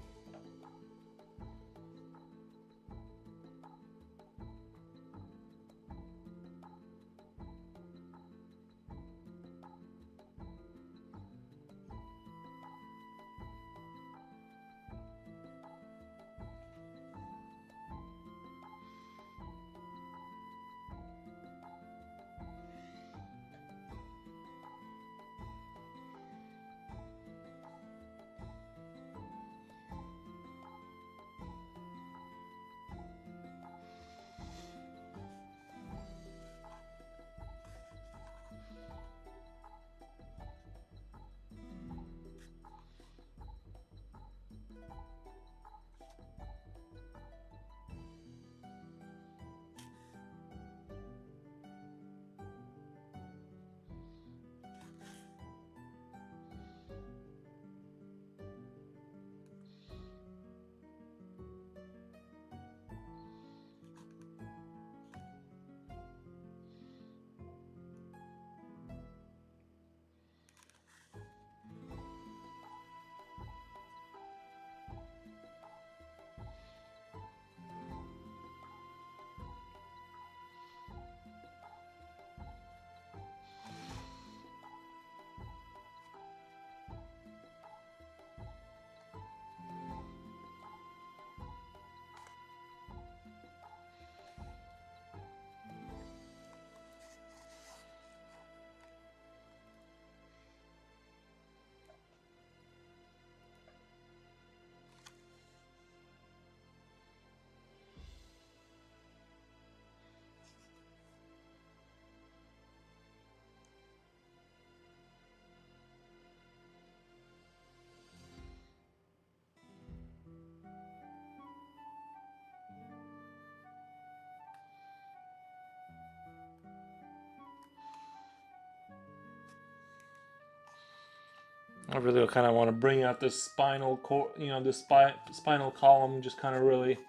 I really kind of want to bring out this spinal cord, this spinal column, just kind of really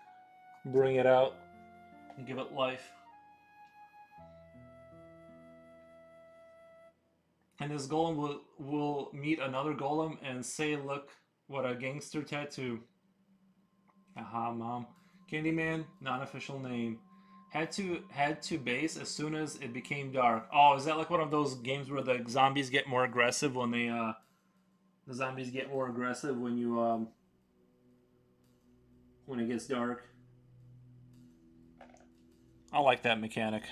bring it out and give it life. And this golem will meet another golem and say, "Look, what a gangster tattoo." Aha, mom. Candyman, non-official name. Had to base as soon as it became dark. Oh, is that like one of those games where the zombies get more aggressive when the zombies get more aggressive when you when it gets dark? I like that mechanic.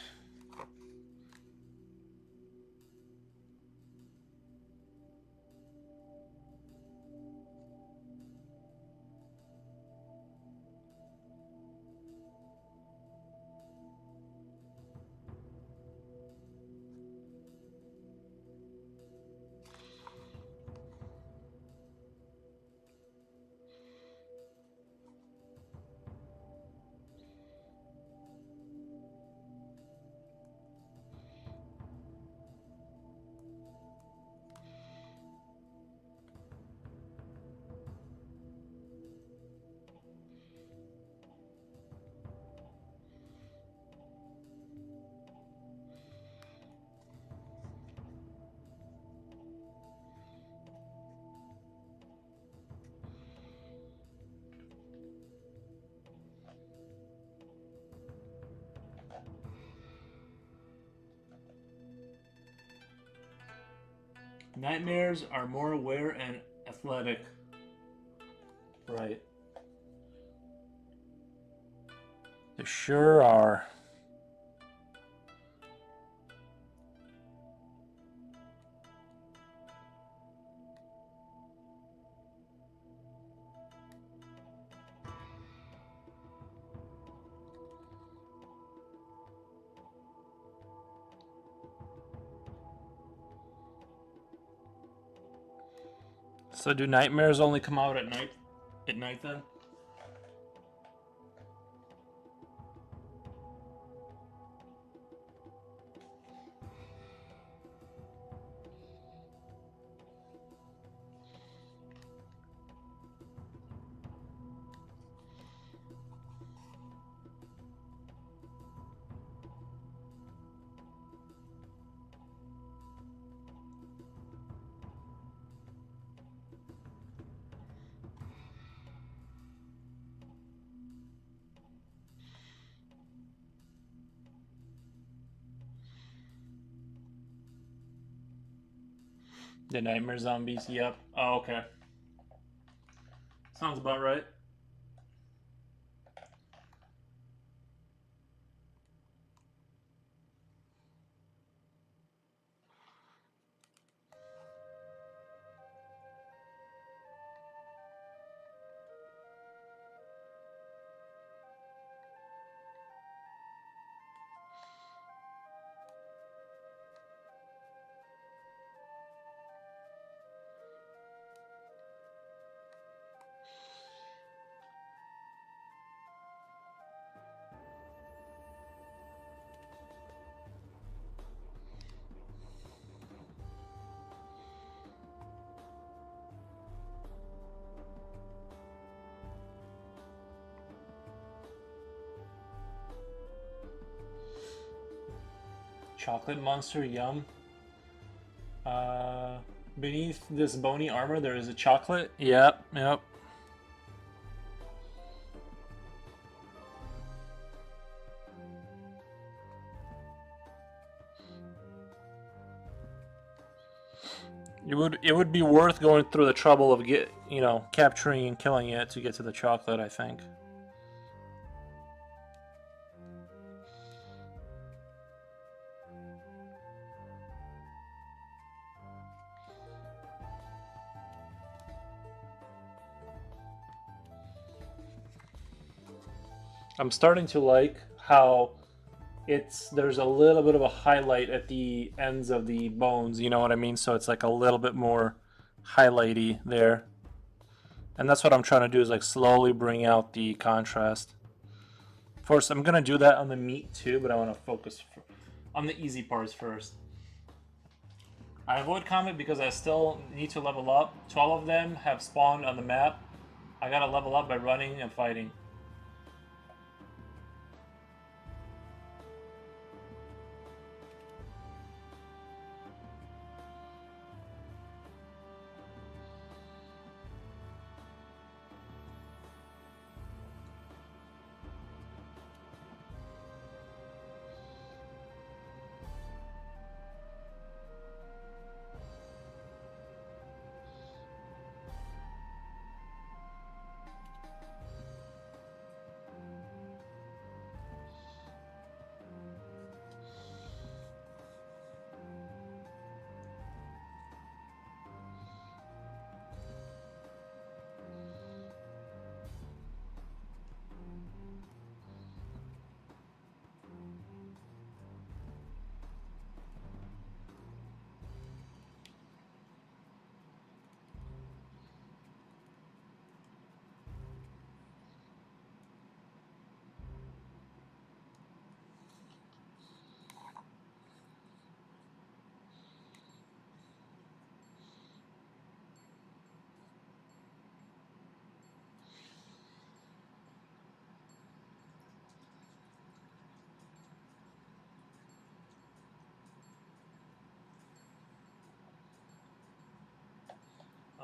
Nightmares are more aware and athletic. Right. They sure are. So do nightmares only come out at night? At night then? The nightmare zombies. Yep. Oh, okay. Sounds about right. Chocolate monster, yum. Uh, Beneath this bony armor, there is a chocolate. Yep, yep. It would be worth going through the trouble of capturing and killing it to get to the chocolate, I think. I'm starting to like how there's a little bit of a highlight at the ends of the bones, you know what I mean? So it's like a little bit more highlighty there. And that's what I'm trying to do, is like slowly bring out the contrast. Of course, I'm gonna do that on the meat too, but I want to focus on the easy parts first. I avoid combat because I still need to level up. 12 of them have spawned on the map. I gotta level up by running and fighting.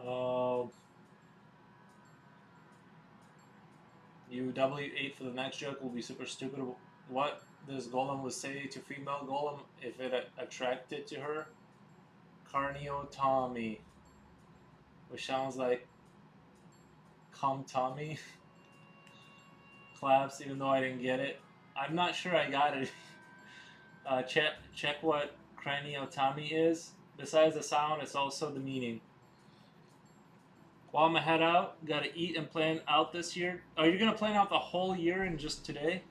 Uh, you W8 for the next joke will be super stupid. What does Golem would say to female Golem if it attracted to her? Carniotomy, which sounds like come Tommy. Claps, even though I didn't get it. I'm not sure I got it. Check what craniotomy is. Besides the sound, it's also the meaning. While I'm head out, gotta eat and plan out this year. Are you gonna plan out the whole year in just today?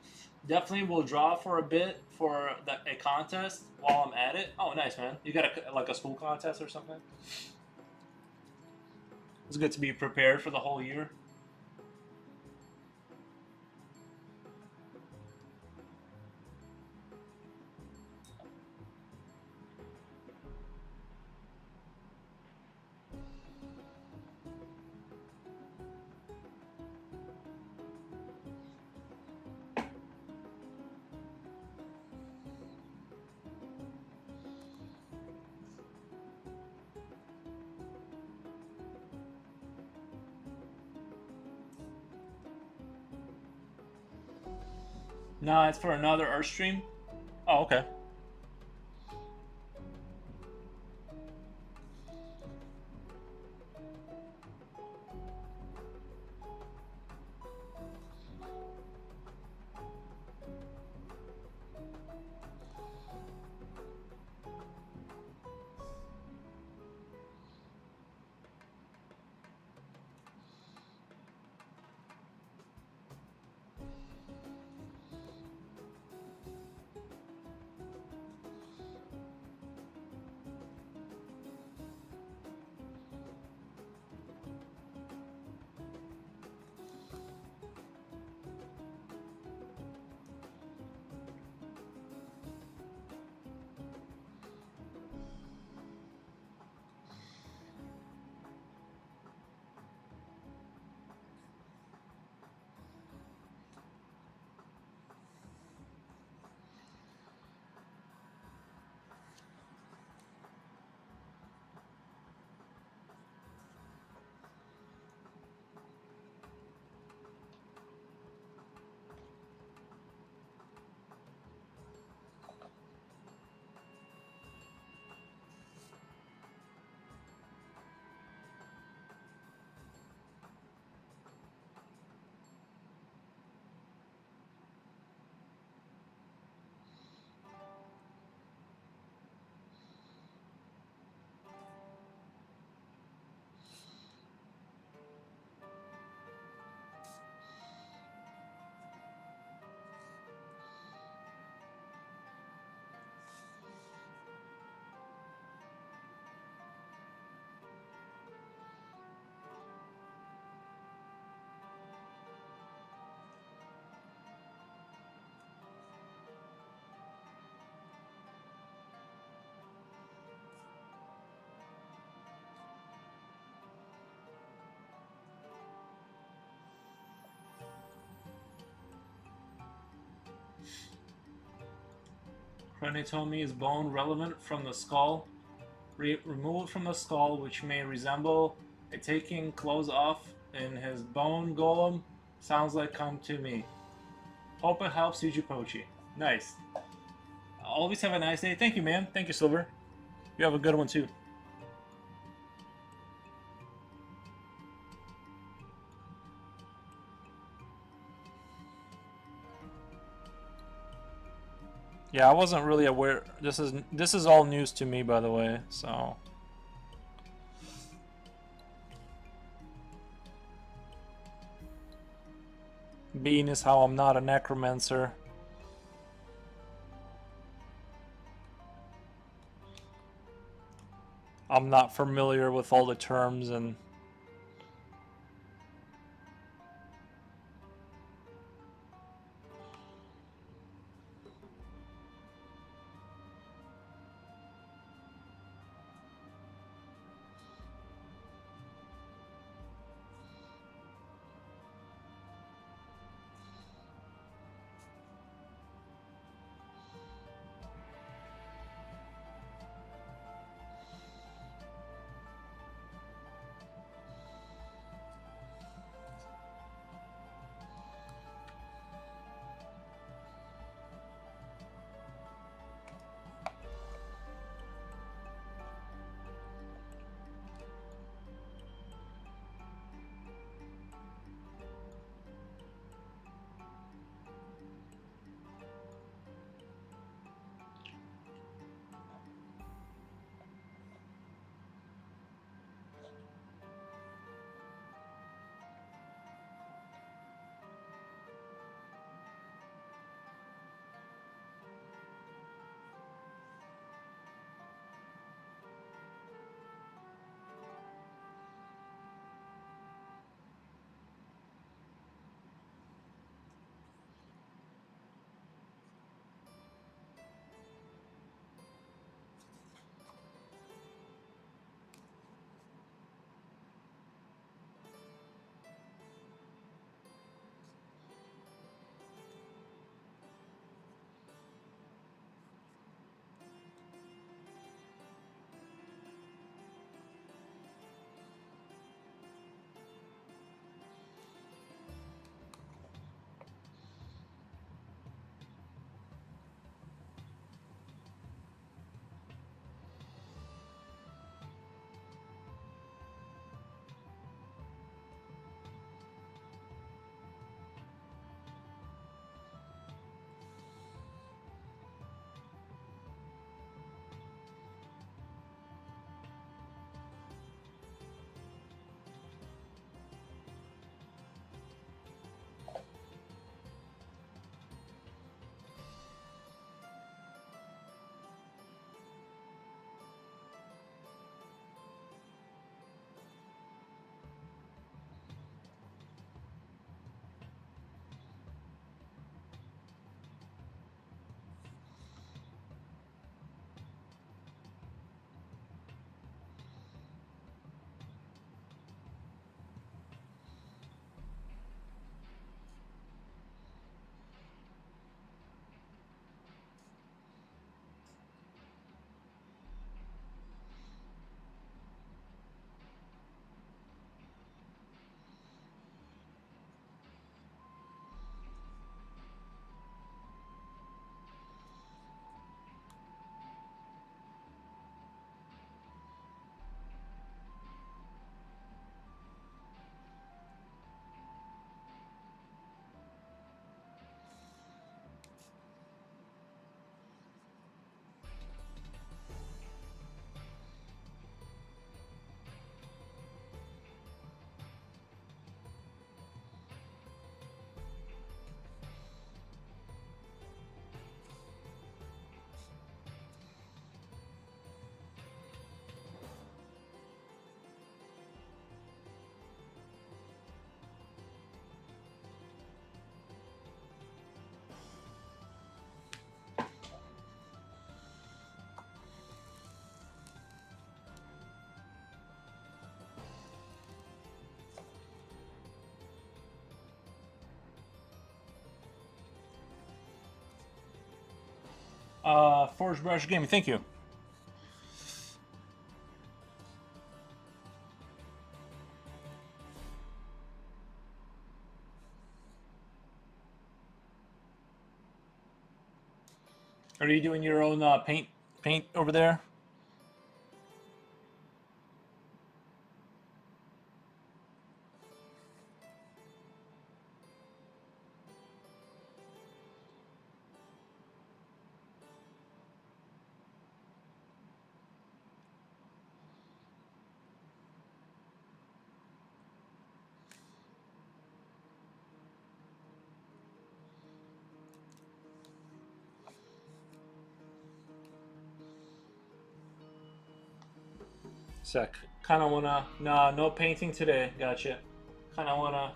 Definitely will draw for a bit for a contest while I'm at it. Oh, nice, man. You got like a school contest or something? It's good to be prepared for the whole year. No, it's for another art stream. Oh, okay. Rene told me is bone relevant from the skull. Removed from the skull, which may resemble a taking clothes off in his bone golem. Sounds like come to me. Hope it helps Yuji Pochi. Nice. Always have a nice day. Thank you, man. Thank you, Silver. You have a good one, too. Yeah, I wasn't really aware. This is all news to me, by the way. So, being is how I'm not a necromancer. I'm not familiar with all the terms and. Forge Brush Gaming, thank you. Are you doing your own paint over there? Sec. Kind of wanna. Nah, no painting today. Gotcha. Kind of wanna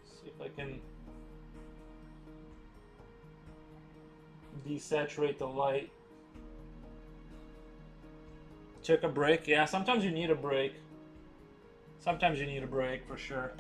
see if I can desaturate the light. Took a break. Yeah, sometimes you need a break. Sometimes you need a break for sure.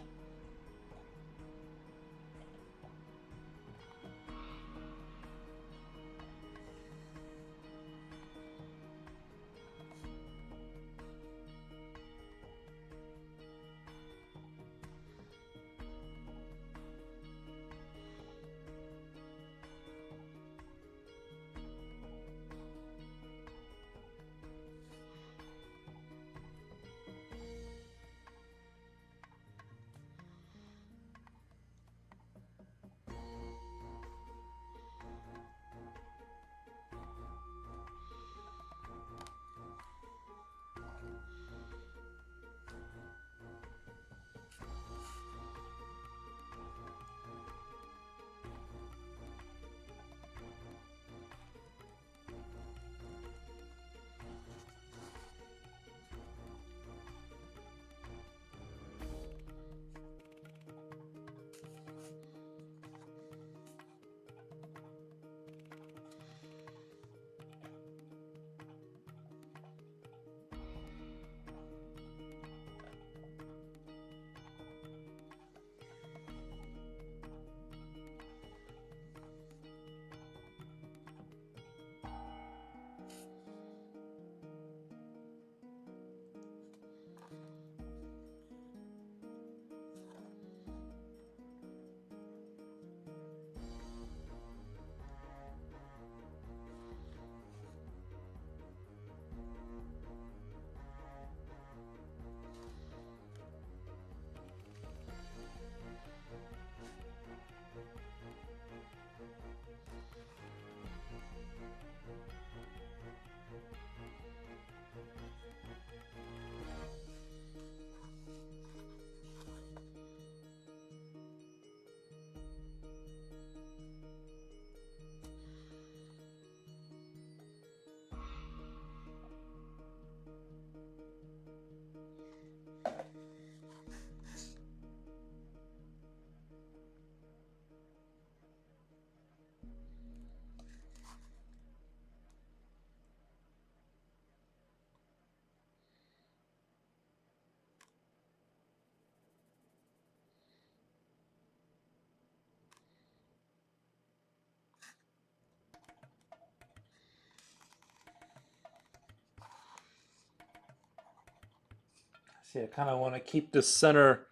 See, I kind of want to keep the center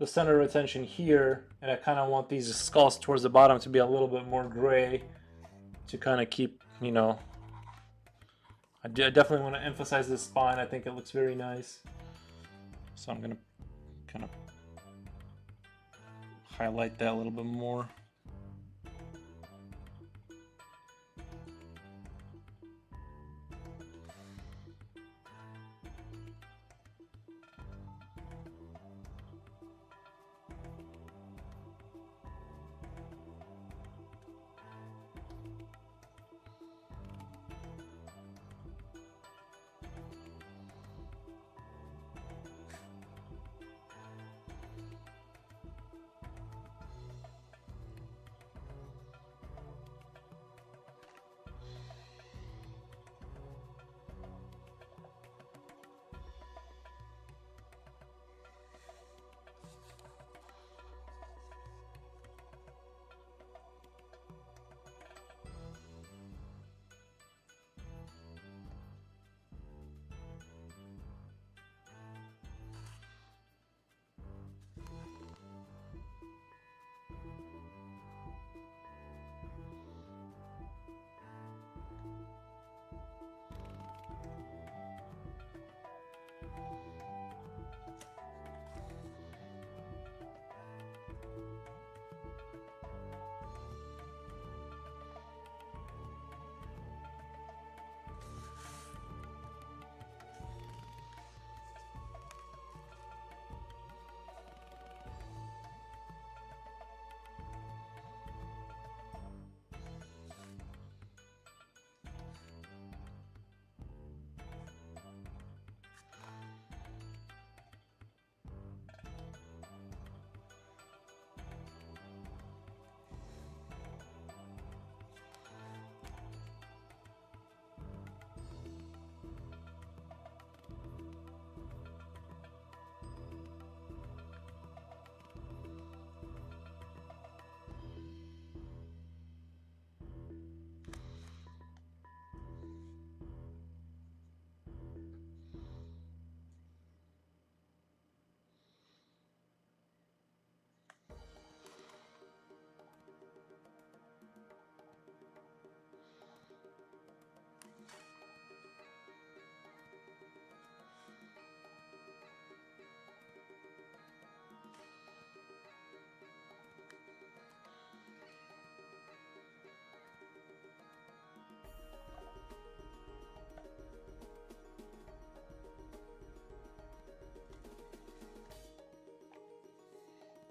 of attention here, and I kind of want these skulls towards the bottom to be a little bit more gray to kind of keep, you know. I definitely want to emphasize this spine. I think it looks very nice. So I'm gonna kind of highlight that a little bit more.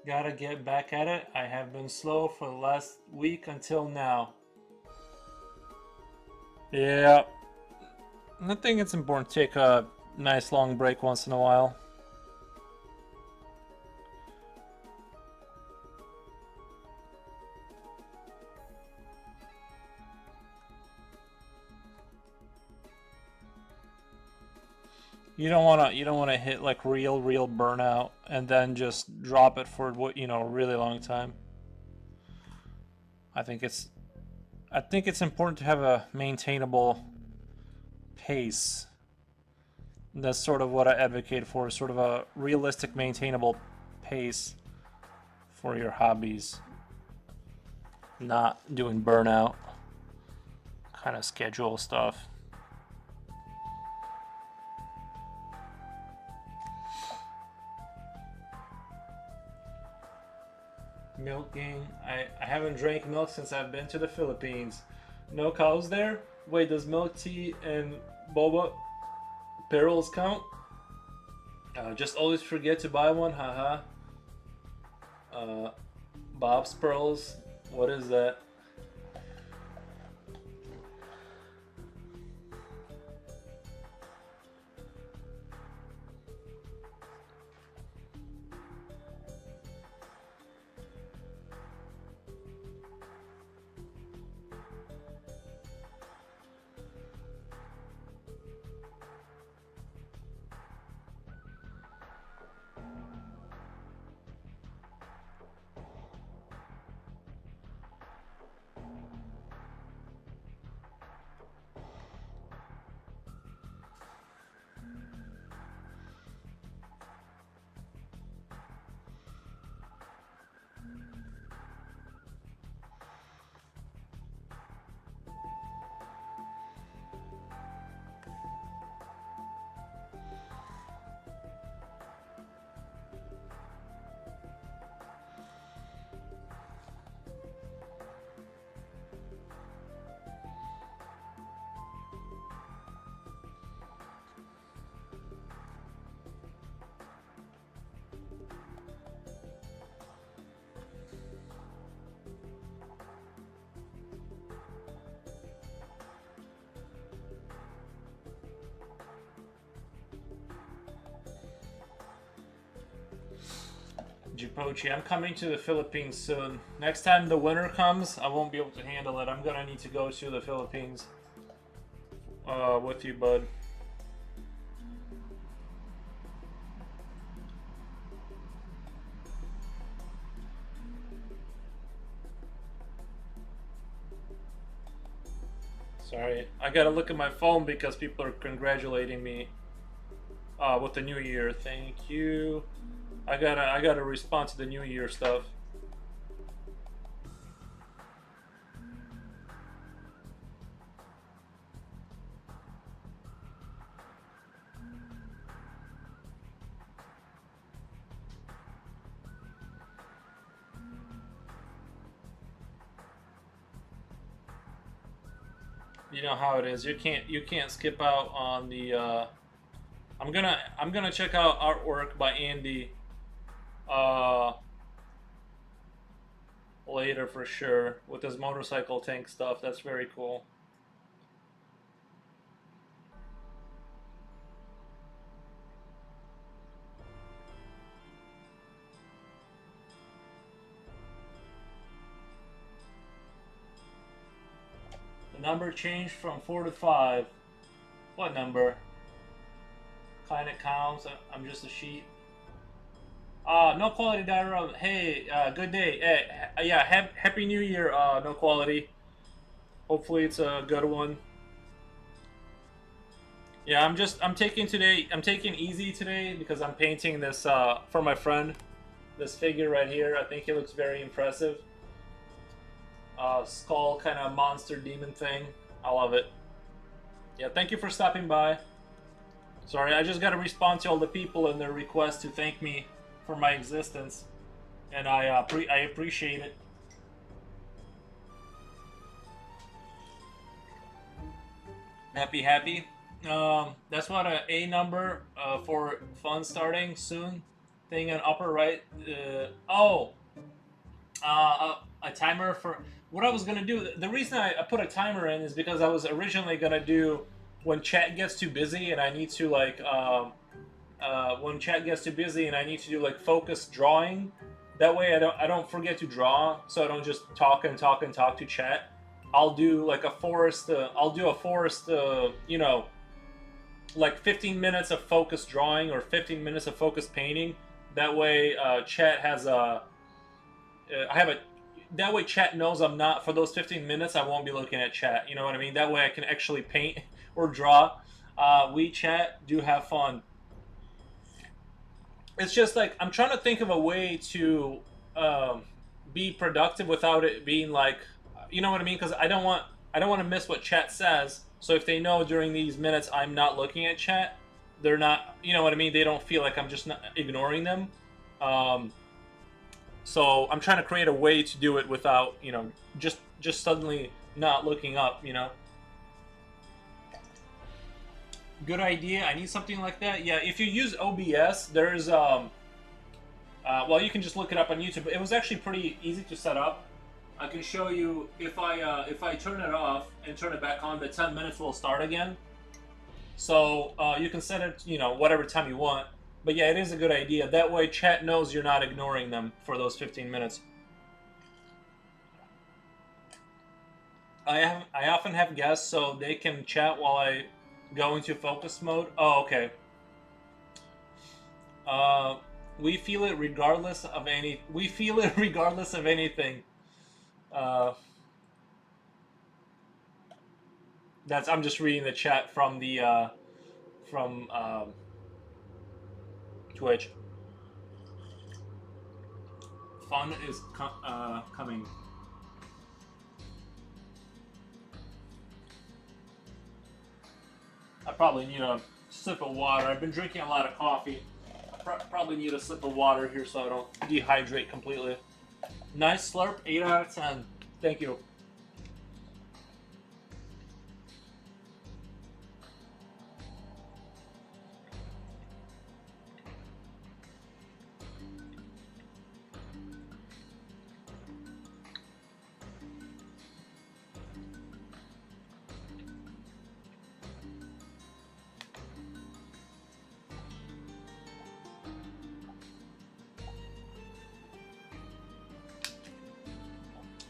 Gotta get back at it. I have been slow for the last week until now. Yeah, I think it's important to take a nice long break once in a while. You don't wanna hit like real burnout and then just drop it for what a really long time. I think it's I think it's important to have a maintainable pace. That's sort of what I advocate for, sort of a realistic, maintainable pace for your hobbies. Not doing burnout kind of schedule stuff. Milking. I haven't drank milk since I've been to the Philippines. No cows there? Wait, does milk tea and boba barrels count? Just always forget to buy one, haha. Bob's Pearls. What is that? Jipochi, I'm coming to the Philippines soon. Next time the winter comes, I won't be able to handle it. I'm gonna need to go to the Philippines with you, bud. Sorry, I gotta look at my phone because people are congratulating me with the new year. Thank you. I gotta respond to the new year stuff. You know how it is. You can't skip out on the. I'm gonna check out artwork by Andy uh, later for sure with his motorcycle tank stuff. That's very cool. The number changed from 4 to 5. What number? Kinda counts. I'm just a sheep. No quality diorama. Hey, good day. Hey, yeah, happy New Year. No quality. Hopefully it's a good one. Yeah, I'm taking today. I'm taking easy today because I'm painting this for my friend. This figure right here. I think he looks very impressive. Skull kind of monster demon thing. I love it. Yeah, thank you for stopping by. Sorry, I just gotta respond to all the people and their requests to thank me for my existence, and I appreciate it. Happy. That's what a number for fun starting soon. thing on upper right. Oh, a timer for what I was gonna do. The reason I put a timer in is because I was originally gonna do when chat gets too busy and I need to like when chat gets too busy and I need to do like focused drawing. That way I don't forget to draw, so I don't just talk and talk and talk to chat. I'll do like a forest. I'll do a forest. You know, like 15 minutes of focused drawing or 15 minutes of focused painting. That way, chat has a. I have a. That way, chat knows I'm not for those 15 minutes. I won't be looking at chat. You know what I mean? That way, I can actually paint or draw. We chat. Do have fun. It's just like I'm trying to think of a way to um, be productive without it being like, you know what I mean? Because I don't want to miss what chat says. So if they know during these minutes I'm not looking at chat, they're not, you know what I mean? They don't feel like I'm just not ignoring them. Um, so I'm trying to create a way to do it without, you know, just suddenly not looking up, you know. Good idea. I need something like that. Yeah, if you use OBS, there's well, you can just look it up on YouTube. It was actually pretty easy to set up. I can show you if I turn it off and turn it back on, the 10 minutes will start again. So you can set it, you know, whatever time you want. But yeah, it is a good idea. That way, chat knows you're not ignoring them for those 15 minutes. I often have guests so they can chat while I go into focus mode. Oh, okay. Uh, we feel it regardless of any. We feel it regardless of anything. Uh, that's. I'm just reading the chat from the from Twitch. Fun is coming. I probably need a sip of water. I've been drinking a lot of coffee. Probably need a sip of water here so I don't dehydrate completely. Nice slurp, 8 out of 10. Thank you.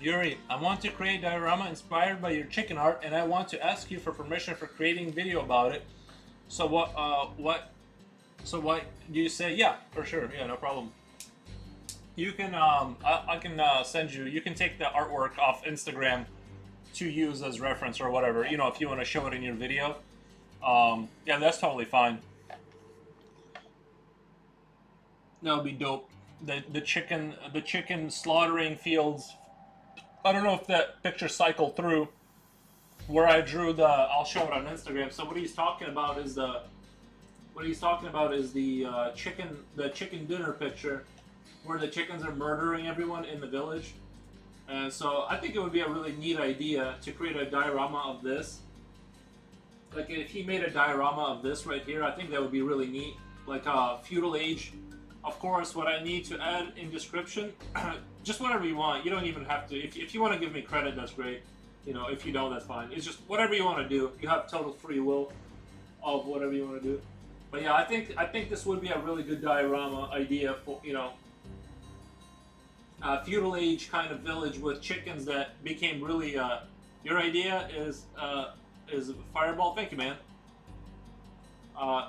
Yuri, I want to create a diorama inspired by your chicken art, and I want to ask you for permission for creating video about it. So so what do you say? Yeah, for sure. Yeah, no problem. You can, I can send you. You can take the artwork off Instagram to use as reference or whatever. You know, if you want to show it in your video. Yeah, that's totally fine. That would be dope. The chicken slaughtering fields. I don't know if that picture cycled through where I drew the. I'll show it on Instagram. So what he's talking about is the. What he's talking about is the chicken dinner picture, where the chickens are murdering everyone in the village. And so I think it would be a really neat idea to create a diorama of this. Like if he made a diorama of this right here, I think that would be really neat. Like feudal age. Of course, what I need to add in description, just whatever you want. You don't even have to. If you want to give me credit, that's great. You know, if you don't, that's fine. It's just whatever you want to do. You have total free will of whatever you want to do. But yeah, I think this would be a really good diorama idea for, you know, feudal age kind of village with chickens that became really. Your idea is Fireball. Thank you, man.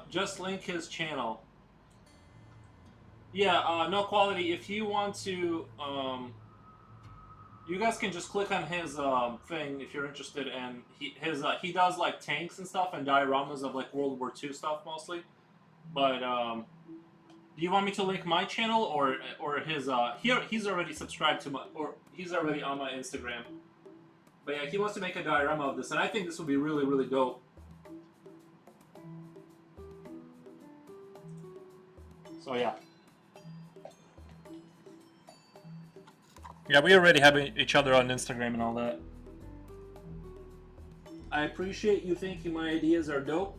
Just link his channel. Yeah, no quality. If you want to, you guys can just click on his thing if you're interested. And he does like tanks and stuff and dioramas of like World War II stuff mostly. But do you want me to link my channel or his? He's already subscribed to my, or he's already on my Instagram. But yeah, he wants to make a diorama of this, and I think this would be really, really dope. So yeah. Yeah, we already have each other on Instagram and all that. I appreciate you thinking my ideas are dope.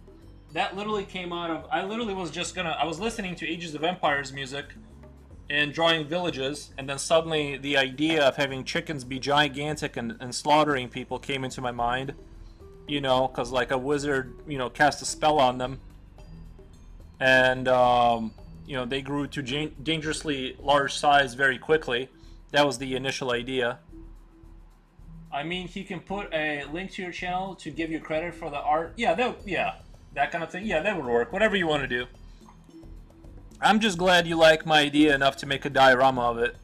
that literally came out of. I literally was just gonna. I was listening to Ages of Empires music and drawing villages, and then suddenly the idea of having chickens be gigantic and slaughtering people came into my mind. You know, because like a wizard, you know, cast a spell on them, and you know, they grew to dangerously large size very quickly. That was the initial idea. I mean, he can put a link to your channel to give you credit for the art. Yeah, that kind of thing. Yeah, that would work. Whatever you want to do. I'm just glad you like my idea enough to make a diorama of it.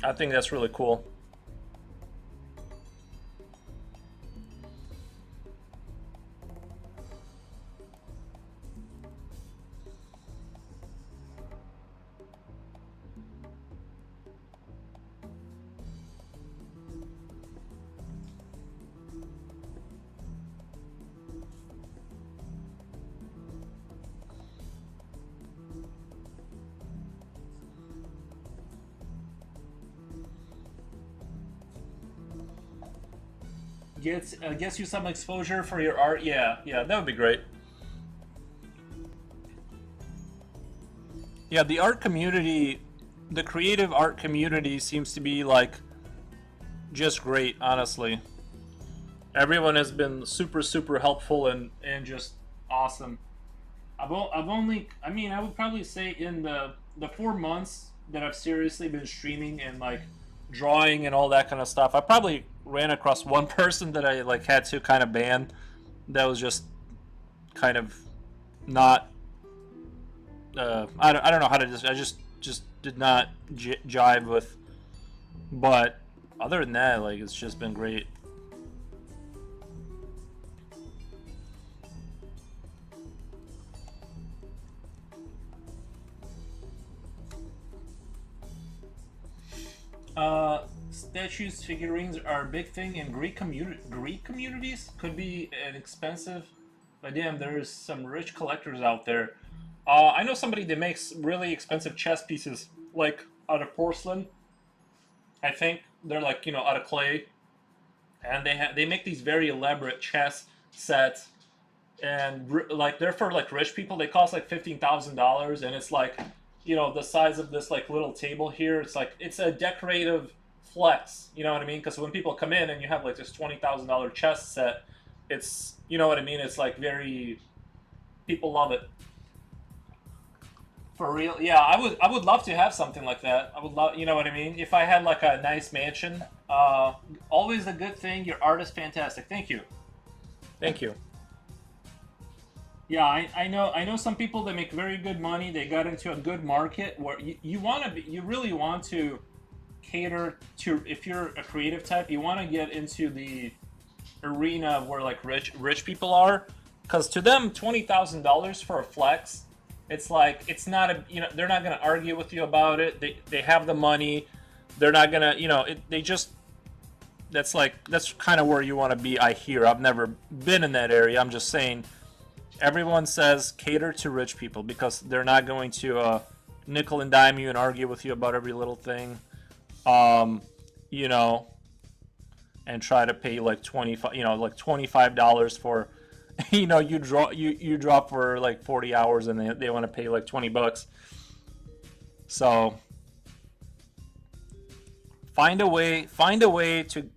I think that's really cool. Gets you some exposure for your art. Yeah, yeah, that would be great. Yeah, the art community, the creative art community seems to be like just great, honestly. Everyone has been super super helpful and just awesome. I've only, I mean, I would probably say in the 4 months that I've seriously been streaming and like drawing and all that kind of stuff, I probably ran across one person that I like had to kind of ban. That was just kind of not. I don't know how to just. I just did not jive with. But other than that, like it's just been great. Statues, figurines are a big thing in Greek communities. Could be an expensive, but damn, there's some rich collectors out there. I know somebody that makes really expensive chess pieces, like out of porcelain. I think they're like, you know, out of clay, and they make these very elaborate chess sets, and like they're for like rich people. They cost like $15,000, and it's like, you know, the size of this like little table here. It's like it's a decorative flex. You know what I mean? Because when people come in and you have like this $20,000 chess set, it's, you know what I mean. It's like very, people love it. For real, yeah. I would love to have something like that. I would love, you know what I mean. If I had like a nice mansion, always a good thing. Your art is fantastic. Thank you. Thank you. Yeah, I know some people that make very good money. They got into a good market where you want to be, you really want to cater to, if you're a creative type, you want to get into the arena where like rich people are, because to them $20,000 for a flex, it's like it's not a, you know, they're not gonna argue with you about it. They have the money, they're not gonna, you know, they just, that's like, that's kind of where you want to be. I hear, I've never been in that area. I'm just saying, everyone says cater to rich people because they're not going to nickel and dime you and argue with you about every little thing. Um, you know, and try to pay like 25, you know, like $25 for, you know, you drop for like 40 hours and they want to pay like $20. So find a way to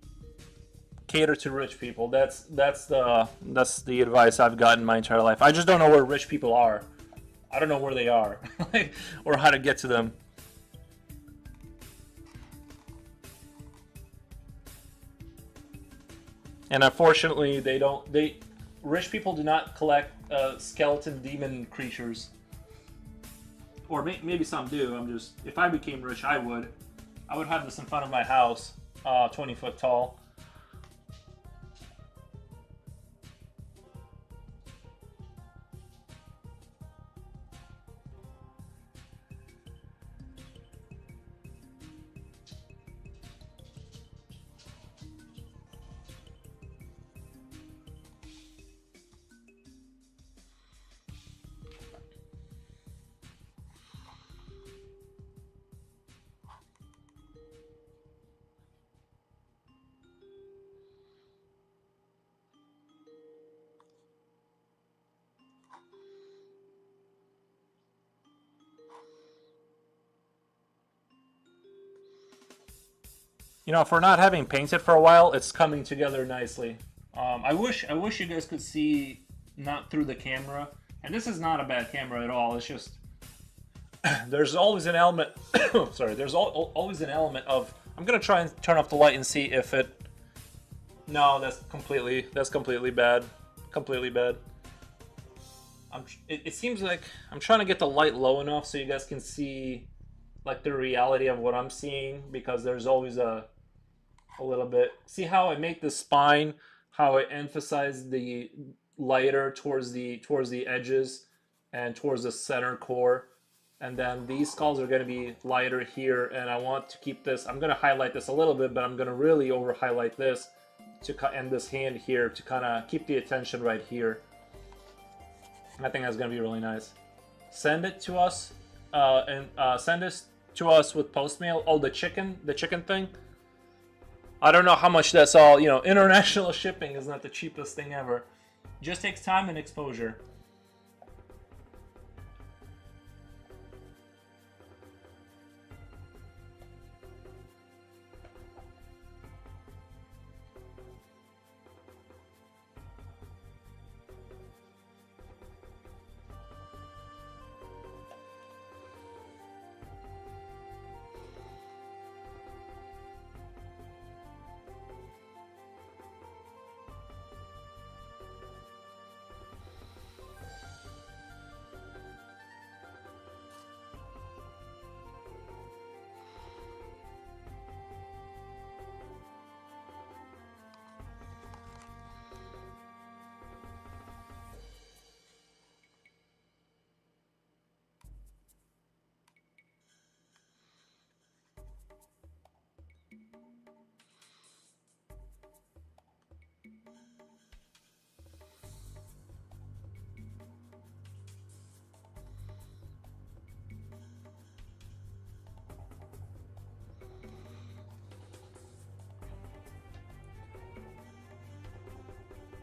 cater to rich people. That's the advice I've gotten my entire life. I just don't know where rich people are. I don't know where they are, or how to get to them. And unfortunately, they don't. They rich people do not collect skeleton demon creatures, or maybe some do. I'm just, if I became rich, I would. I would have this in front of my house, 20 foot tall. You know, for not having painted for a while, it's coming together nicely. I wish you guys could see not through the camera. And this is not a bad camera at all. It's just there's always an element. Sorry, there's always an element of. I'm gonna try and turn off the light and see if it. No, that's completely bad. Completely bad. It seems like I'm trying to get the light low enough so you guys can see like the reality of what I'm seeing, because there's always a little bit. See how I make the spine, how I emphasize the lighter towards the edges and towards the center core. And then these skulls are going to be lighter here, and I want to keep this. I'm going to highlight this a little bit, but I'm going to really over highlight this to end this hand here to kind of keep the attention right here. I think that's going to be really nice. Send it to us, and send this to us with postmail. Oh, the chicken thing. I don't know how much that's all. You know, international shipping is not the cheapest thing ever. Just takes time and exposure.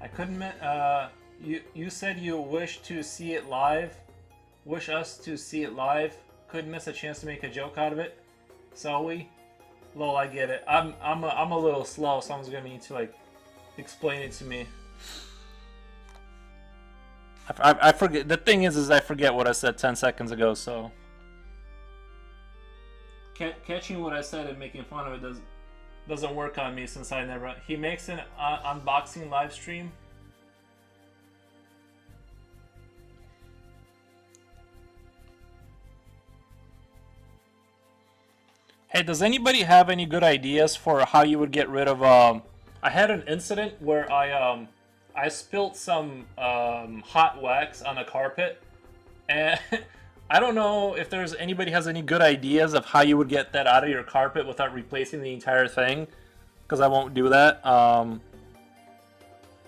I couldn't. You said you wish to see it live. Wish us to see it live. Couldn't miss a chance to make a joke out of it. So we. Lol, I get it. I'm a little slow. Someone's gonna need to like explain it to me. I forget. The thing is I forget what I said 10 seconds ago. So catching what I said and making fun of it doesn't work on me, since I never. He makes an unboxing live stream. Hey, does anybody have any good ideas for how you would get rid of? I had an incident where I spilt some hot wax on a carpet, and I don't know if there's anybody has any good ideas of how you would get that out of your carpet without replacing the entire thing, because I won't do that.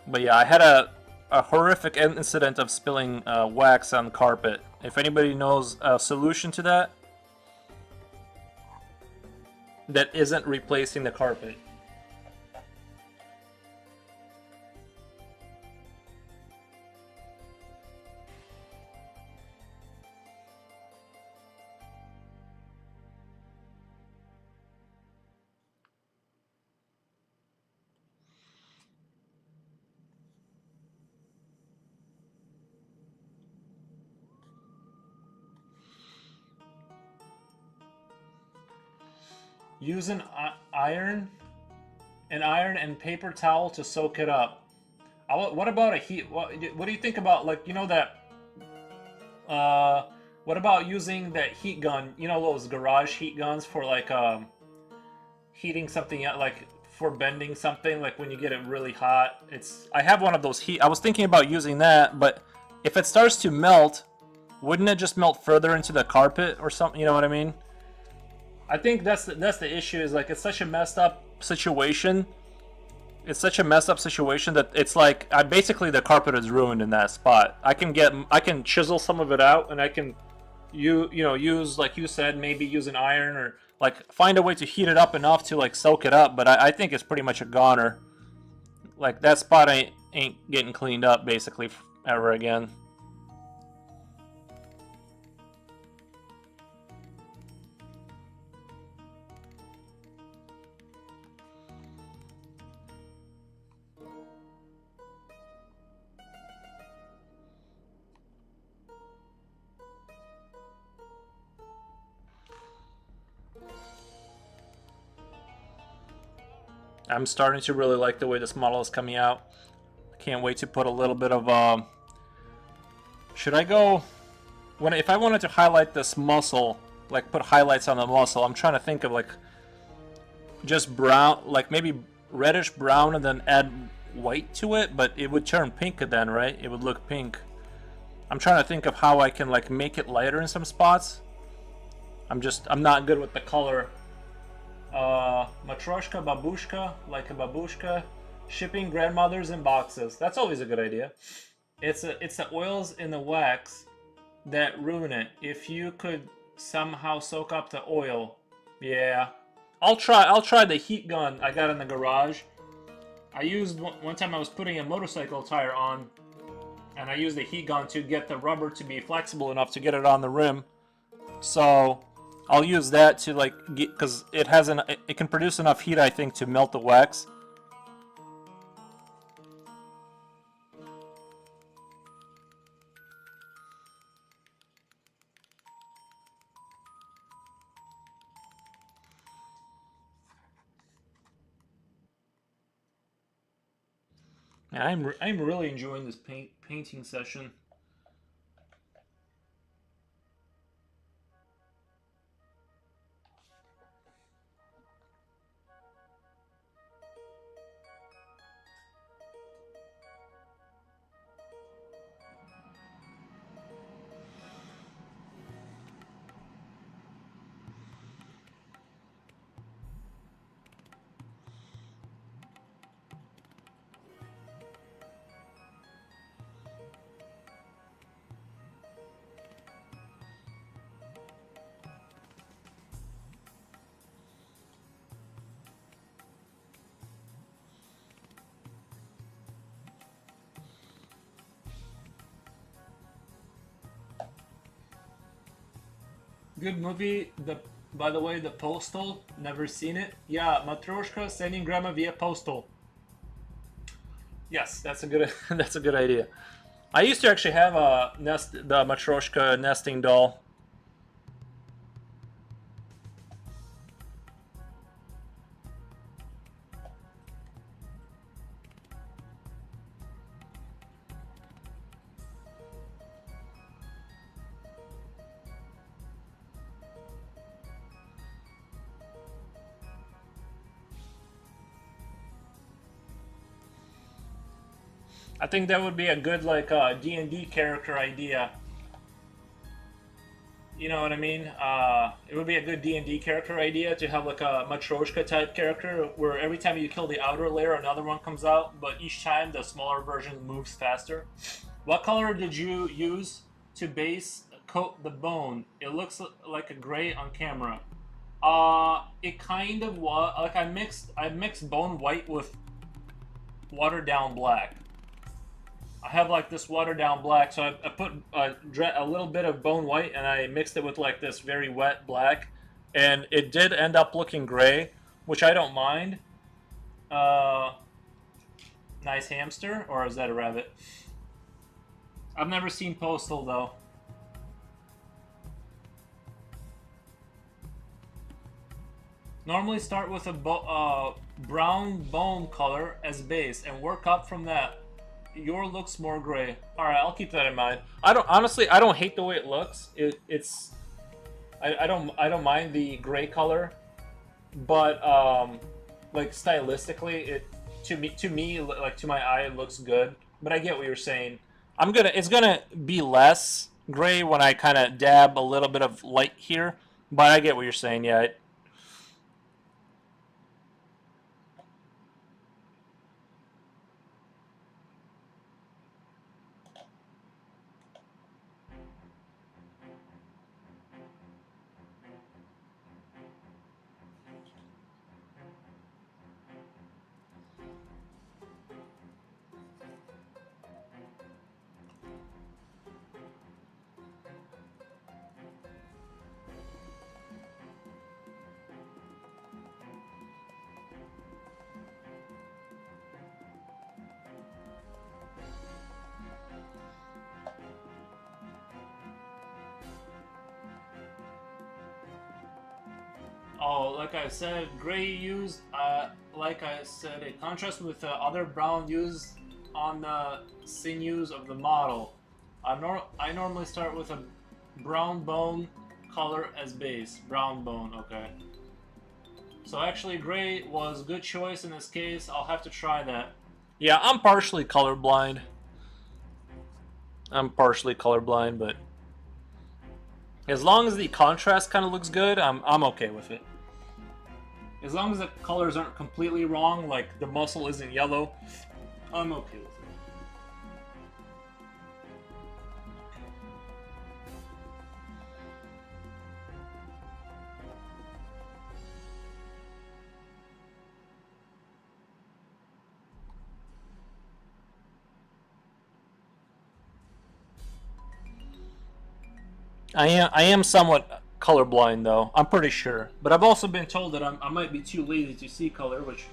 But yeah, I had a horrific incident of spilling wax on the carpet. If anybody knows a solution to that isn't replacing the carpet. Use an iron and paper towel to soak it up. What about a heat? What do you think about, like, you know that? What about using that heat gun? You know those garage heat guns for like heating something out, like for bending something, like when you get it really hot. I have one of those heat. I was thinking about using that, but if it starts to melt, wouldn't it just melt further into the carpet or something? You know what I mean? I think that's the issue. Is like it's such a messed up situation. It's such a messed up situation that it's like basically the carpet is ruined in that spot. I can chisel some of it out, and I can use, like you said, maybe use an iron, or like find a way to heat it up enough to like soak it up. But I think it's pretty much a goner. Like that spot ain't getting cleaned up basically ever again. I'm starting to really like the way this model is coming out. I can't wait to put a little bit of should I go if I wanted to highlight this muscle, like put highlights on the muscle, I'm trying to think of like just brown, like maybe reddish brown and then add white to it, but it would turn pink then, right? It would look pink. I'm trying to think of how I can like make it lighter in some spots. I'm not good with the color. Matryoshka, babushka, like a babushka, shipping grandmothers in boxes. That's always a good idea. It's the oils in the wax that ruin it. If you could somehow soak up the oil, yeah. I'll try the heat gun I got in the garage. I used one time I was putting a motorcycle tire on, and I used the heat gun to get the rubber to be flexible enough to get it on the rim. So I'll use that to like get, because it can produce enough heat, I think, to melt the wax. I'm really enjoying this painting session. Good movie. By the way, the Postal. Never seen it. Yeah, Matryoshka sending grandma via postal. Yes, that's a good that's a good idea. I used to actually have the Matryoshka nesting doll. I think that would be a good like D&D character idea. You know what I mean? It would be a good D&D character idea to have like a Matryoshka type character where every time you kill the outer layer, another one comes out, but each time the smaller version moves faster. What color did you use to base coat the bone? It looks like a gray on camera. It kind of was like I mixed bone white with watered down black. I have like this watered down black, so I put a little bit of bone white and I mixed it with like this very wet black, and it did end up looking gray, which I don't mind. Uh, Nice hamster, or is that a rabbit? I've never seen Postal though. Normally start with a brown bone color as base and work up from that. Your looks more gray. All right, I'll keep that in mind. I don't hate the way it looks. I don't mind the gray color, but like stylistically, to me like to my eye it looks good. But I get what you're saying. It's gonna be less gray when I kind of dab a little bit of light here. But I get what you're saying. Yeah, oh, like I said, gray used. like I said, it contrasts with the other brown used on the sinews of the model. I normally start with a brown bone color as base. Brown bone, okay. So actually gray was a good choice in this case. I'll have to try that. Yeah, I'm partially colorblind. But as long as the contrast kind of looks good, I'm okay with it. As long as the colors aren't completely wrong, like the muscle isn't yellow, I'm okay with it. I am somewhat colorblind though. I'm pretty sure, but I've also been told that I might be too lazy to see color, which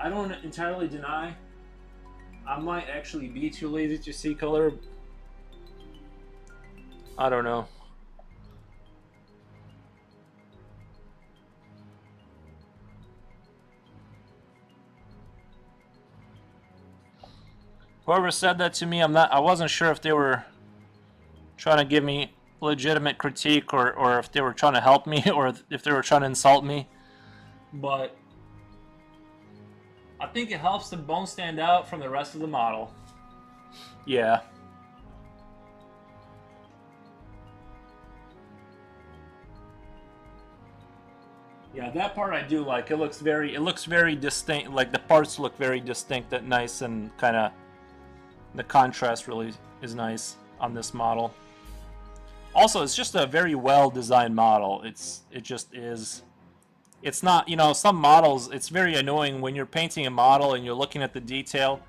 I don't entirely deny. I might actually be too lazy to see color. I don't know. Whoever said that to me, I wasn't sure if they were trying to give me legitimate critique or if they were trying to help me or if they were trying to insult me. But I think it helps the bone stand out from the rest of the model. Yeah. Yeah, that part I do like. It looks very distinct. Like the parts look very distinct, that nice, and kind of the contrast really is nice on this model. Also, it's just a very well designed model. It just is. It's not, some models, it's very annoying when you're painting a model and you're looking at the detail,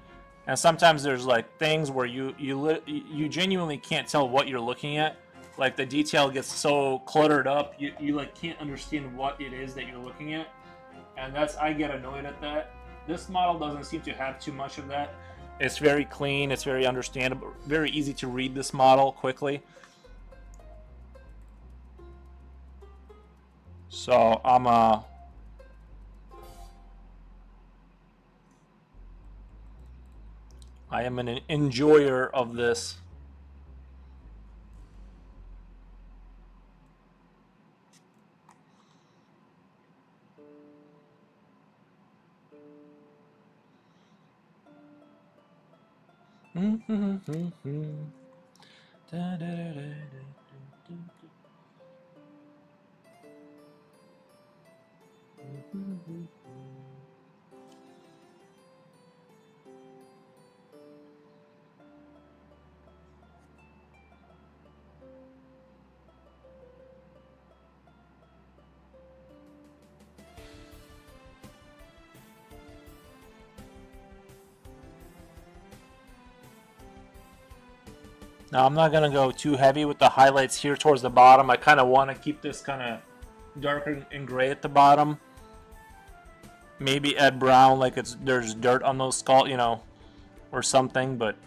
and sometimes there's like things where you genuinely can't tell what you're looking at. Like the detail gets so cluttered up, you like can't understand what it is that you're looking at, and I get annoyed at that. This model doesn't seem to have too much of that. It's very clean, it's very understandable, very easy to read this model quickly. So I am an enjoyer of this. Now I'm not going to go too heavy with the highlights here towards the bottom. I kind of want to keep this kind of darker and gray at the bottom. Maybe add brown like there's dirt on those skull, or something, but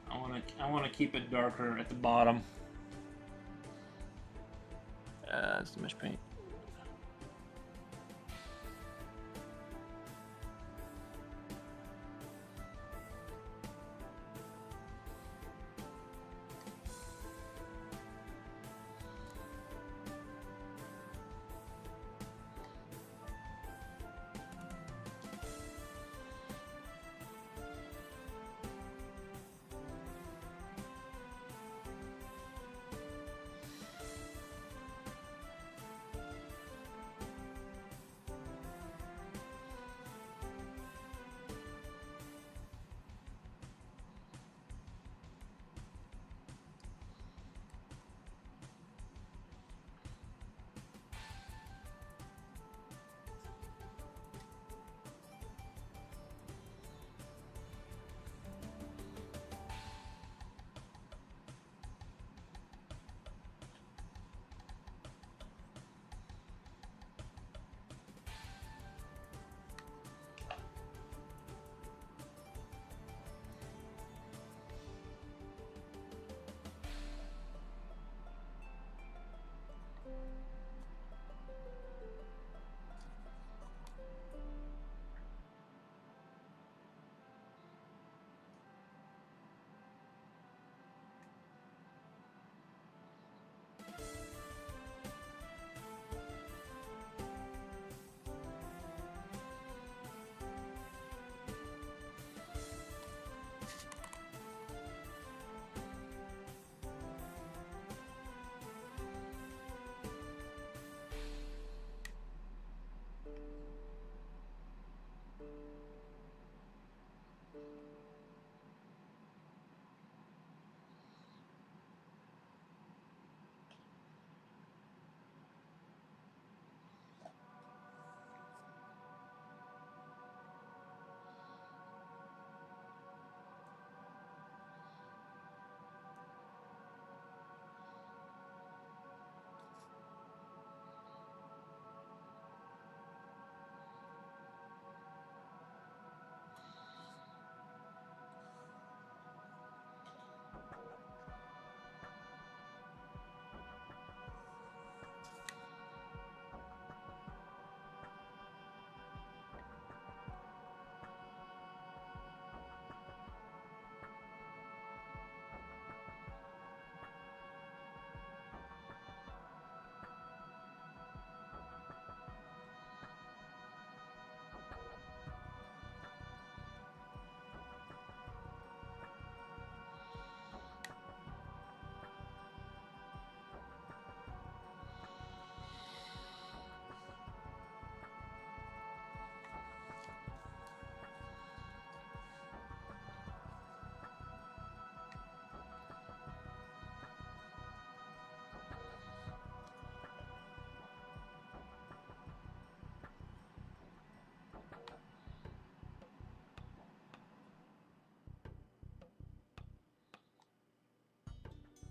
I want to keep it darker at the bottom. That's too much paint.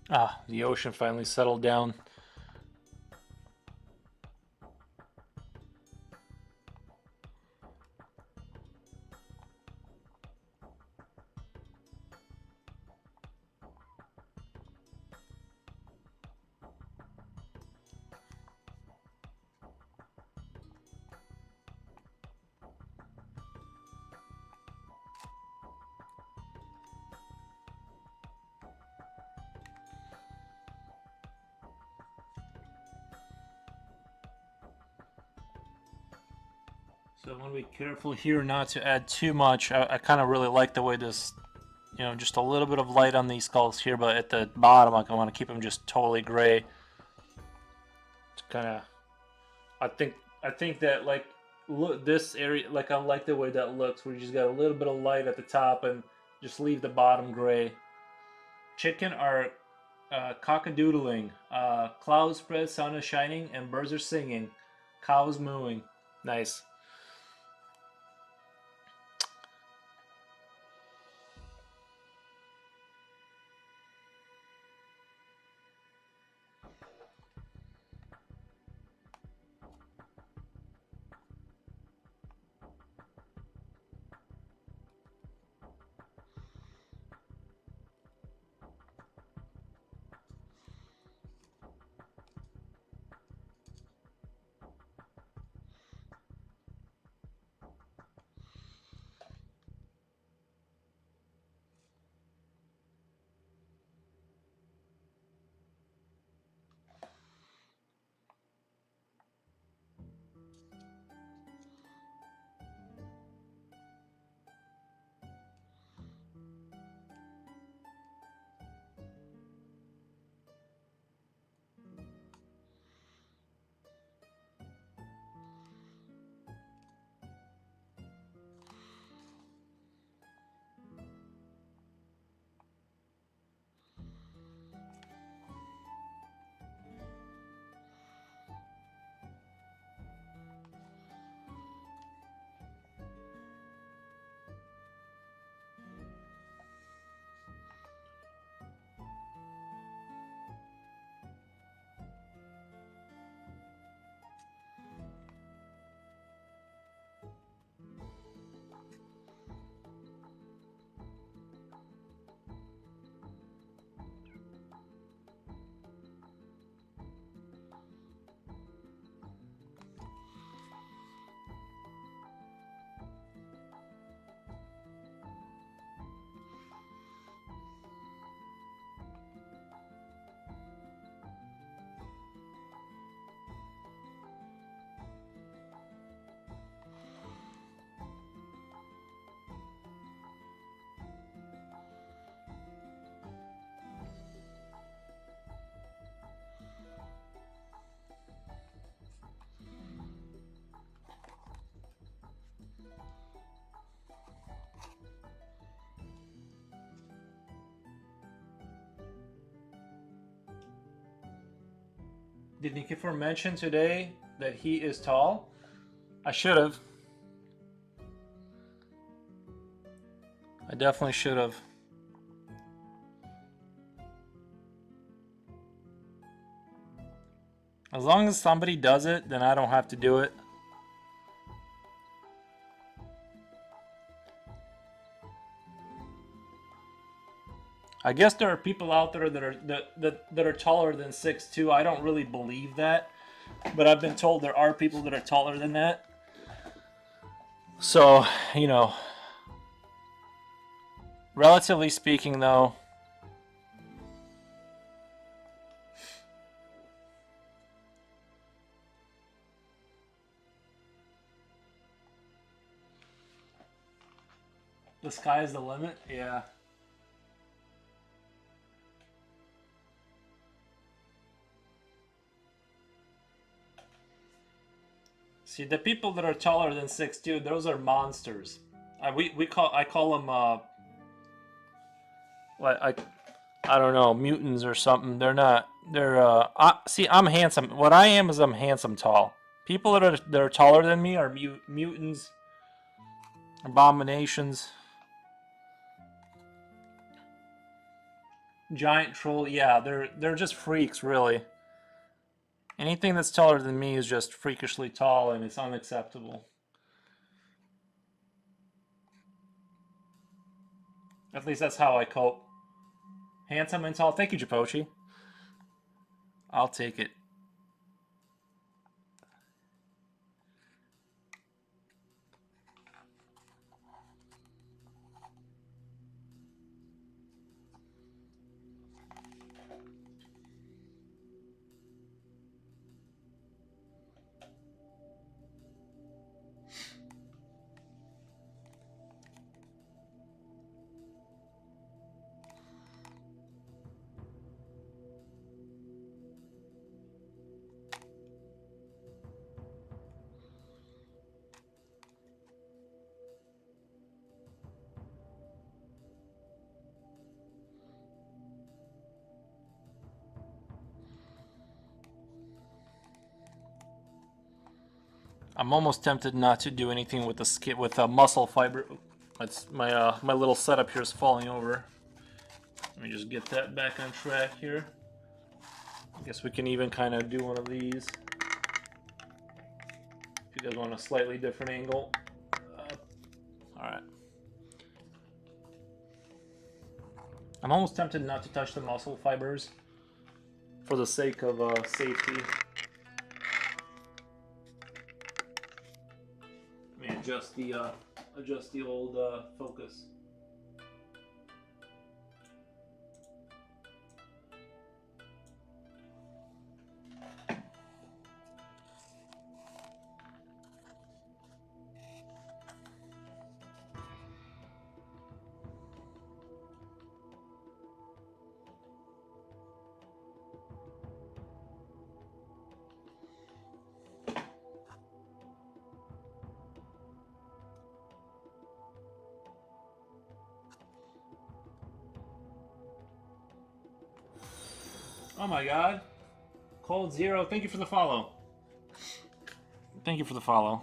Ah, the ocean finally settled down. So I want to be careful here not to add too much. I kind of really like the way this, just a little bit of light on these skulls here, but at the bottom I want to keep them just totally gray. It's kind of, I think that like look this area, like I like the way that looks, where you just got a little bit of light at the top and just leave the bottom gray. Chicken are cockadoodling. Clouds spread, sun is shining, and birds are singing. Cows mooing. Nice. Did Nikifor mention today that he is tall? I should have. I definitely should have. As long as somebody does it, then I don't have to do it. I guess there are people out there that are taller than 6'2". I don't really believe that, but I've been told there are people that are taller than that. So, relatively speaking, though, the sky is the limit. Yeah. See, the people that are taller than 6'2", those are monsters. I call them like I don't know, mutants or something. They're not. They're see, I'm handsome. What I am is I'm handsome tall. People that are taller than me are mutants, abominations. Giant troll, yeah, they're just freaks, really. Anything that's taller than me is just freakishly tall, and it's unacceptable. At least that's how I cope. Handsome and tall. Thank you, Japochi. I'll take it. I'm almost tempted not to do anything with the skin with a muscle fiber. That's my little setup here is falling over. Let me just get that back on track here. I guess we can even kind of do one of these. If you guys want a slightly different angle. All right. I'm almost tempted not to touch the muscle fibers for the sake of safety. Let me adjust the old focus. Oh my god. Cold Zero, thank you for the follow. Thank you for the follow.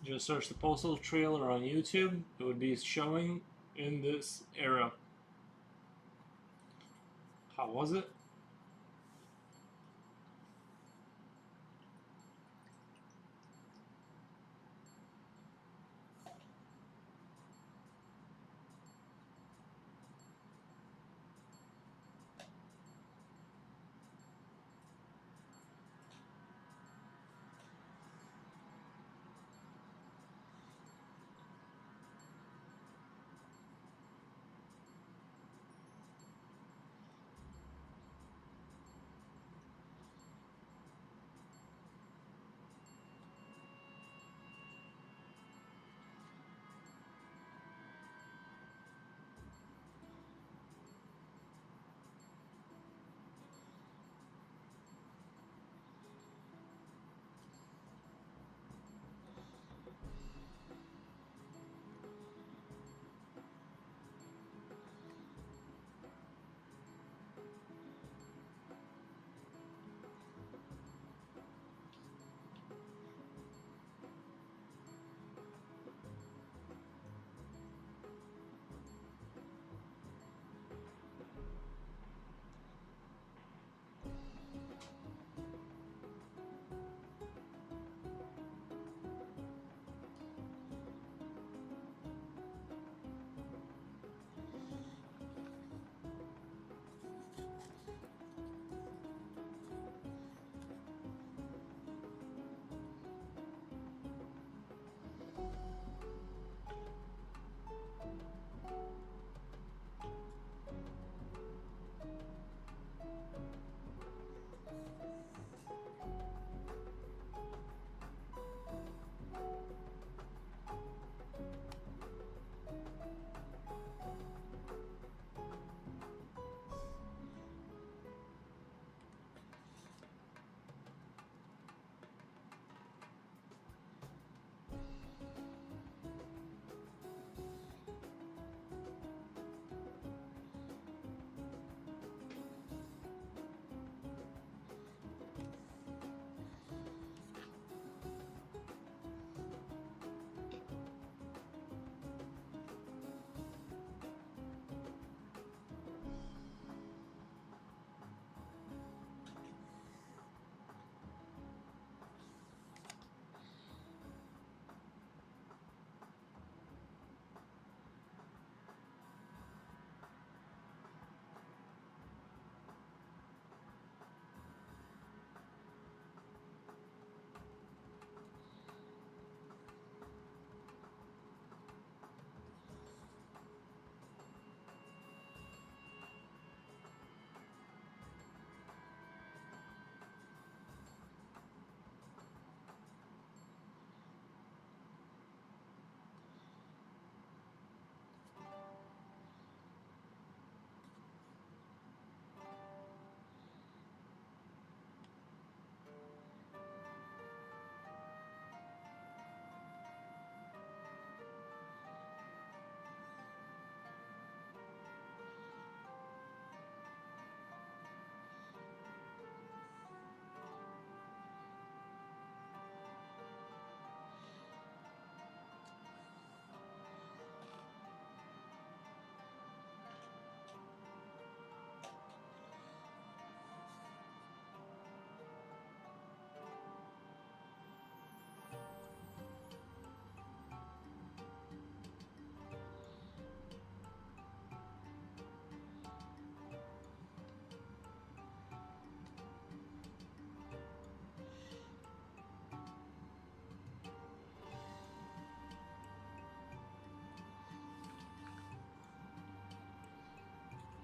Just search the Postal trailer on YouTube. It would be showing in this era. How was it?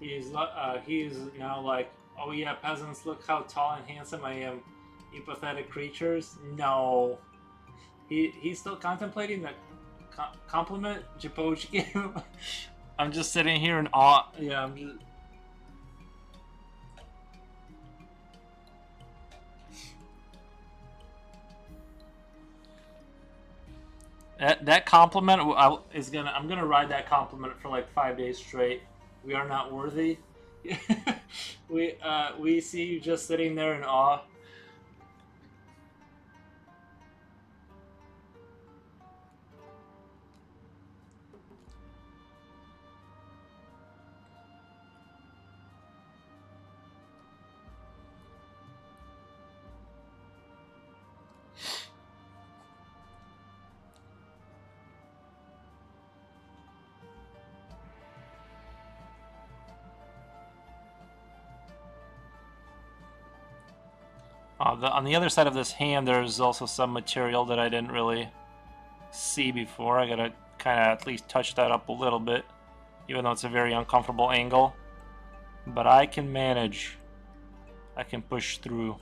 He's now like, oh yeah, peasants, look how tall and handsome I am, you pathetic creatures. No, he's still contemplating the compliment Japoch gave him. I'm just sitting here in awe. Yeah, I'm just. That compliment is gonna. I'm gonna ride that compliment for like 5 days straight. We are not worthy. We see you just sitting there in awe. On the other side of this hand, there's also some material that I didn't really see before. I gotta kind of at least touch that up a little bit, even though it's a very uncomfortable angle. But I can manage. I can push through.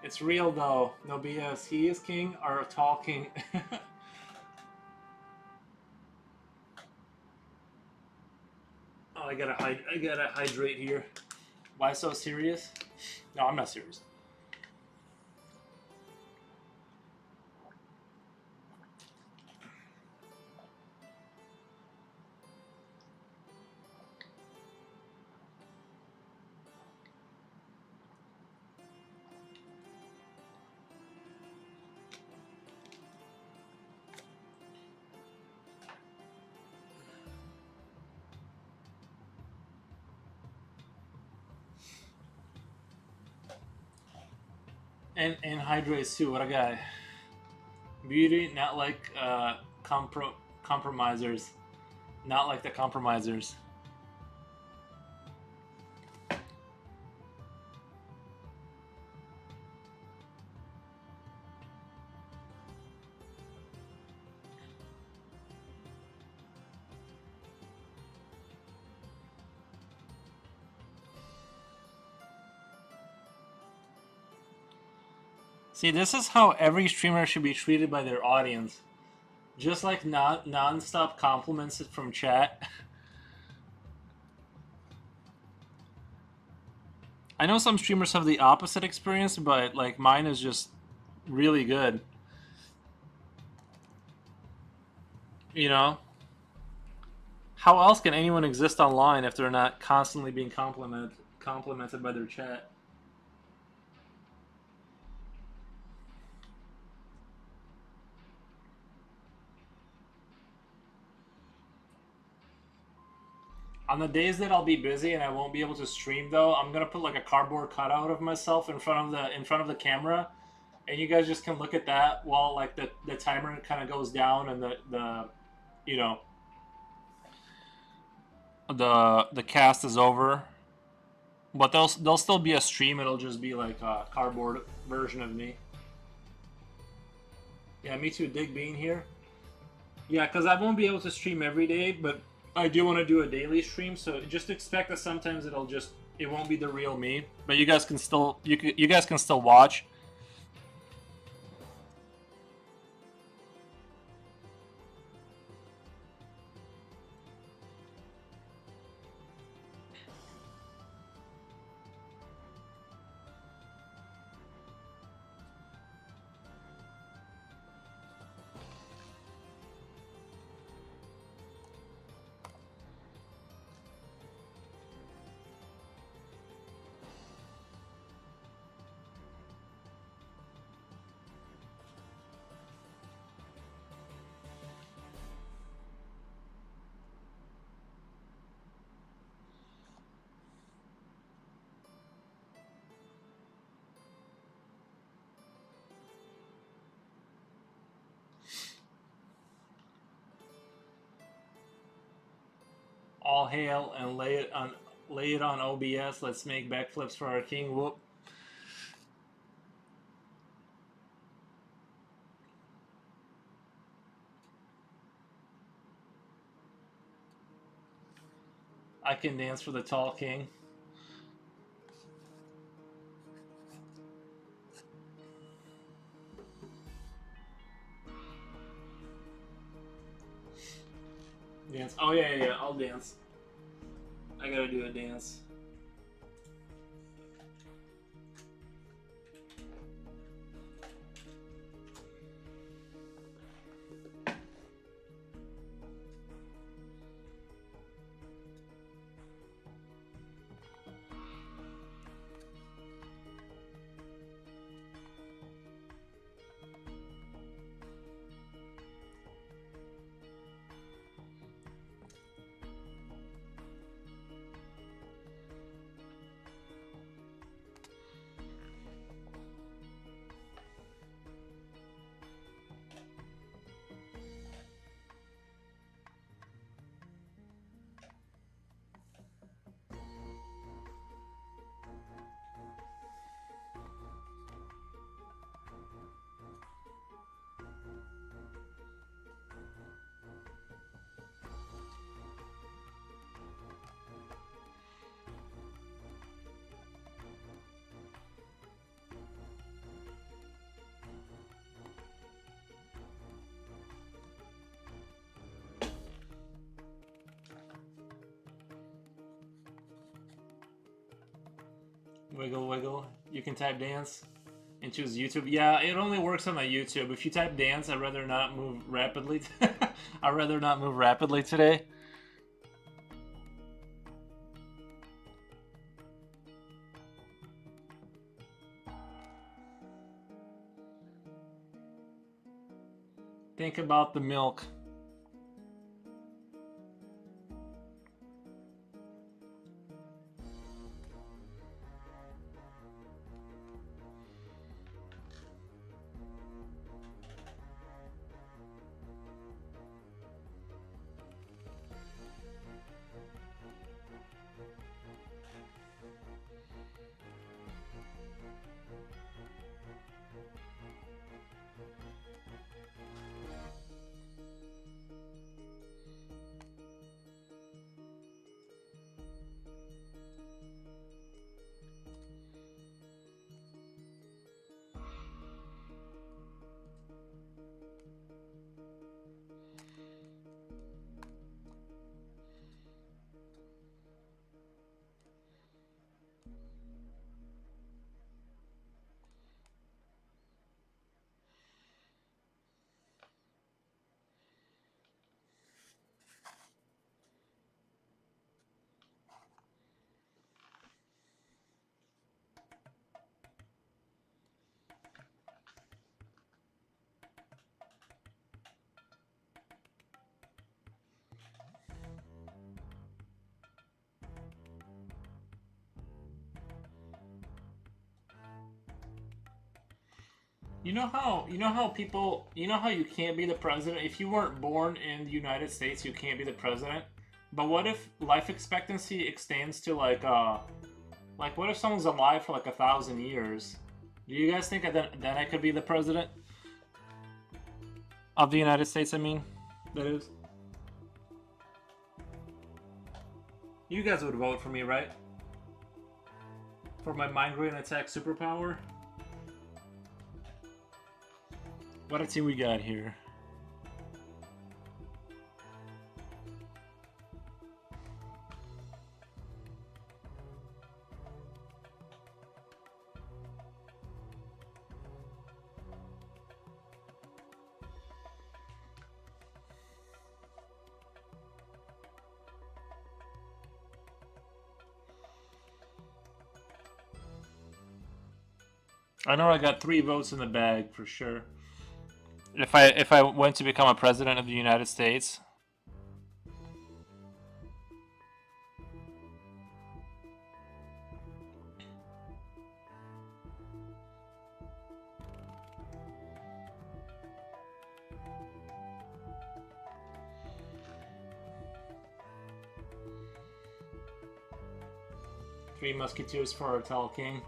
It's real though, no BS. He is king or tall king. Oh, I gotta hydrate here. Why so serious? No, I'm not serious. And hydrates too. What a guy. Beauty, not like compromisers. Not like the compromisers. See, this is how every streamer should be treated by their audience. Just like non-stop compliments from chat. I know some streamers have the opposite experience, but like mine is just really good. You know? How else can anyone exist online if they're not constantly being complimented by their chat? On the days that I'll be busy and I won't be able to stream though, I'm gonna put like a cardboard cutout of myself in front of the camera, and you guys just can look at that while like the timer kind of goes down and the you know the cast is over. But there'll still be a stream. It'll just be like a cardboard version of me. Yeah, me too. Dig being here. Yeah, because I won't be able to stream every day, but I do want to do a daily stream. So just expect that sometimes it won't be the real me, but you guys can still you guys can still watch. All hail and lay it on OBS. Let's make backflips for our king. Whoop. I can dance for the tall king. Dance. Oh yeah. I'll dance. I gotta do a dance. Wiggle, wiggle. You can type dance and choose YouTube. Yeah, it only works on my YouTube. If you type dance, I'd rather not move rapidly. I'd rather not move rapidly today. Think about the milk. You know how you can't be the president if you weren't born in the United States, you can't be the president. But what if life expectancy extends to like what if someone's alive for like 1,000 years? Do you guys think that then I could be the president of the United States? I mean, that is. You guys would vote for me, right? For my migraine attack superpower. What a team we got here. I know I got 3 votes in the bag for sure. If I went to become a president of the United States. Three Musketeers for our Tall King.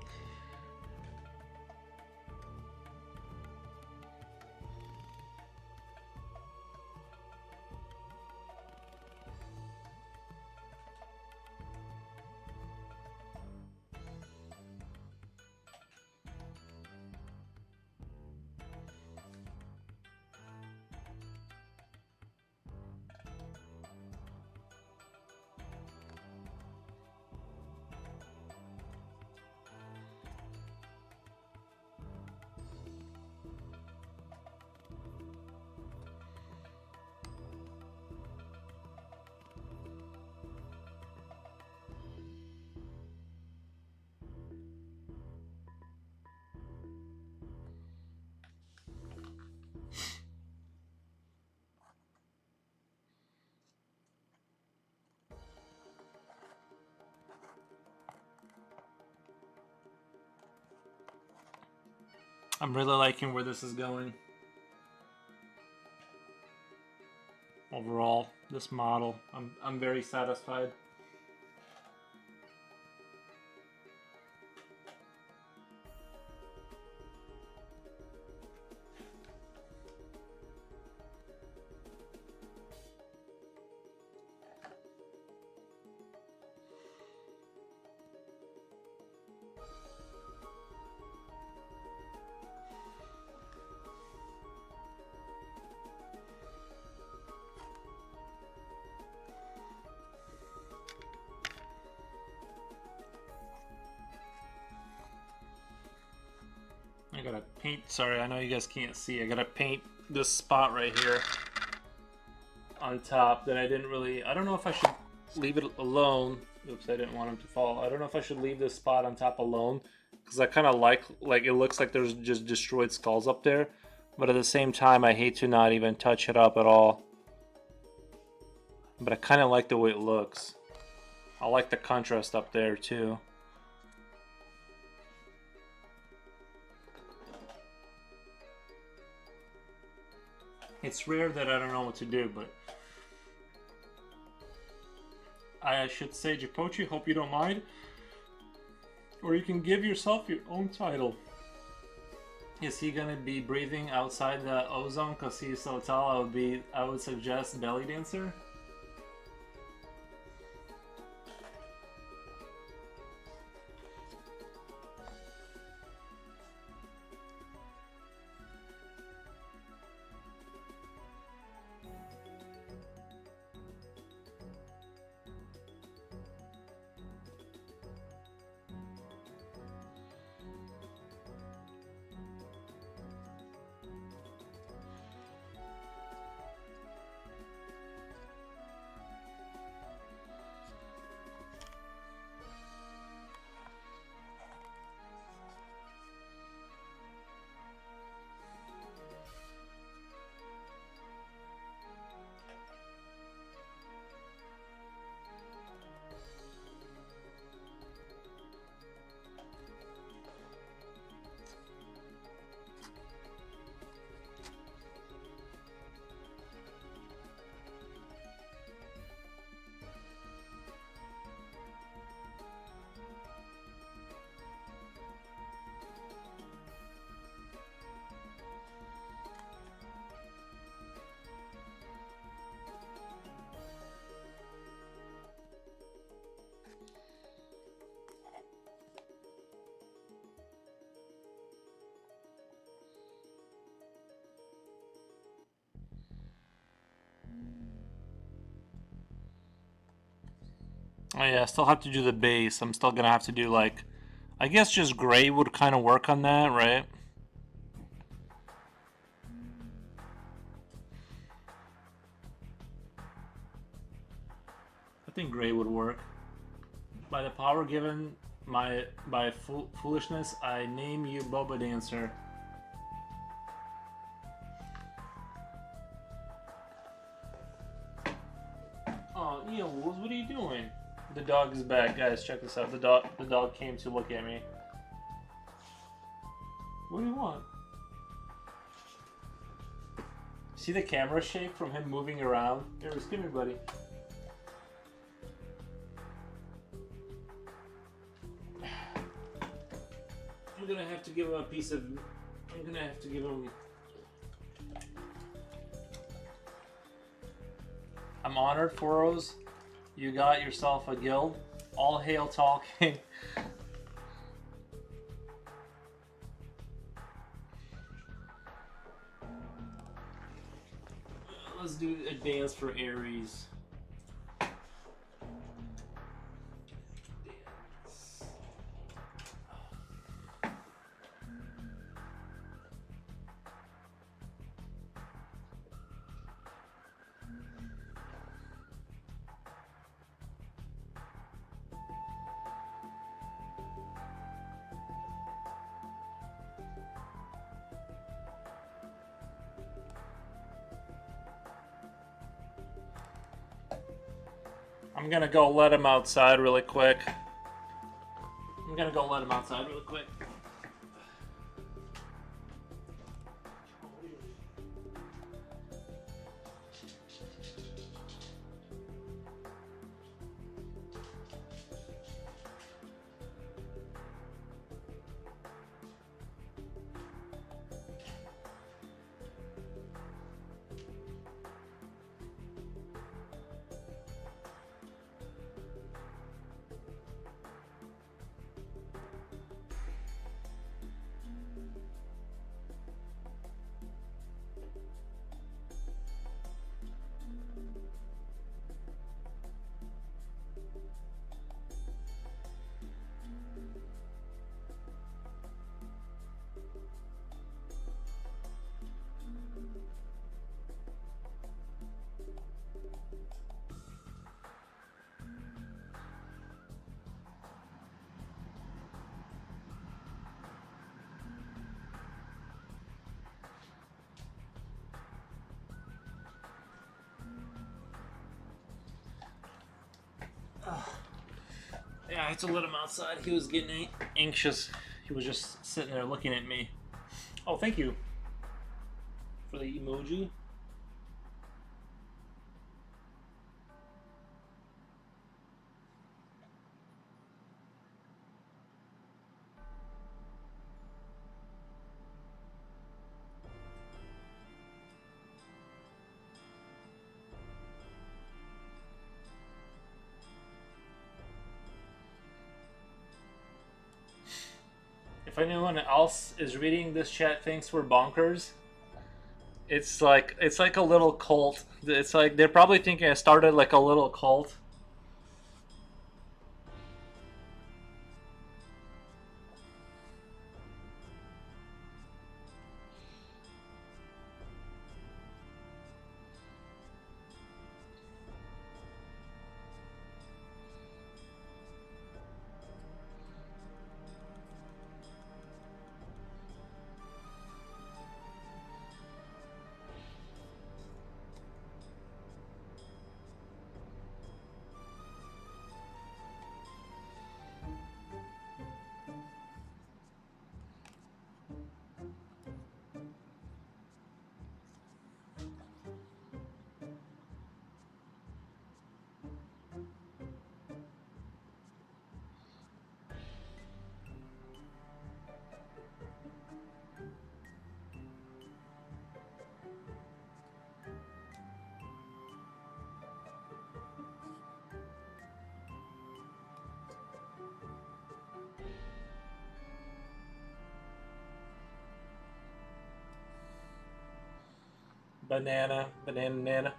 I'm really liking where this is going. Overall, this model, I'm very satisfied. paint. Sorry, I know you guys can't see. I gotta paint this spot right here on top that I didn't really. I don't know if I should leave it alone. Oops, I didn't want him to fall. I don't know if I should leave this spot on top alone because I kind of like it looks like there's just destroyed skulls up there, but at the same time I hate to not even touch it up at all. But I kind of like the way it looks. I like the contrast up there too. It's rare that I don't know what to do, but I should say, Japochi, hope you don't mind. Or you can give yourself your own title. Is he gonna be breathing outside the ozone because he's so tall? I would suggest belly dancer. Oh yeah, I still have to do the base. I'm still gonna have to do like, I guess just gray would kind of work on that, right? I think gray would work. By the power given by foolishness, I name you Boba Dancer. Oh, Wolves, what are you doing? The dog is back, guys. Check this out. The dog came to look at me. What do you want? See the camera shake from him moving around? Here, come here, buddy. I'm gonna have to give him a piece of. I'm gonna have to give him. I'm honored, Foros. You got yourself a guild. All hail Tall King. Let's do a dance for Ares. I'm gonna go let him outside really quick. had to let him outside. He was getting anxious. He was just sitting there looking at me. Oh, thank you for the emoji. If anyone else is reading this chat thinks we're bonkers, it's like a little cult. It's like they're probably thinking I started like a little cult. Banana, banana, banana.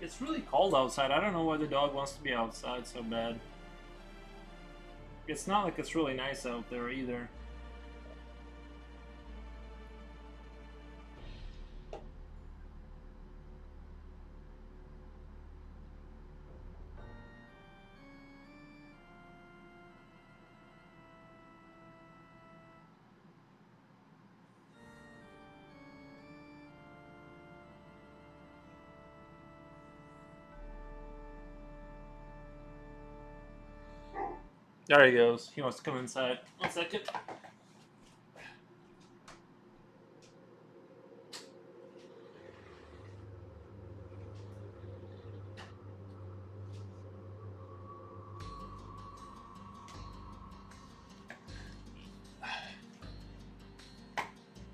It's really cold outside. I don't know why the dog wants to be outside so bad. It's not like it's really nice out there either. There he goes. He wants to come inside. 1 second.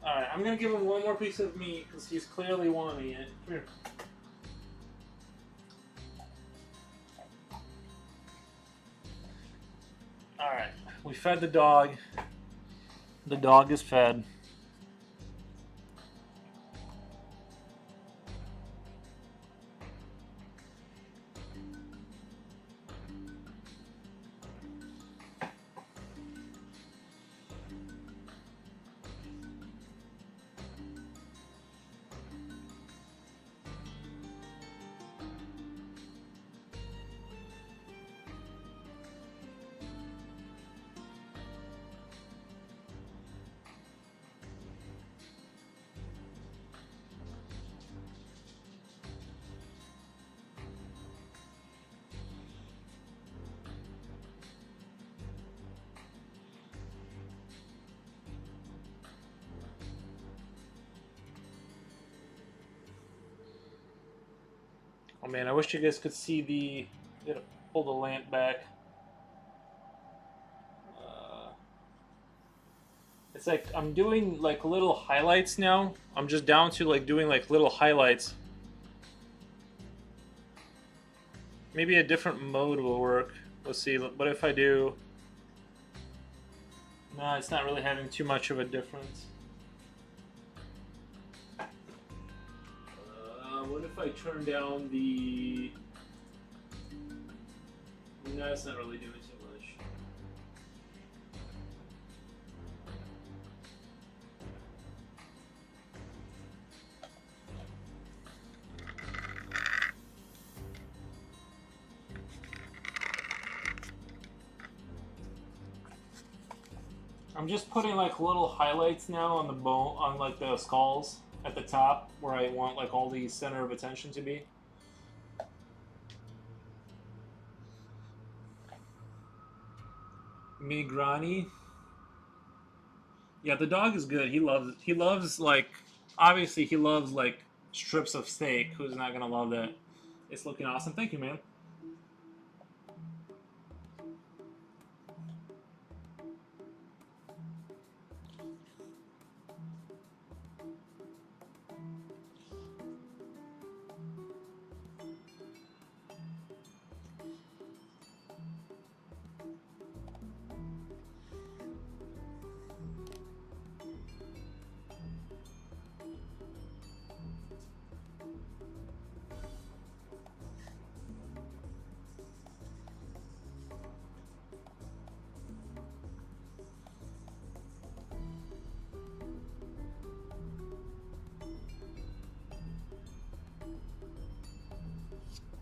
Alright, I'm gonna give him one more piece of meat because he's clearly wanting it. Come here. Alright, we fed the dog. The dog is fed. Oh man, I wish you guys could see the... I gotta pull the lamp back. It's like I'm doing like little highlights now. I'm just down to like doing like little highlights. Maybe a different mode will work. Let's see. What if I do... No, it's not really having too much of a difference. What if I turn down the... No, it's not really doing too much. I'm just putting like little highlights now on the bone, on like the skulls at the top where I want like all the center of attention to be. Migrani. Yeah, the dog is good. He loves like obviously he loves like strips of steak. Who's not gonna love that? It's looking awesome. Thank you, man.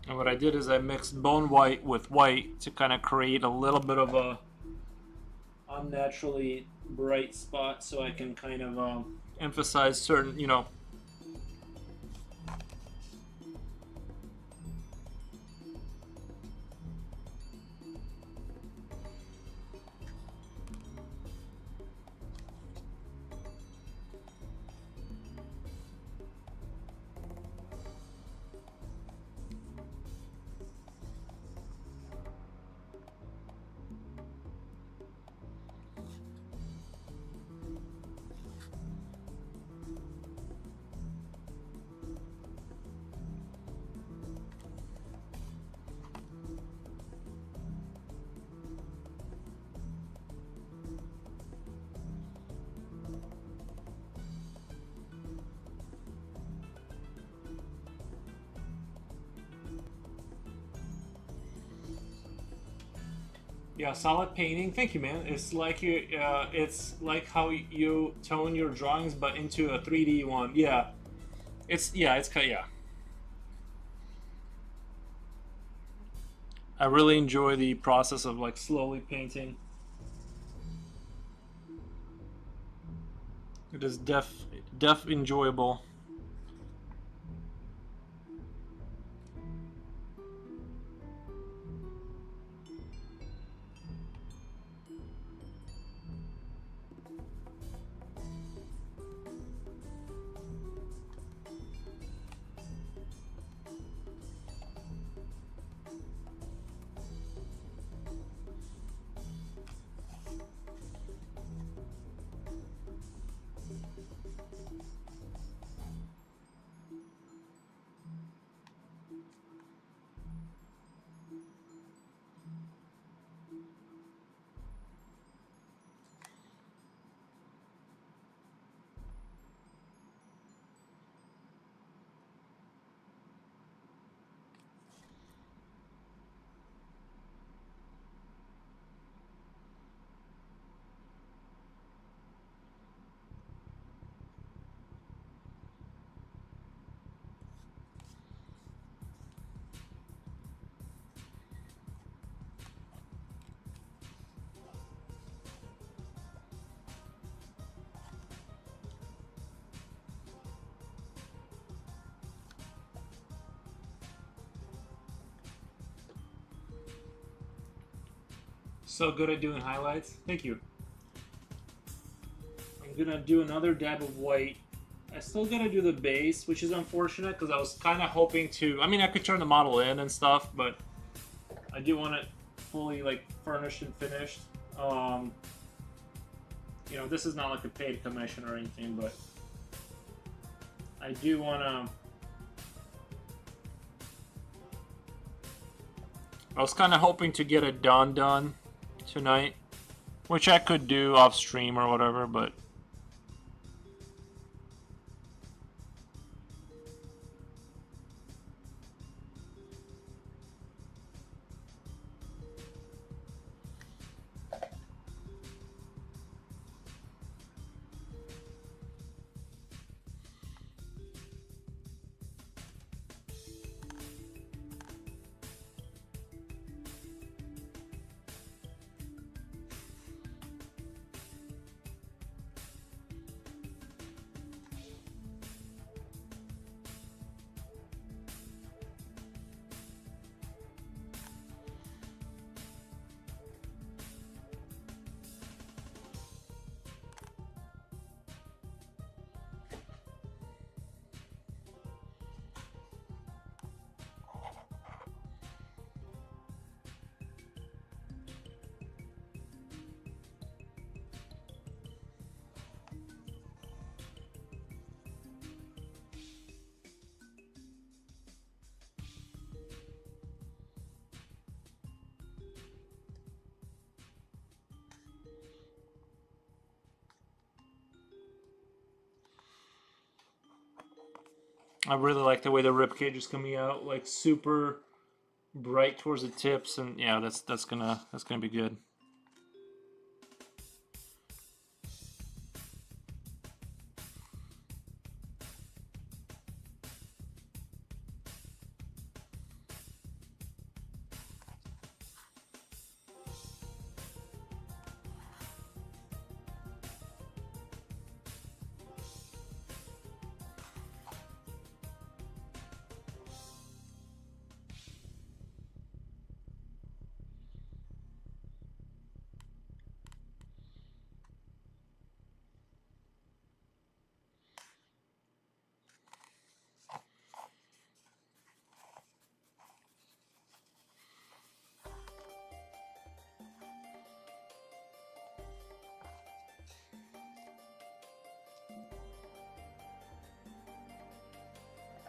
And what I did is I mixed bone white with white to kind of create a little bit of a unnaturally bright spot so I can kind of emphasize certain, yeah, solid painting. Thank you, man. It's like how you tone your drawings, but into a 3D one. Yeah, yeah. I really enjoy the process of like slowly painting. It is def enjoyable. So good at doing highlights. Thank you. I'm gonna do another dab of white. I still gotta do the base, which is unfortunate because I was kind of hoping to. I mean, I could turn the model in and stuff, but I do want it fully like furnished and finished. Um, this is not like a paid commission or anything, but I do want to. I was kind of hoping to get it done tonight. which I could do off stream or whatever, but I really like the way the rib cage is coming out, like super bright towards the tips, and yeah, that's gonna be good.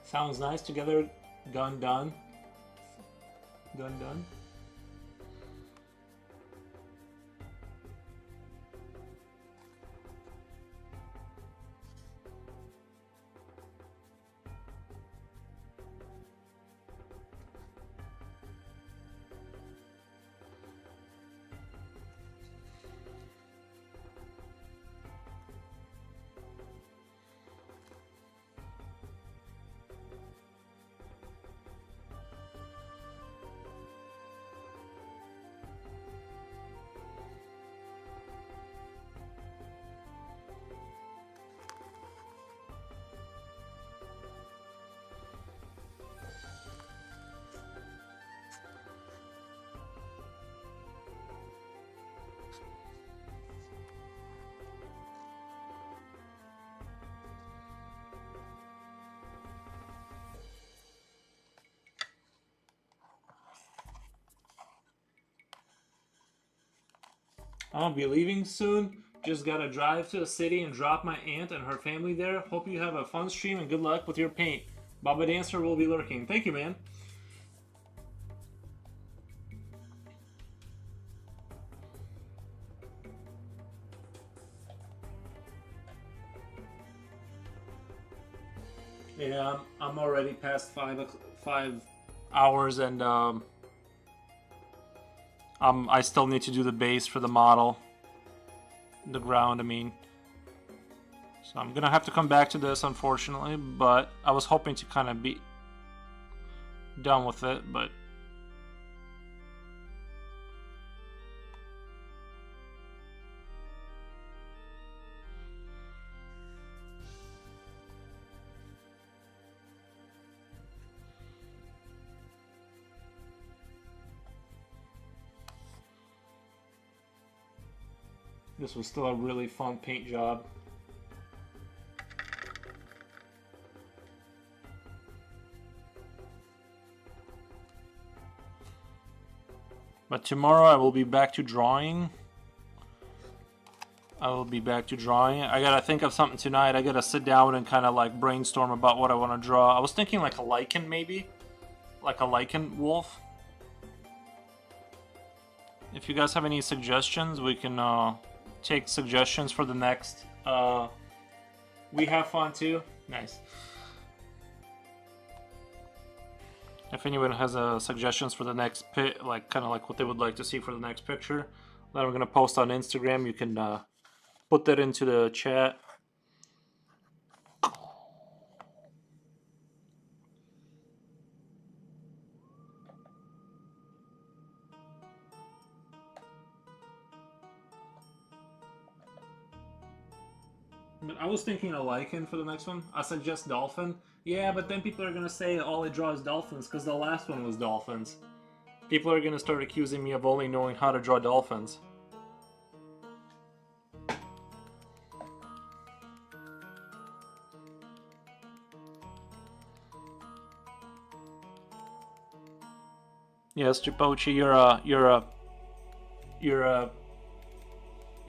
Sounds nice together. Done, done. Done, done. I'll be leaving soon. Just gotta drive to the city and drop my aunt and her family there. Hope you have a fun stream and good luck with your paint. Baba Dancer will be lurking. Thank you, man. Yeah, I'm already past 5 hours, and I still need to do the base for the model, the ground. I mean, so I'm gonna have to come back to this, unfortunately. But I was hoping to kind of be done with it, but. This was still a really fun paint job. But tomorrow I will be back to drawing. I gotta think of something tonight. I gotta sit down and kind of like brainstorm about what I want to draw. I was thinking like a lichen, maybe. Like a lichen wolf. if you guys have any suggestions, we can take suggestions for the next. We have fun too. Nice. If anyone has suggestions for the next like kind of like what they would like to see for the next picture that I'm gonna post on Instagram, you can put that into the chat. But I was thinking a lichen for the next one. I suggest dolphin. Yeah, but then people are gonna say all I draw is dolphins because the last one was dolphins. People are gonna start accusing me of only knowing how to draw dolphins. Yes, Chipochi, your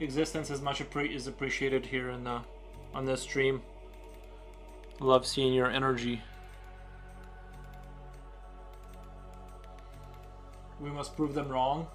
existence is much is appreciated here in on this stream. Love seeing your energy. We must prove them wrong.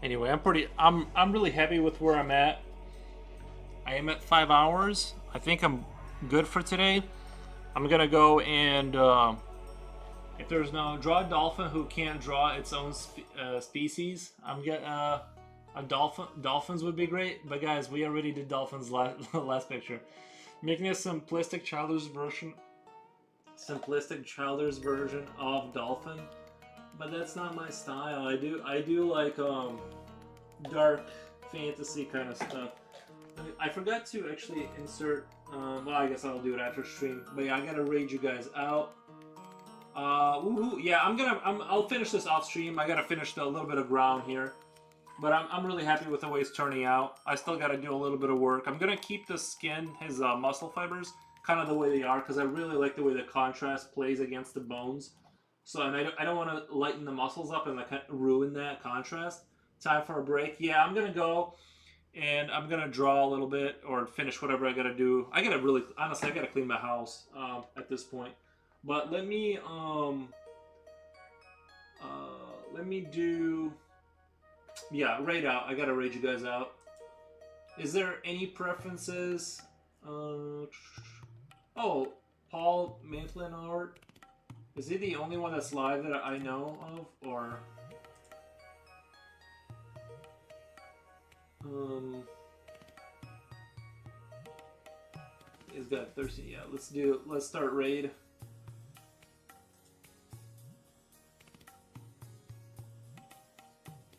Anyway, I'm really happy with where I'm at. I am at 5 hours. I think I'm good for today. I'm gonna go and if there's no draw a dolphin who can't draw its own species, I'm get a dolphin. Dolphins would be great, but guys, we already did dolphins last picture. Making a simplistic childish version of dolphin, but that's not my style. I do like dark fantasy kind of stuff. I forgot to actually insert. Well, I guess I'll do it after stream. But yeah, I gotta raid you guys out. Woohoo! Yeah, I'll finish this off stream. I gotta finish a little bit of ground here, but I'm really happy with the way it's turning out. I still gotta do a little bit of work. I'm gonna keep the skin, his muscle fibers, kind of the way they are, because I really like the way the contrast plays against the bones. So, and I don't want to lighten the muscles up and like ruin that contrast. Time for a break. Yeah, I'm gonna go and I'm gonna draw a little bit or finish whatever I gotta do. I gotta really, honestly, I gotta clean my house at this point. But let me do, yeah, raid out. I gotta raid you guys out. Is there any preferences? Oh, Paul Mantlin art. Is he the only one that's live that I know of, or? He's got 13. Yeah, let's start raid.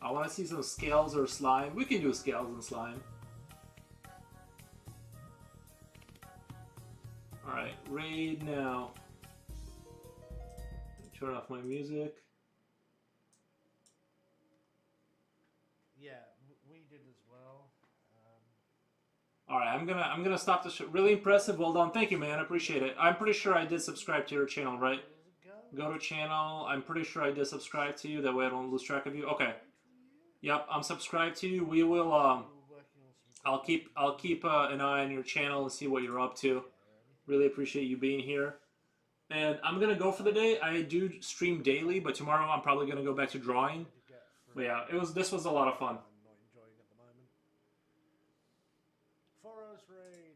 I want to see some scales or slime. We can do scales and slime. Alright, raid now. Turn off my music. Yeah, we did as well. All right, I'm gonna stop the show. Really impressive. Well done. Thank you, man. I appreciate it. I'm pretty sure I did subscribe to your channel, right? Go to channel. I'm pretty sure I did subscribe to you. That way I don't lose track of you. Okay. Yep, I'm subscribed to you. We will. I'll keep an eye on your channel and see what you're up to. Really appreciate you being here. And I'm gonna go for the day. I do stream daily, but tomorrow I'm probably gonna go back to drawing. But yeah, this was a lot of fun. I'm not enjoying at the moment. 4 hours raid.